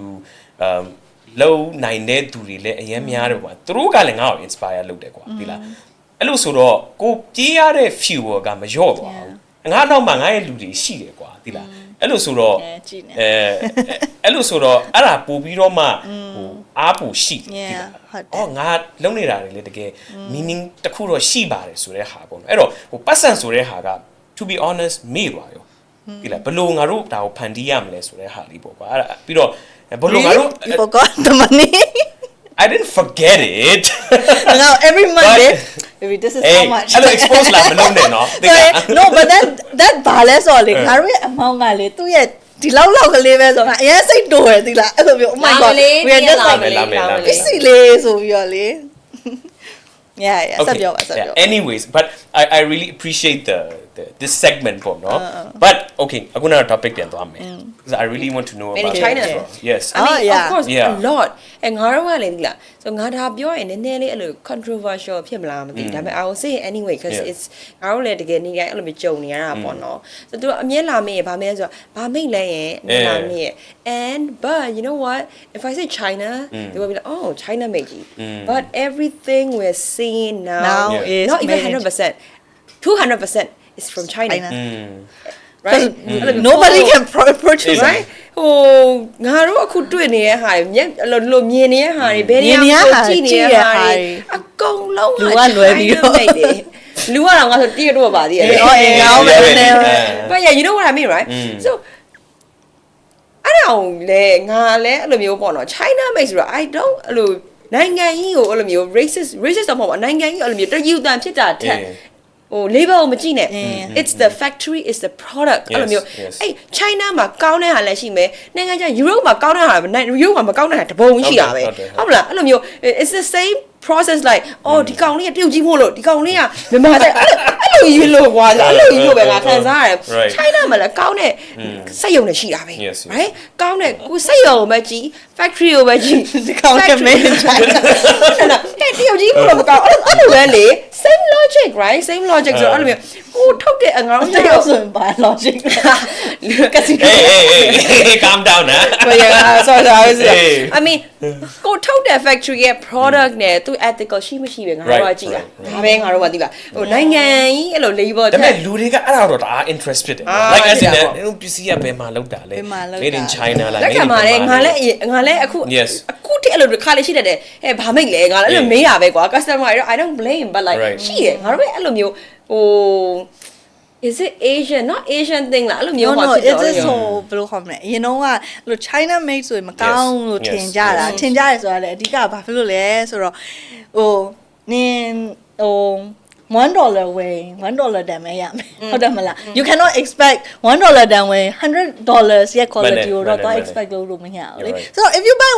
low နိုင်တဲ့သူတွေလည်းအရင်များတယ်ကွာသူတို့ကလည်းငါ့ကို inspire လုပ်တယ်ကွာဒီလားအဲ့လိုဆိုတော့ကိုပြေးရတဲ့ fuel ကမလျော့သွားဘူး ငါတော့မှငါရဲ့လူတွေရှိတယ်ကွာသိလားအဲ့လိုဆိုတော့အဲ့လိုဆိုတော့အဲ့ဒါပို့ပြီးတော့မှဟိုအားပူရှိတယ်သိလားအော်ငါလုံးနေတာတွေလေတကယ် meaning တခုတော့ရှိပါတယ်ဆိုတဲ့ဟာပေါ့နော်အဲ့တော့ဟိုပတ်စံဆိုတဲ့ဟာက to be honest မေ့သွားရောဒီလားဘလို့ငါတို့ဒါကိုဖန်တီးရမလဲဆိုတဲ့ဟာလေးပေါ့ကွာအဲ့ဒါပြီးတော့ဘလို့ငါတို့ you forgot the money I didn't forget it now every Monday maybe this is how much အဲ့လို expose လာမလုပ်နဲ့နော် no but that ဘာလဲဆိုတော့လေငါတို့ရဲ့ amount ကလေသူ့ရဲ့ဒီလောက်ကလေးပဲဆိုတော့အရင်စိတ်တိုးတယ်သီလားအဲ့လိုမျိုး oh my god we are just like ပစ္စည်းလေးဆိုပြီးတော့လေ yeah ဆက်ပြောပါဆက်ပြော anyways but I really appreciate this segment ပေါ့နော် but okay အခုနောက် topic ပြန်သွားမယ် because I really want to know about China as well. Yes I mean of course a lot ငါတို့ကလည်းဒီလားဆိုငါဒါပြောရင်နည်းနည်းလေးအဲ့လို controversial ဖြစ်မလားမသိဒါပေမဲ့ I will say it anyway because it's ငါတို့လည်းတကယ်နေတိုင်းအဲ့လိုမျိုးကြုံနေရတာပေါ့နော်ဆိုတော့အမြဲလာမေးရဗာမေးဆိုတော့ဗာမိတ်လဲရင်အမြဲလာမေးရ and but you know what if I say China they will be like oh China made you but everything we're seeing now is not even 100% 200% is from China right nobody can produce right ဟိုငါတို့အခုတွေ့နေတဲ့ဟာတွေမျက်လိုမြင်နေတဲ့ဟာတွေဘယ်နေရာမှာကြည့်နေတဲ့ဟာတွေအကုန်လုံးကလွယ်ပြီးတော့လူကတော့ငါဆိုတည့်တော့ပါသေးတယ် oh yeah ငါပဲနေ but yeah you know what I mean right so အဲ့တော့လေငါလည်းအဲ့လိုမျိုးပေါ့နော် China made ဆိုတော့ I don't အဲ့လိုနိုင်ငံကြီးကိုအဲ့လိုမျိုး racist တော့မဟုတ်ပါနိုင်ငံကြီးအဲ့လိုမျိုးတယူတန်ဖြစ်တာထက်ဟို label မကြည့်နဲ့ it's the factory is the product အဲ့လိုမျိုးအဲ့ China မှာကောင်းတဲ့ဟာလည်းရှိမယ်နိုင်ငံခြား Europe မှာကောင်းတဲ့ဟာEurope မှာမကောင်းတဲ့ဟာတပုံရှိတာပဲဟုတ်မလားအဲ့လိုမျိုး it's the same process like အော်ဒီကောင်လေးကတရုတ်ကြီးမို့လို့ဒီကောင်လေးကမြန်မာတဲ့အဲ့လိုကြီးလို့ကွာအဲ့လိုကြီးလို့ပဲငါခံစားရတယ် China မှာလည်းကောင်းတဲ့စက်ရုံတွေရှိတာပဲ right ကောင်းတဲ့ကိုစက်ရုံပဲကြည့် factory ကိုပဲကြည့်ဒီကောင်ကမင်း China အဲ့တရုတ်ကြီးမို့လို့မကောင်းအဲ့လိုပဲလေ same logic right same logic ဆိုတော့အဲ့လိုမျိုးကိုထုတ်တဲ့အငေါင်းတရုတ်ဆိုရင်ဘာ logic ကစီ hey calm down နော် sorry I mean ကိုထုတ်တဲ့ factory ရဲ့ product နဲ့သူ ethical ရှိမရှိပဲငါတို့ကကြည့်တာဒါပဲငါတို့ကသိလားဟိုနိုင်ငံကြီးအဲ့လို label ဒါပေမဲ့လူတွေကအဲ့ဒါတော့တအား interest ဖြစ်တယ် like as in ပစ္စည်းကဘယ်မှာလောက်တာလဲ made in China လား လက်ခံပါတယ်ငါလည်းအခုထိအဲ့လိုခါလေးရှိတတ်တယ်ဟဲ့ဘာမိတ်လဲငါလည်းအဲ့လိုမေးတာပဲကွာ customer I don't blame but like ရှိတယ်ငါတို့ပဲအဲ့လိုမျိုးဟိုis it Asian not Asian thing လားအဲ့လိုမျိုးဟောဖြစ်တော့ it is so ဘယ်လိုခေါ်မလဲအရင်တော့ကအဲ့လို China made ဆိုရင်မကောင်းလို့ထင်ကြတာထင်ကြရဲဆိုတာလေအဓိကဘာဖြစ်လို့လဲဆိုတော့ဟိုနင်ဟို$1 ဝယ်$1 တန်ပဲရမယ်ဟုတ်တယ်မလား you cannot expect $1 တန်ဝယ်$100 ရဲ့ quality ကိုတော့ expect လုပ်လို့မရဘူးလေ so if you buy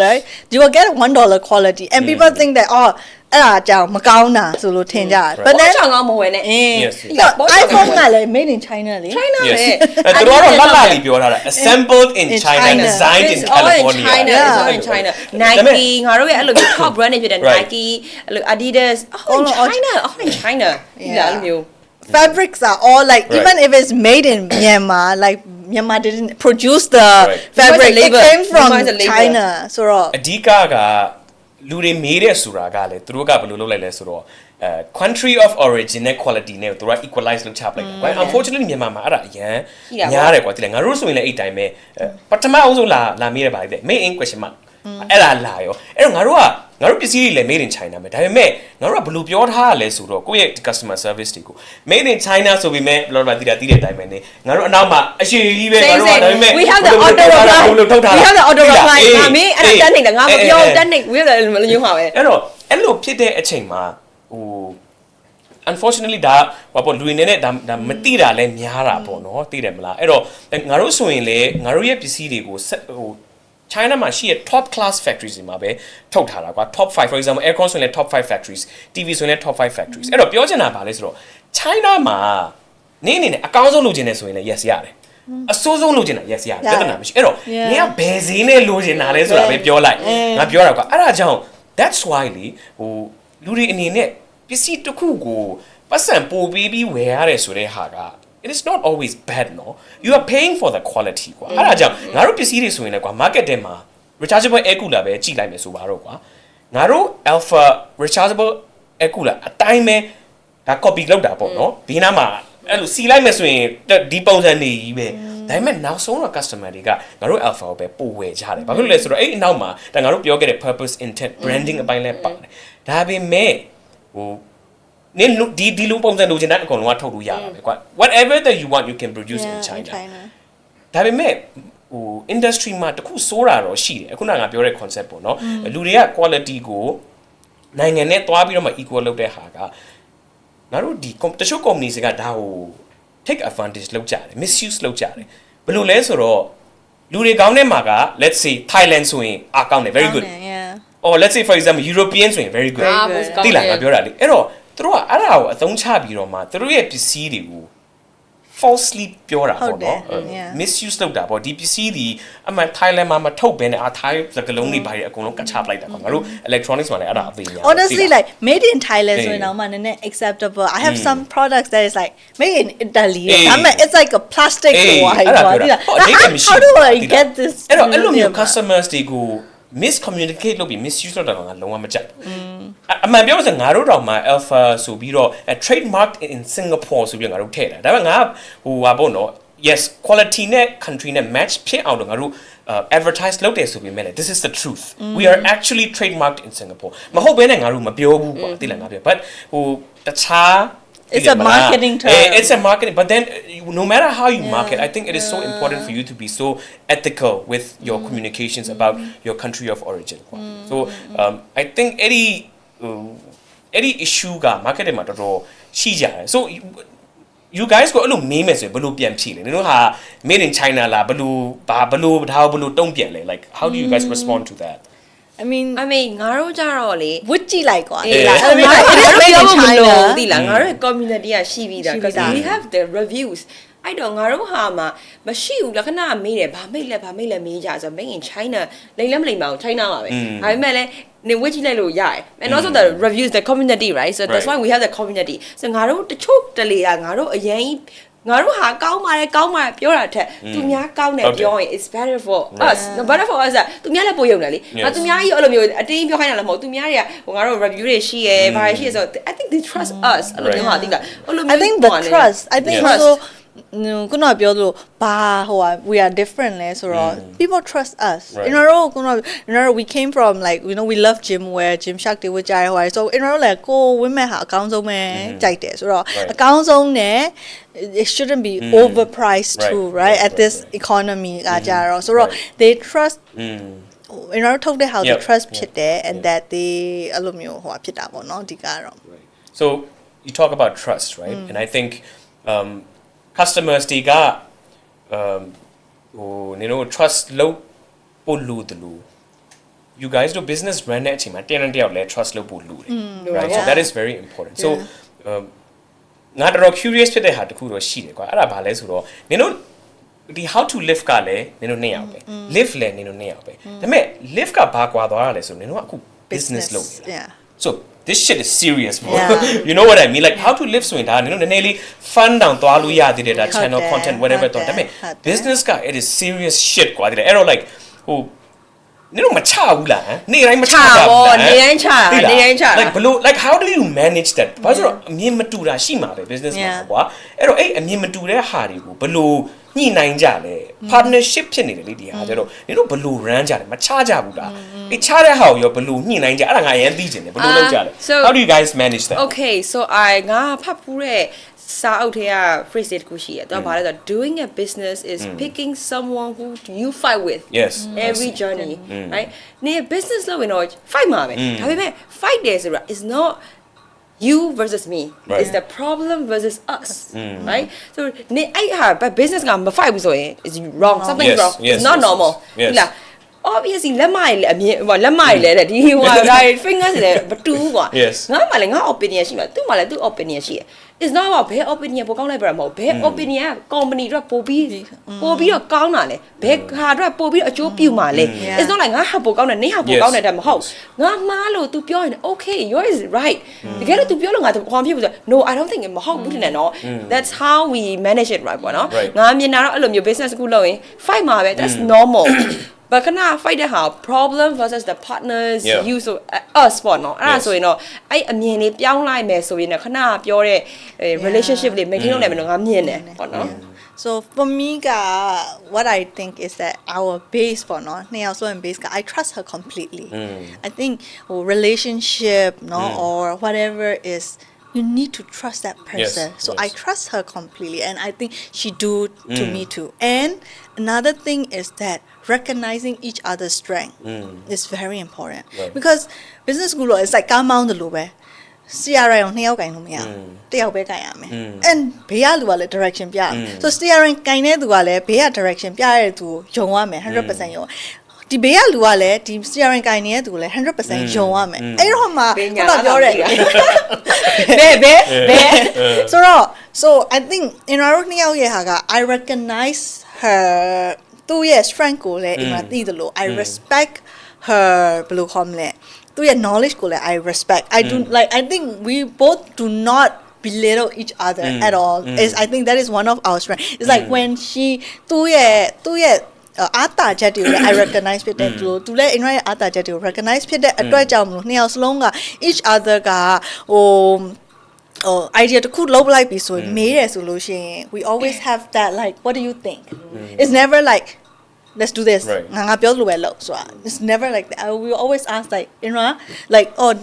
$1 you will get $1 quality and people think that oh အဲ့ဒါကြောင့်မကောင်းတာဆိုလို့ထင်ကြတယ် but then ချောင်းကောင်းမဝယ်နဲ့ iPhone ကလည်း made in China လေ China ပဲ သူတို့ကတော့လှလှလေးပြောထားတာ assembled in China designed in California it's all in China Nike ငါတို့ရဲ့အဲ့လိုမျိုး top brand တွေဖြစ်တဲ့ Nike အဲ့လို Adidas all in China ဒီလိုမျိုး fabrics are all like even if it's made in Myanmar like Myanmar didn't produce the fabric it came from China ဆိုတော့အဓိကကလူတွေမေးတဲ့ဆိုတာကလည်းသူတို့ကဘယ်လိုလုပ်လိုက်လဲဆိုတော့country of origin နဲ့ quality နဲ့သူတို့ equalize လုပ်ချပလိုက်တယ်ကွာ unfortunately မြန်မာမှာအဲ့ဒါအရန်ညားတယ်ကွာတိလဲငါတို့ဆိုရင်လည်းအဲ့တိုင်းပဲပထမအောင်ဆုံးလာမေးရပါလေ made in question mark အဲ့ဒါလာရောအဲ့တော့ငါတို့ပစ္စည်းတွေလည်း made in China ပဲဒါပေမဲ့ငါတို့ကဘယ်လိုပြောထားရလဲဆိုတော့ကိုယ့်ရဲ့ customer service တွေကို made in China ဆိုပေမဲ့ဘယ်လိုမှသိတဲ့အတိုင်းပဲနေငါတို့အနောက်မှာအရှိကြီးပဲငါတို့ကဒါပေမဲ့ we have the order reply we have the order reply ငါမင်းအဲ့ဒါတက်နေတယ်ငါမပြောတက်နေ we have the ညွှန်းပါပဲအဲ့တော့အဲ့လိုဖြစ်တဲ့အချိန်မှာဟို unfortunately ဒါဘာပေါ့လူတွေနဲ့ဒါမသိတာလဲများတာပေါ့နော်သိတယ်မလားအဲ့တော့ငါတို့ဆိုရင်လေငါတို့ရဲ့ပစ္စည်းတွေကိုဟိုChina မှာရှိတဲ့ top class factories တွေမှာပဲထုတ်ထားတာကွာ top 5 for example aircon ဆိုရင်လည်း top 5 factories TV ဆိုရင်လည်း top 5 factories အဲ့တော့ပြောချင်တာဗာလဲဆိုတော့ China မှာနင်းအနေနဲ့အကောင်းဆုံးလုပ်ချင်တယ်ဆိုရင်လည်း yes ရတယ်အဆိုးဆုံးလုပ်ချင်တာ yes ရတယ်ပြဿနာမရှိအဲ့တော့နင်ကဘယ်ဈေးနဲ့လုပ်ချင်တာလဲဆိုတာပဲပြောလိုက်ငါပြောတာကွာအဲ့ဒါကြောင့် that's why လေဟိုလူတွေအနေနဲ့ပစ္စည်းတစ်ခုကိုပတ်စံပို့ပြီးဝယ်ရတယ်ဆိုတဲ့ဟာကit is not always bad no you are paying for the quality ကွာအဲ့ဒါကြောင့်ငါတို့ပစ္စည်းတွေဆိုရင်လည်းကွာ market ထဲမှာ rechargeable air cooler ပဲကြည့်လိုက်မယ်ဆိုပါတော့ကွာငါတို့ alpha rechargeable air cooler အတိုင်းပဲဒါ copy လုပ်တာပေါ့နော်ဒီနားမှာ အဲ့လိုစီလိုက်မယ်ဆိုရင်ဒီပုံစံနေကြီးပဲဒါပေမဲ့နောက်ဆုံးတော့ customer တွေကငါတို့ alpha ကိုပဲပို့ဝယ်ကြတယ်ဘာဖြစ်လို့လဲဆိုတော့အဲ့အနောက်မှာဒါငါတို့ပြောခဲ့တဲ့ purpose intent branding အပိုင်းလဲပါတယ်ဒါပေမဲ့ဟိုနင်ဒီလိုပုံစံလိုချင်တဲ့အကုန်လုံးကထုတ်လို့ရပါပဲကွာ whatever that you want you can produce in China ဒါပေမဲ့ဟို industry မှာတခုစိုးတာတော့ရှိတယ်အခုနကငါပြောတဲ့ concept ပေါ့နော်လူတွေက quality ကိုနိုင်ငံနဲ့တွားပြီးတော့မှ equal လုပ်တဲ့ဟာကငါတို့ဒီတချို့ company တွေကဒါကို take advantage လုပ်ကြတယ် misuse လုပ်ကြတယ်ဘယ်လိုလဲဆိုတော့လူတွေကောင်းတဲ့မှာက let's say Thailand ဆိုရင်အားကောင်းတယ် very good or let's say for example European ဆိုရင် very good တိလာငါပြောတာလေအဲ့တော့သူတို့ကအဲ့ဒါကိုအသုံးချပြီးတော့မှသူတို့ရဲ့ပစ္စည်းတွေကို falsely ပြောတာပေါ့နော် misuse လုပ်တာပေါ့ဒီပစ္စည်းဒီအမှန် Thailand မှာမထုတ်ဘဲနဲ့Thai စကလုံးတွေဘာတွေအကုန်လုံးကတ်ချပလိုက်တာပေါ့ငါတို့ electronics မှာလည်းအဲ့ဒါအသေးများ honestly like made in Thailand ဆိုရင်တော့မှနည်းနည်း acceptable I have some products that is like made in Italy I mean it's like a plastic ဟိုဟာhow do I get this အဲ့လိုမျိုး customers တွေကို miscommunicate လုပ်ပြီး misuse လုပ်တာကငါလုံးဝမကြိုက်အမှန်ပြောလို့ဆိုငါတို့တော့မှ alpha ဆိုပြီးတော့ trademark in Singapore ဆိုပြီးငါတို့ထည့်တာဒါပေမဲ့ငါဟိုဟာပေါ့နော် yes quality နဲ့ country နဲ့ match ဖြစ်အောင်တော့ငါတို့ advertise လုပ်တယ်ဆိုပေမဲ့ this is the truth we are actually trademarked in Singapore မဟုတ်ဘဲနဲ့ငါတို့မပြောဘူးပေါ့သိလားငါပြော but ဟိုတခြားIt's a marketing term. It's a marketing, but then no matter how you market, I think it is so important for you to be so ethical with your communications about your country of origin. So I think any issue ga market ma to shi jare. So you guys go allo name it so belu pian phi le. You know ha made in China la belu tong pian le. Like how do you guys respond to that? I mean ငါတို့ကြတော့လေ ဝတ်ကြည့်လိုက်ကွာ it is made in China ဒီလားငါတို့ community ကရှိပြီးသား because we have the reviews အဲ့တော့ငါတို့ဟာမှာမရှိဘူးလက္ခဏာမေးတယ်ဘာမိတ်လဲမေးကြဆို made in China လိမ့်လဲမလိမ့်ပါဘူး China ပါပဲဒါပေမဲ့လည်းနေဝတ်ကြည့်လိုက်လို့ရတယ် and also the reviews the community right so that's why we have the community so ငါတို့တချို့တလေကငါတို့အရင်ငါတို့ဟာကောင်းပါတယ်ပြောတာထက်သူများကောင်းတယ်ပြောရင် it's better for us no better for us သူများလည်းပို့ရုံတယ်လေငါသူများကြီးအဲ့လိုမျိုးအတင်းပြောခိုင်းတာလည်းမဟုတ်သူများတွေကဟိုငါတို့ review တွေရှိရယ်ဘာတွေရှိရယ်ဆို I think they trust us အဲ့လိုမျိုးဟာသိလားအဲ့လိုမျိုး I think the trust I think also ခုနပြောလို့ဘာဟို we are different လဲဆိုတော့ people trust us in a row ခုန in a row we came from like you know we love gym wear gym shark တွေဝတ်ကြရဟို so in a row လည်းကိုဝတ်မဲ့ဟာအကောင်းဆုံးပဲကြိုက်တယ်ဆိုတော့အကောင်းဆုံးနဲ့ it shouldn't be overpriced too right at this economy ကကြတော့ဆိုတော့ they trust in a row ထုတ်တဲ့ဟာ they trust ဖြစ်တယ် and that they အဲ့လိုမျိုးဟိုဖြစ်တာပေါ့နော်ဒီကတော့ so you talk about trust right and I think customers တွေကဟိုနင်တို့ trust လုပ်ပို့လို့တလို့ you guys do business run တဲ့အချိန်မှာတန်တယောက်လဲ trust လုပ်ပို့လို့တယ် right so that is very important so ငါတော့ curious ဖြစ်တဲ့ဟာတခုတော့ရှိတယ်ကွာအဲ့ဒါဘာလဲဆိုတော့နင်တို့ဒီ how to live ကလည်းနင်တို့နှစ်ယောက်ပဲ live လည်းနင်တို့နှစ်ယောက်ပဲဒါပေမဲ့ live ကဘာကွာသွားရလဲဆိုနင်တို့ကအခု business လုပ်နေတာ so this shit is serious bro you know what I mean like how to live ဆိုရင်ဒါနင်တို့နည်းနည်းလေး fun down သွားလို့ရသေးတယ်ဒါ channel content whatever တော့ဒါပေမဲ့ business က it is serious shit ကွာဒီလေအဲ့တော့ like ဟိုနင်တို့မချဘူးလားနေ့တိုင်းမချတာဘူးနေတိုင်းချတာ like ဘလို့ like how do you manage that ဘာလို့ဆိုတော့အမြင်မတူတာရှိမှာပဲ business မှာကွာအဲ့တော့အဲ့အမြင်မတူတဲ့ဟာတွေကိုဘလို့ညှိနှိုင်းကြလဲ partnership ဖြစ်နေတယ်လေဒီဟာကျတော့နင်တို့ဘလို့ run ကြတယ်မချကြဘူးလားအေးချတဲ့ဟာကိုရောဘလို့ညှိနှိုင်းကြအဲ့ဒါငါအရင်သိချင်တယ်ဘလို့လုပ်ကြလဲ how do you guys manage that okay soငါဖတ်ဖူးတဲ့စာအုပ်ထဲက phrase တခုရှိတယ်သူကဘာလဲဆိုတော့ doing a business is picking someone who you fight with every journey right နေ business လုပ်ရင်တော့ fight မှာပဲဒါပေမဲ့ fight တယ်ဆိုတာ is not you versus me it's the problem versus us right so နေအဲ့ဟာ business ကမ fight ဘူးဆိုရင် is wrong something wrong it's not normal ဟုတ်လား obviously လက်မရည်လည်းအမြင်လက်မရည်လည်းဒီဟိုဟာ fingers လည်းမတူဘူးကွာငါမှလည်းငါ opinion ရှိမှာသူ့မှလည်းသူ့ opinion ရှိတယ် it's not about ဘယ် opinion ပိုကောင်းလိုက်ပါမဟုတ်ဘယ် opinion က company အတွက်ပို့ပြီးတော့ကောင်းတာလေဘယ်ဟာအတွက်ပို့ပြီးတော့အကျိုးပြုမှာလေ it's not like ငါဟာပိုကောင်းတယ်နေဟာပိုကောင်းတယ်တဲ့မဟုတ်ငါမှားလို့ तू ပြောရင် okay yours is right တကယ်လို့ तू ပြောလို့ငါဟောဖြစ်ဘူးဆို no I don't think မဟုတ်ဘူးတဲ့နော် that's how we manage it right ပေါ့နော်ငါမြင်တာတော့အဲ့လိုမျိုး business ကူလုပ်ရင် fight မှာပဲ that's normal but kana fight the how problem versus the partners Yeah. you so us ပေါ့နော်အဲ့ဒါဆိုရင်တော့အဲ့အမြင်လေးပြောင်းလိုက်မယ်ဆိုရင်ခဏပြောတဲ့ relationship လေး maintain လုပ်နိုင်မယ်လို့ငါမြင်တယ်ပေါ့နော် So for me, what I think is that our base for no, base, I trust her completely. I think relationship, or whatever is, you need to trust that person. Yes, so yes. I trust her completely, and I think she do to me too. And another thing is that recognizing each other's strength is very important, Right. because business school is like come on the lobe. CRI ကို2ယောက် ကင်လို့မရဘူး။တစ်ယောက်ပဲကင်ရမယ်။ and ဘေးကလူကလည်း direction ပြရမယ်။ so CRI ကင်တဲ့သူကလည်းဘေးက direction ပြရတဲ့သူကိုယုံရမယ် 100% ယုံ။ဒီဘေးကလူကလည်းဒီ CRI ကင်နေတဲ့သူကိုလည်း 100% ယုံရမယ်။အဲ့တော့မှခုနပြောတဲ့ဘယ် so I think in our 2ယောက်ရဲ့ဟာက I recognize her သူ့ရဲ့ strength ကိုလည်းအမှသိတယ်လို့ I respect her ဘယ်လိုခေါ်မလဲto your knowledge I respect. I do like I think we both do not belittle each other at all. Is I think that is one of our strengths. It's like when she to your အားတာချက်တွေကို I recognize ဖြစ်တဲ့သူသူလည်း Eindra ရဲ့အားတာချက်တွေကို recognize ဖြစ်တဲ့အတွက်ကြောင့်မလို့နှစ်ယောက်စလုံးက each other ကidea တစ်ခုလုံးလိုက်ပြီဆိုရင်မေးရဆိုလို့ရှိရင် we always have that like what do you think? It's never like let's do this. Right. It's never like that. We always ask like, like, oh,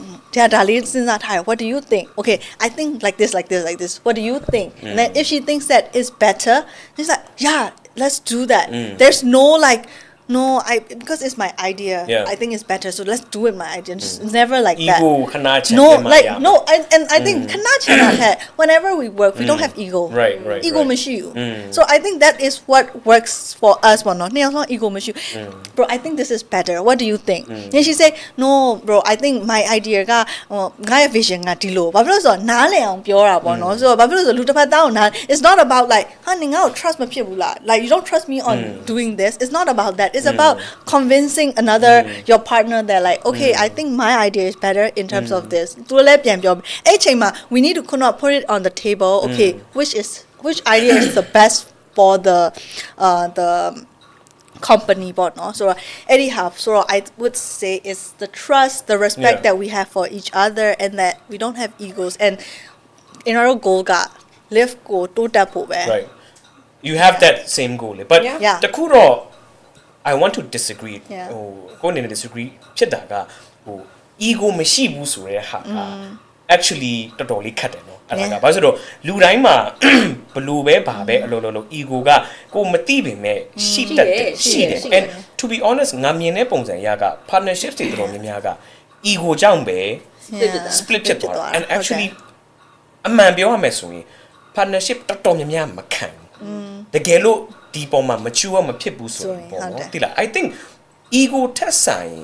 what do you think? Okay, I think like this. What do you think? And then if she thinks that is better, she's like, yeah, let's do that. There's no like, no, because it's my idea. Yeah. I think it's better, so let's do it. My idea. It's never like that. Ego, no, and I think whenever we work, we don't have ego. Right. Ego machine. So I think that is what works for us. But not ego machine. Bro, I think this is better. What do you think? And she say, no, bro, I think my idea my vision dilo. So it's not about like, honey, trust me, like you don't trust me on doing this. It's not about that. It's about convincing your partner that like, okay, I think my idea is better in terms of this. We need to put it on the table. Okay, which idea is the best for the company, but no. So anyhow, so I would say it's the trust, the respect that we have for each other, and that we don't have egos. And in our goal, live go to that Right. You have that same goal, but the kuro. I want to disagree. Go and disagree. ဖြစ်တာကego မရှိဘူးဆိုတဲ့ဟာက actually တော်တော်လေးခက်တယ်နော်အဲ့ဒါကဘာလို့ဆိုတော့လူတိုင်းမှာဘလို့ပဲဘာပဲအလိုလို ego ကကိုမသိပေမဲ့ရှိတတ်တယ်ရှိတယ် and to be honest ငါမြင်တဲ့ပုံစံရက partnership တွေတော်တော်များများက ego ကြောင့်ပဲ split ဖြစ်သွားတာ and actually အမှန်ပြောရမယ်ဆိုရင် partnership တော်တော်များများမခံဘူးတကယ်လို့ဒီပေါ်မှာ mature မဖြစ်ဘူးဆိုရင်ပေါ့နော်တိလား I think ego ထက်ဆိုင်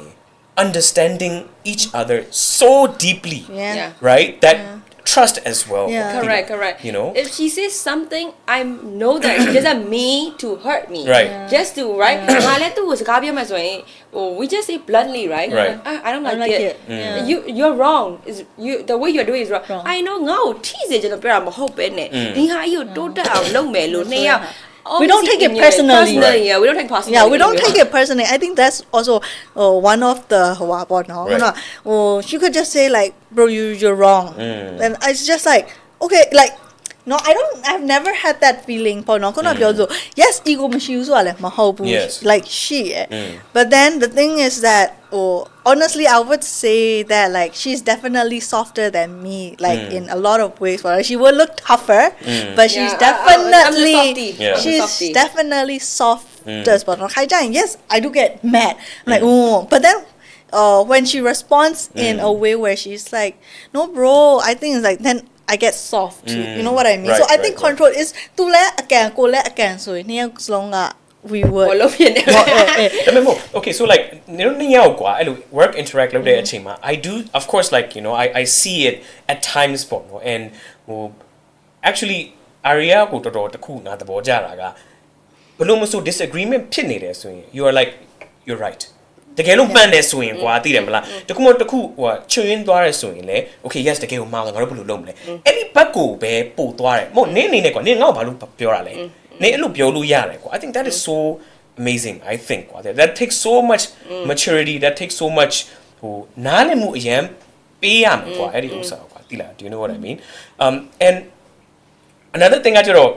understanding each other so deeply right that trust as well correct you know if she says something I know that she doesn't mean to hurt me right just to right ငါလည်းသူ့ကိုစကားပြောမှဆိုရင် we just say bluntly right I don't like it you're wrong is you the way you're doing is wrong I know ငါ့ကိုထိစေချင်လို့ပြောတာမဟုတ်ပဲနဲ့ဒီဟာကြီးကိုတိုးတက်အောင်လုပ်မယ်လို့နှစ်ယောက်we don't take it personally. Yeah, we don't take personally. Yeah, we don't take it personally. I think that's also one of the she could just say like, bro, you're wrong. And it's just like, okay, like, no, I've never had that feeling. Yes, ego yes. like she. But then the thing is that, honestly, I would say that like she's definitely softer than me, like in a lot of ways. She will look tougher, but she's definitely definitely softer. But yes, I do get mad. I'm like, but then. When she responds in a way where she's like, no, bro, I think it's like then I get soft too. You know what I mean? Right, so I think control is to let again, go let again. So we would. Okay, so like နင်တို့နှစ်ယောက်ကွာအဲ့လို work interact လုပ်တဲ့အချိန်မှာ I do of course like you know I see it at times ပေါ့နော် and actually Aria ကိုတော်တော်တခုငါသဘောကျတာကဘလို့မဆို disagreement ဖြစ်နေတယ်ဆိုရင် you are like you're right တကယ်လို့မှန်တယ်ဆိုရင်ကွာသိတယ်မလားတခုမှတခုဟိုချွင်းသွားရဲဆိုရင်လေ okay yes တကယ်ကိုမှားတယ်ငါတို့ဘယ်လိုလုပ်မလဲအဲ့ဒီဘက်ကိုပဲပို့သွားတယ်မဟုတ်နင်းနေနဲ့ကွာနင်းငါ့ကိုဘာလို့ပြောတာလဲနင်းအဲ့လိုပြောလို့ရတယ်ကွာ I think that is so amazing I think that takes so much maturity that takes so much ဟိုနားလည်မှုအရင်ပေးရမှာကွာအဲ့ဒီဥစ္စာကွာတိလား do you know what I mean and another thing ကကျတော့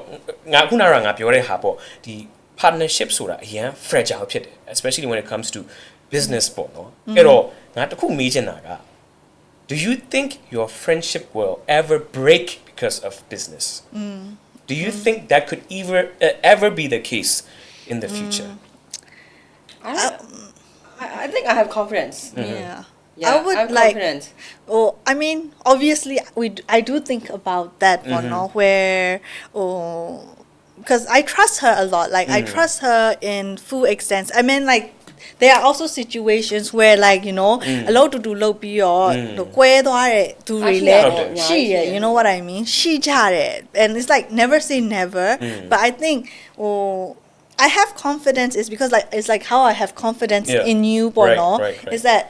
ငါခုနကငါပြောတဲ့ဟာပေါ့ဒီ partnership ဆိုတာအရင် fragile ဖြစ်တယ် especially when it comes to business ပေါ့နော်အဲ့တော့ငါတခုမေးချင်တာက do you think your friendship will ever break because of business do you think that could ever be the case in the future I think I have confidence. Yeah, I would like. Confidence. Oh, I mean, obviously, I do think about that one, no, where because I trust her a lot. Like I trust her in full extent. I mean, like there are also situations where, like allowed to do low or the to relate. She, you know what I mean? She it, and it's like never say never. But I think I have confidence is because like it's like how I have confidence in you, right. Is that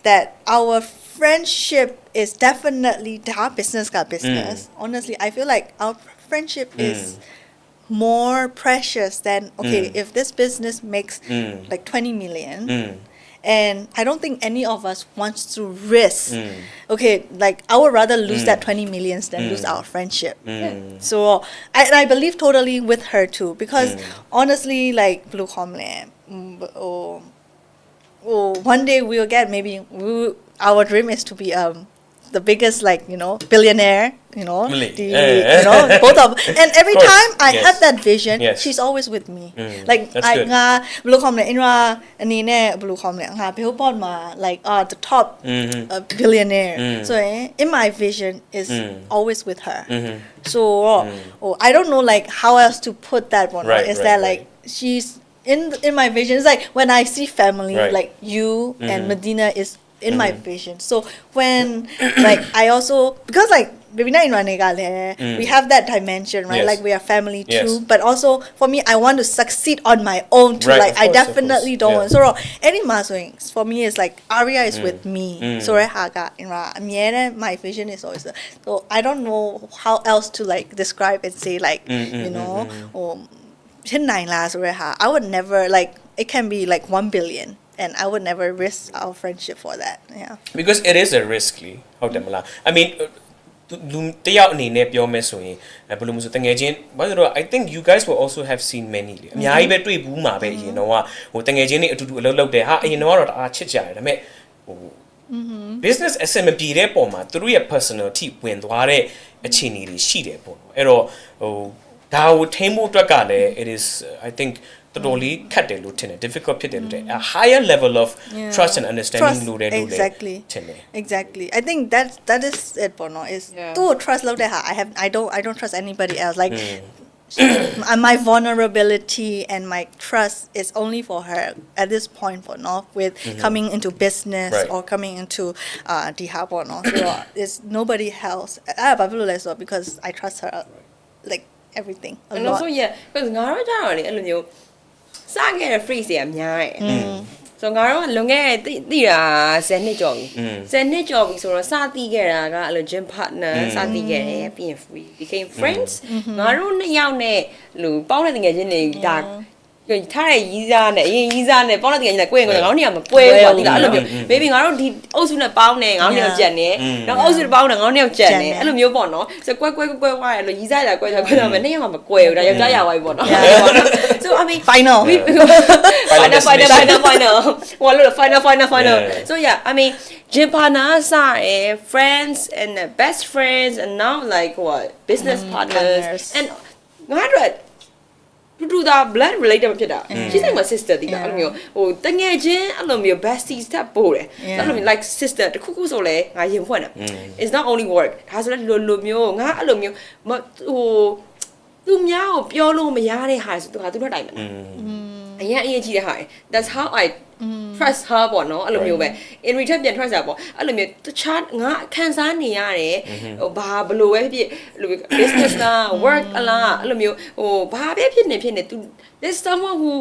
that our friendship is definitely business. Honestly, I feel like our friendship is more precious than if this business makes like 20 million. And I don't think any of us wants to risk. Like I would rather lose that 20 millions than lose our friendship. So I believe totally with her too because honestly, like Blue Homeland, one day we'll get our dream is to be the biggest billionaire. Both of and every time I have that vision, she's always with me. Like I Blue Homeland Eindra Blue Homeland billboard like the top billionaire. So in my vision is always with her. So I don't know like how else to put that one. Is that like she's in my vision? It's like when I see family like you and Medina is in my vision. So when like I also because like we have that dimension, right? Like we are family too. But also for me, I want to succeed on my own too. Like I definitely don't want. So any swings for me is like Aria is with me. So my vision is always so I don't know how else to like describe and say like I would never like it can be like 1 billion. And I would never risk our friendship for that. Yeah. Because it is a risk. I mean,တယောက်အနေနဲ့ပြောမယ်ဆိုရင်ဘယ်လိုမျိုးဆိုတငယ်ချင်းဘာလို့လဲ I think you guys will also have seen many လေအများကြီးပဲတွေ့ဘူးမှာပဲအရင်တော့ဟိုတငယ်ချင်းတွေအတူတူအလုပ်လုပ်တယ်ဟာအရင်တော့တအားချစ်ကြတယ်ဒါပေမဲ့ဟို business အဆင်မပြေတဲ့ပုံမှာသူတို့ရဲ့ personality ဝင်သွားတဲ့အခြေအနေတွေရှိတယ်ပေါ့နော်အဲ့တော့ဟိုဒါကိုထိန်းဖို့အတွက်ကလည်း it is I think totally cutတယ်လို့ထင်တယ် difficult ဖြစ်တယ်လို့ထင် a higher level of trust and understanding လို့တယ်လို့လည်းထင်တယ် exactly I think that is it Bono is to trust လို့တဲ့ဟာ I don't trust anybody else like my vulnerability and my trust is only for her at this point for now with coming into business or coming into Bono so it's nobody else because I trust her like everything a and lot. also because ငါတို့ကြောက်တယ်အဲ့လိုမျိုးစခဲ့တဲ့ phrase တွေအများတယ်ဆိုငါတို့ကလွန်ခဲ့သိတာ10နှစ်ကျော်ပြီ10နှစ်ကျော်ပြီဆိုတော့စသိခဲ့တာကအဲ့လို gym partner စသိခဲ့တယ်ပြီးရင် became friends ငါတို့နှစ်ယောက်နဲ့လူပေါင်းတဲ့ငယ်ချင်းတွေဒါထားတဲ့ရီးစားနဲ့အရင်ရီးစားနဲ့ပေါင်းတဲ့ငယ်ချင်းနဲ့ကိုယ်ငါတို့နှစ်ယောက်မပွဲဘူးပေါ့ဒီလားအဲ့လိုမျိုး maybe ငါတို့ဒီအုပ်စုနဲ့ပေါင်းနေငါတို့နှစ်ယောက်ကြက်နေနောက်အုပ်စုနဲ့ပေါင်းနေငါတို့နှစ်ယောက်ကြက်နေအဲ့လိုမျိုးပေါ့နော်ဆိုကွဲဝါရလို့ရီးစားရကွဲမယ်နှစ်ယောက်ကမကွဲဘူးဒါယောက်ျားရဝိုင်းပေါ့နော် so I mean final final so yeah I mean gym partners friends and best friends and now like what business partners and ငါတို့တူတာ blood related ဖြစ်တာ she's like my sister တိတာအဲ့လိုမျိုးဟိုတငယ်ချင်းအဲ့လိုမျိုး besties တက်ပို့တယ်အဲ့လိုမျိုး like sister တခုခုဆိုလဲငါရင်ဖွင့်တယ် it's not only work ဒါဆိုလဲလိုမျိုးငါအဲ့လိုမျိုးဟိုသူများကိုပြောလို့မရတဲ့ဟာဆိုသူကသူတို့တိုင်မယ်အရင်အရေးကြီးတဲ့ဟာ that's how I trust her ပေါ့နော်အဲ့လိုမျိုးပဲ in return ပြန် trust တာပေါ့အဲ့လိုမျိုးတခြားငါခံစားနေရတယ်ဟိုဘာဘလို့ပဲဖြစ်လို့ business လား work လားအဲ့လိုမျိုးဟိုဘာပဲဖြစ်နေသူ there's someone who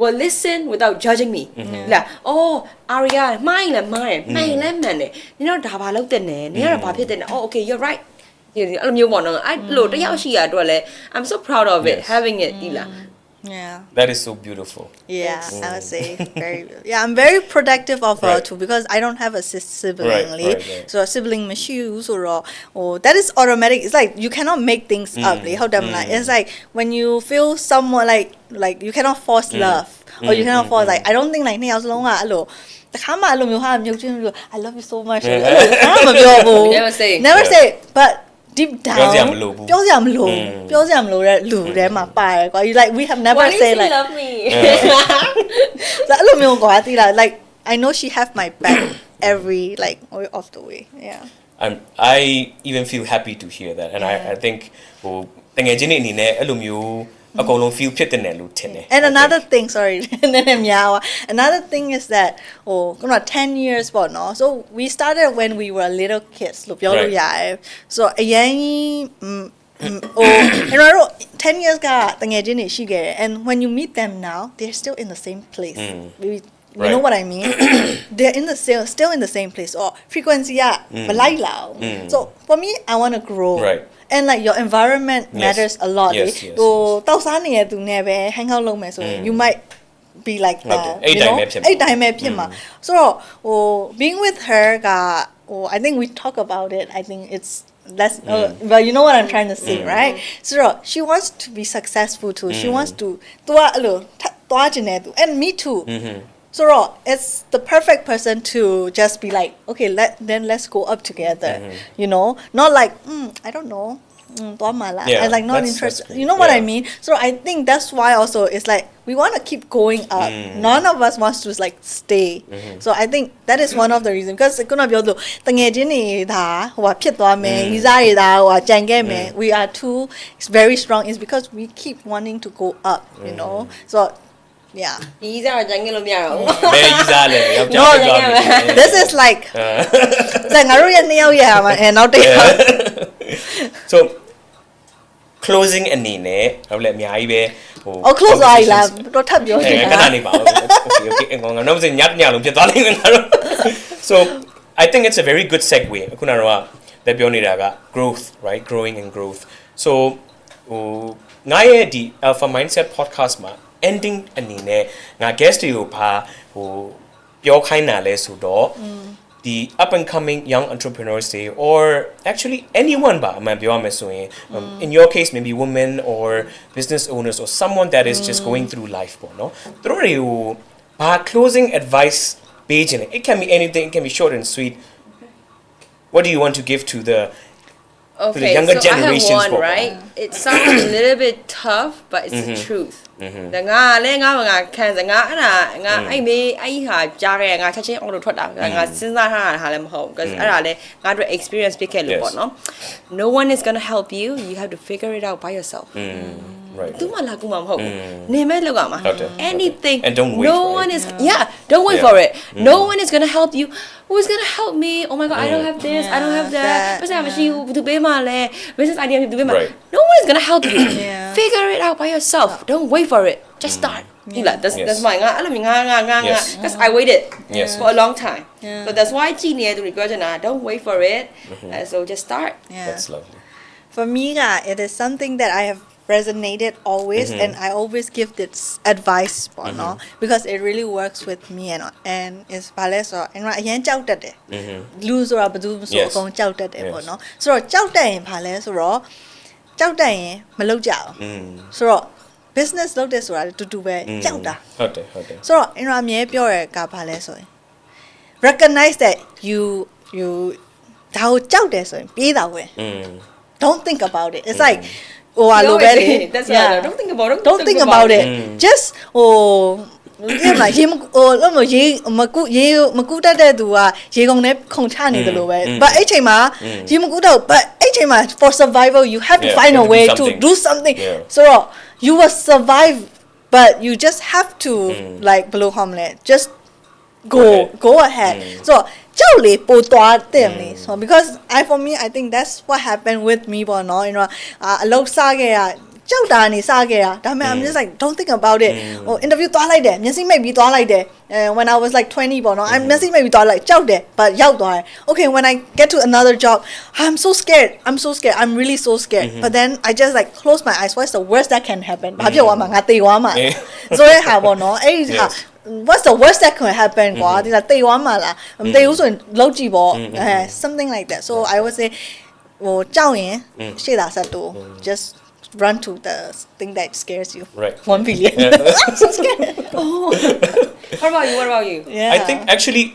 will listen without judging me လာ oh Aria မိုင်းလည်းမိုင်းမှန်တယ်နင်တို့ဒါဘာလုပ်တဲ့နဲနင်ကတော့ဘာဖြစ်တဲ့နဲ oh okay you're right အဲ့လိုမျိုးပေါ့နော်အဲ့လိုတယောက်ရှိရအတွက်လဲ I'm so proud of it having it ဒီလား Yeah. That is so beautiful. Yeah, I would say very. Yeah, I'm very protective of her Right. too because I don't have a sibling. Right. So a sibling issues or that is automatic. It's like you cannot make things up. Like, how damn like it's like when you feel someone like you cannot force love or you cannot force like I don't think like 2 ယောက်စလုံးကအဲ့လိုတခါမှအဲ့လိုမျိုးဟာမြုပ်ချင်းလို့ I love you so much အဲ့လိုအားမပြောဘူး never say but deep down ပြောစရာမလိုဘူး ပြောစရာမလိုတဲ့လူထဲမှာပါတယ်ကွာ you like we have never Why do say you like love me? အဲ့လိုမျိုးကွာတိလား like I know she have my back every like all of the way yeah I even feel happy to hear that and I think ဟိုတကယ်ချင်းနေအနေနဲ့အဲ့လိုမျိုးအကုန်လုံး feel ဖြစ်တဲ့လို့ထင်တယ် and another thing sorry နည်းနည်းများပါ another thing is that ဟိုခုန10 years ပေါ့နော် so we started when we were little kids လို့ပြောလို့ရတယ် so အရင်and 10 years ကတငယ်ချင်းတွေရှိခဲ့တယ် and when you meet them now they're still in the same place you know what I mean they're in the still in the same place or frequency ကမလိုက်လာဘူး so for me I want to grow right and like your environment matters a lot ဟိုတောက်စားနေတဲ့သူနဲ့ပဲ hang out လုပ်မယ်ဆိုရင် you might be like that အဲ့တိုင်းပဲဖြစ်မှာ ဆိုတော့ဟို being with her ကဟို I think we talk about it I think it's that's but you know what I'm trying to say right so she wants to be successful too she wants to သူကအဲ့လိုသွားချင်တယ်သူ and me too so it's the perfect person to just be like okay let's go up together you know not like I don't know I like not interested you know what I mean so I think that's why also it's like we want to keep going up none of us wants to like stay so I think that is one of the reasons because ခုနပြောလို့တငယ်ချင်းတွေဒါဟိုဟာဖြစ်သွားမယ်ရီစားတွေဒါဟိုဟာကြံခဲ့မယ် we are too very strong is because we keep wanting to go up you know so yeah ဒီစားတော့ကြံခဲ့လို့မရတော့ဘူး ဘယ်ကြီးစားလဲယောက်ျားပြောမယ် this is like ငါတို့ရဲ့2ယောက်ရမှာနောက်တစ်ယောက် so closing အနေနဲ့ဟုတ်လဲအများကြီးပဲဟို close သွားပြီလားတော့ထပ်ပြောနေတာ ခဏနေပါဦး okay ငါတော့စညလုံးဖြစ်သွားလိမ့်မယ်ငါတို့ so I think it's a very good segue အခုနကတော့လက်ပြောနေတာက growth right growing and growth so ဟိုငါရဲ့ဒီ Alpha Mindset podcast မှာ ending အနေနဲ့ငါ guest တွေကိုပါဟိုပြောခိုင်းတာလဲဆိုတော့ the up and coming young entrepreneurs day or actually anyone ba manပြောမယ်ဆိုရင် in your case maybe women or business owners or someone that is just going through life ပေါ့နော်သူတို့တွေကိုဘာ closing advice page in it can be anything it can be short and sweet what do you want to give to the Okay, the younger so generations I have one, right? It sounds a little bit tough, but it's the truth. ငါလည်းငါခံစားငါအဲ့ဒါငါအဲ့မေးအဲ့ဟာကြားခဲ့ငါချက်ချင်းအော်လို့ထွက်တာငါစဉ်းစားထားတာလည်းမဟုတ်ဘူး because အဲ့ဒါလည်းငါတို့ experience ဖြစ်ခဲ့လို့ပေါ့နော် No one is going to help you you have to figure it out by yourself right သူမှလာကူမှာမဟုတ်ဘူးနေမဲ့လောက်ရမှာ anything and don't wait no one is don't wait for it no one is going to help you who's going to help me oh my god I don't have this I don't have that ပတ်စံမရှိဘူးဘယ်သူပေးမှလဲ business idea ဘယ်သူပေးမှ no one is going to help you figure it out by yourself don't wait for it just start that's my ငါအဲ့လိုငါ because I waited for a long time so that's why ကြည့်နေတဲ့သူတွေပြောချင်တာ don't wait for it so just start that's lovely for me it is something that I have resonated always and I always give this advice because it really works with me and it's ဘာလဲဆိုတော့အရင်ကြောက်တတ်တယ်လူဆိုတာဘယ်သူမှဆိုအကုန်ကြောက်တတ်တယ်ပေါ့နော်ဆိုတော့ကြောက်တတ်ရင်ဘာလဲဆိုတော့ကြောက်တတ်ရင်မလုပ်ကြဘူးဆိုတော့ business လုပ်တယ်ဆိုတာတူတူပဲကြောက်တာဟုတ်တယ်ဆိုတော့အမြဲပြောရကဘာလဲဆိုရင် recognize that you ဒါကိုကြောက်တယ်ဆိုရင်ပြေးတာဝင် don't think about it it's like ဟိုလိုပဲလေ don't think about it just ဟိုဒီမှာရေလို့မရေမကူတတ်တဲ့သူကရေကုန်နဲ့ခုန်ချနေတယ်လို့ပဲ but အဲ့ချိန်မှာရေမကူတော့ but အဲ့ချိန်မှာ for survival you have to find a way to do something so you will survive but you just have to like ဘယ်လိုခေါ်မလဲ just go ahead so ကြောက်လေပိုသွားတယ်လေ so because for me I think that's what happened with me ပေါ့နော် အလုပ်စခဲ့ရ ကြောက်တာနေစခဲ့တာဒါပေမဲ့ I'm just like don't think about it ဟို interview သွားလိုက်တယ်မျက်စိမိတ်ပြီးသွားလိုက်တယ် when I was like 20ပေါ့နော် I'm မျက်စိမိတ်ပြီးသွားလိုက်ကြောက်တယ် but ရောက်သွားတယ် okay when I get to another job I'm so scared I'm really so scared but then I just like close my eyes what's the worst that can happen ဘာဖြစ်သွားမှာငါသေသွားမှာဆိုရဲဟာပေါ့နော်အဲ့ဒီဟာ what's the worst that can happen ကွာဒီလားသေသွားမှာလားမသေဘူးဆိုရင်လောက်ကြည့်ပေါ့ something like that so I would say ဟိုကြောက်ရင်ရှေ့သာဆက်တူ just run to the thing that scares you. Right. 1 billion. I'm so scared. Oh. What about you? Yeah. I think actually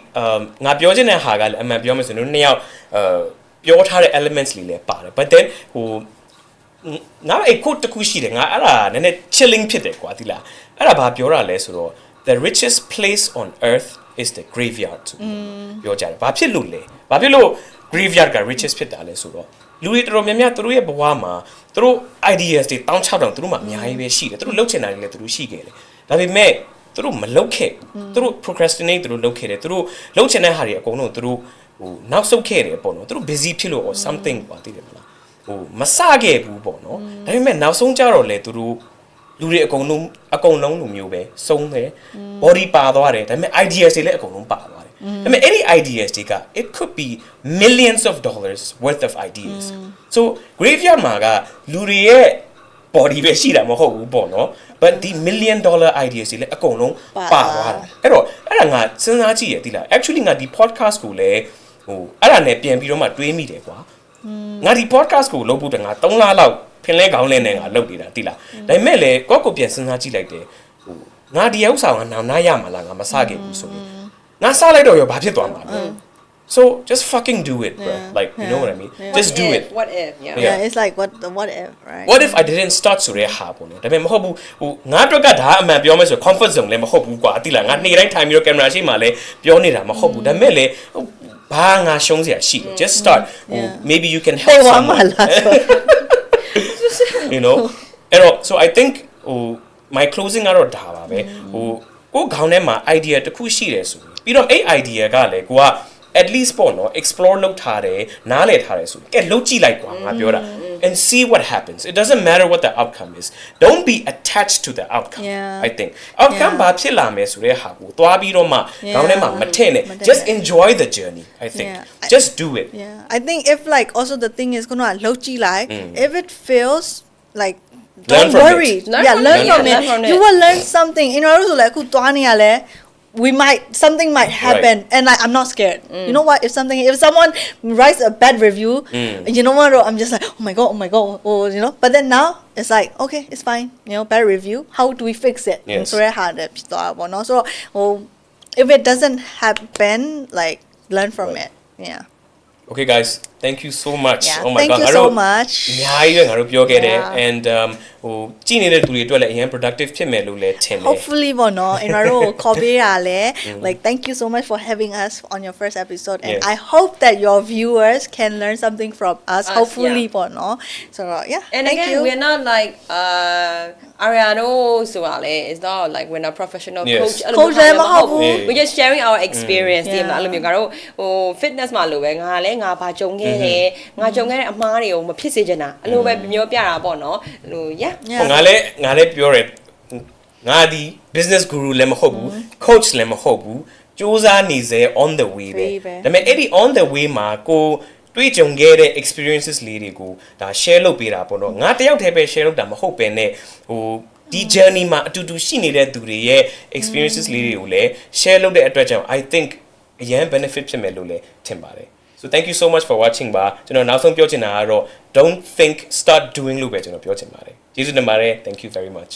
ငါပြောချင်တဲ့ဟာကလည်းအမှန်ပြောမယ်ဆိုရင်တို့နှစ်ယောက်ပြောထားတဲ့ elements လေးလည်းပါတယ် but then ဟိုငါအဲ့ quote တစ်ခုရှိတယ်ငါအဲ့ဒါနည်းနည်း chilling ဖြစ်တယ်ကွာဒီလားအဲ့ဒါဘာပြောတာလဲဆိုတော့ the richest place on earth is the graveyard ပြောကြတယ်ဘာဖြစ်လို့လဲဘာဖြစ်လို့ graveyard က richest ဖြစ်တာလဲဆိုတော့လူတွေတော်တော်များများသူတို့ရဲ့ဘဝမှာသူတို့ ideas တွေတောင်းချတောင်သူတို့မှာအများကြီးပဲရှိတယ်သူတို့လှုပ်ချင်တာတွေလည်းသူတို့ရှိခဲ့တယ်ဒါပေမဲ့သူတို့မလှုပ်ခဲ့သူတို့ procrastinate သူတို့လှုပ်ခဲ့တယ်သူတို့လှုပ်ချင်တဲ့ဟာတွေအကုန်လုံးသူတို့ဟိုနောက်ဆုတ်ခဲ့တယ်ပေါ့နော်သူတို့ busy ဖြစ်လို့ or something ပါသိတယ်မလားဟိုမစခဲ့ဘူးပေါ့နော်ဒါပေမဲ့နောက်ဆုံးကြတော့လေသူတို့လူတွေအကုန်လုံးလူမျိုးပဲစုံတယ် body ပါသွားတယ်ဒါပေမဲ့ ideas တွေလည်းအကုန်လုံးပါသွားတယ်ဒါပေမဲ့အဲ့ဒီ ideas တွေက it could be millions of dollars worth of ideas so graveyard မှာကလူတွေရဲ့ body ပဲရှိတာမဟုတ်ဘူးပေါ့နော် but the $1 million ideas တွေလည်းအကုန်လုံးပါသွားတယ်အဲ့တော့အဲ့ဒါငါစဉ်းစားကြည့်ရသီလား actually ငါဒီ podcast ကိုလည်းဟိုအဲ့ဒါနဲ့ပြန်ပြီးတော့မှတွေးမိတယ်ကွာငါဒီ podcast ကိုလုပ်ဖို့တငါ3လလောက်ဖင်လဲခေါင်းလဲနဲ့ငါလုပ်နေတာသီလားဒါပေမဲ့လည်းကိုပြန်စဉ်းစားကြည့်လိုက်တယ်ဟိုငါဒီဥစ္စာကနောင်နာရမှာလားငါမစခဲ့ဘူးဆိုရင်ငါစလိုက်တော့ရောဘာဖြစ်သွားမှာလဲSo just fucking do it, bro. Like, you know what I mean? Just do it. What if? Yeah, it's like what if, right? What if I didn't start ဆိုရဲဟာပေါ့နော်ဒါပေမဲ့မဟုတ်ဘူးဟိုငါအတွက်ကဒါအမှန်ပြောမယ်ဆို comfort zone လည်းမဟုတ်ဘူးကွာတိလားငါနေ့တိုင်းထိုင်ပြီးတော့ကင်မရာရှိမှလည်းပြောနေတာမဟုတ်ဘူးဒါပေမဲ့လေဘာငါရှုံးစရာရှိတယ် just start maybe you can help someone you know so I think my closing ကတော့ဒါပါပဲကိုခေါင်းထဲမှာ idea တစ်ခုရှိတယ်ဆိုပြီးတော့အဲ့ idea ကလည်းကိုကat least ပေါ့နော် explore လုပ်ထားတယ်နားလည်ထားတယ်ဆိုကဲလုပ်ကြည့်လိုက်ကွာငါပြောတာ and see what happens it doesn't matter what the outcome is don't be attached to the outcome I think outcome ဘာဖြစ်လာမယ်ဆိုတဲ့ဟာကိုသွားပြီးတော့မှခေါင်းထဲမှာမထည့်နဲ့ just enjoy the journey I think just do it I think if like also the thing is ကိုကလုပ်ကြည့်လိုက် if it feels like don't worry learn from it you will learn something in order to like ခုသွားနေရလဲsomething might happen and like I'm not scared you know what if someone writes a bad review you know what I'm just like oh my god you know but then now it's like okay it's fine you know bad review how do we fix it so if it doesn't happen like learn from it okay guys thank you so much oh my thank god you so much အများကြီးပဲငါတို့ပြောခဲ့တယ် and ဟိုကြည့်နေတဲ့သူတွေအတွက်လည်းအရင် productive ဖြစ်မယ်လို့လည်းထင်တယ် hopefully ပေါ့နော် in our call ပေးရလဲ like thank you so much for having us on your first episode and I hope that your viewers can learn something from us hopefully ပေါ့နော် so and thank again you. we're not like Aria ဆိုတာလေ is not like we're not professional coach လည်းမဟုတ်ဘူး we're just sharing our experience ဒီမှာအဲ့လိုမျိုးငါတို့ဟို fitness မှာလို့ပဲငါလည်းငါဘာကြုံခဲ့တယ်ငါကြုံခဲ့တဲ့အမှားတွေကိုမဖြစ်စေချင်တာအဲ့လိုပဲမျိုးပြတာပေါ့နော်ဟိုငါလည်းပြောတယ်ငါဒီ business guru လည်းမဟုတ်ဘူး coach လည်းမဟုတ်ဘူးစူးစမ်းနေစေ on the way ပဲဒါပေမဲ့အဲ့ဒီ on the way မှာကိုတွေ့ကြုံခဲ့တဲ့ experiences လေးတွေကိုဒါ share လုပ်ပေးတာပေါ့နော်ငါတယောက်တည်းပဲ share လုပ်တာမဟုတ်ပဲနဲ့ဟိုဒီ journey မှာအတူတူရှိနေတဲ့သူတွေရဲ့ experiences လေးတွေကိုလည်း share လုပ်တဲ့အတွက်ကြောင့် I think အရင် benefit ဖြစ်မယ်လို့လည်းထင်ပါတယ်So thank you so much for watching ပါကျွန်တော်နောက်ဆုံးပြောချင်တာကတော့ don't think start doing လို့ပဲကျွန်တော်ပြောချင်ပါတယ်ကျေးဇူးတင်ပါတယ် thank you very much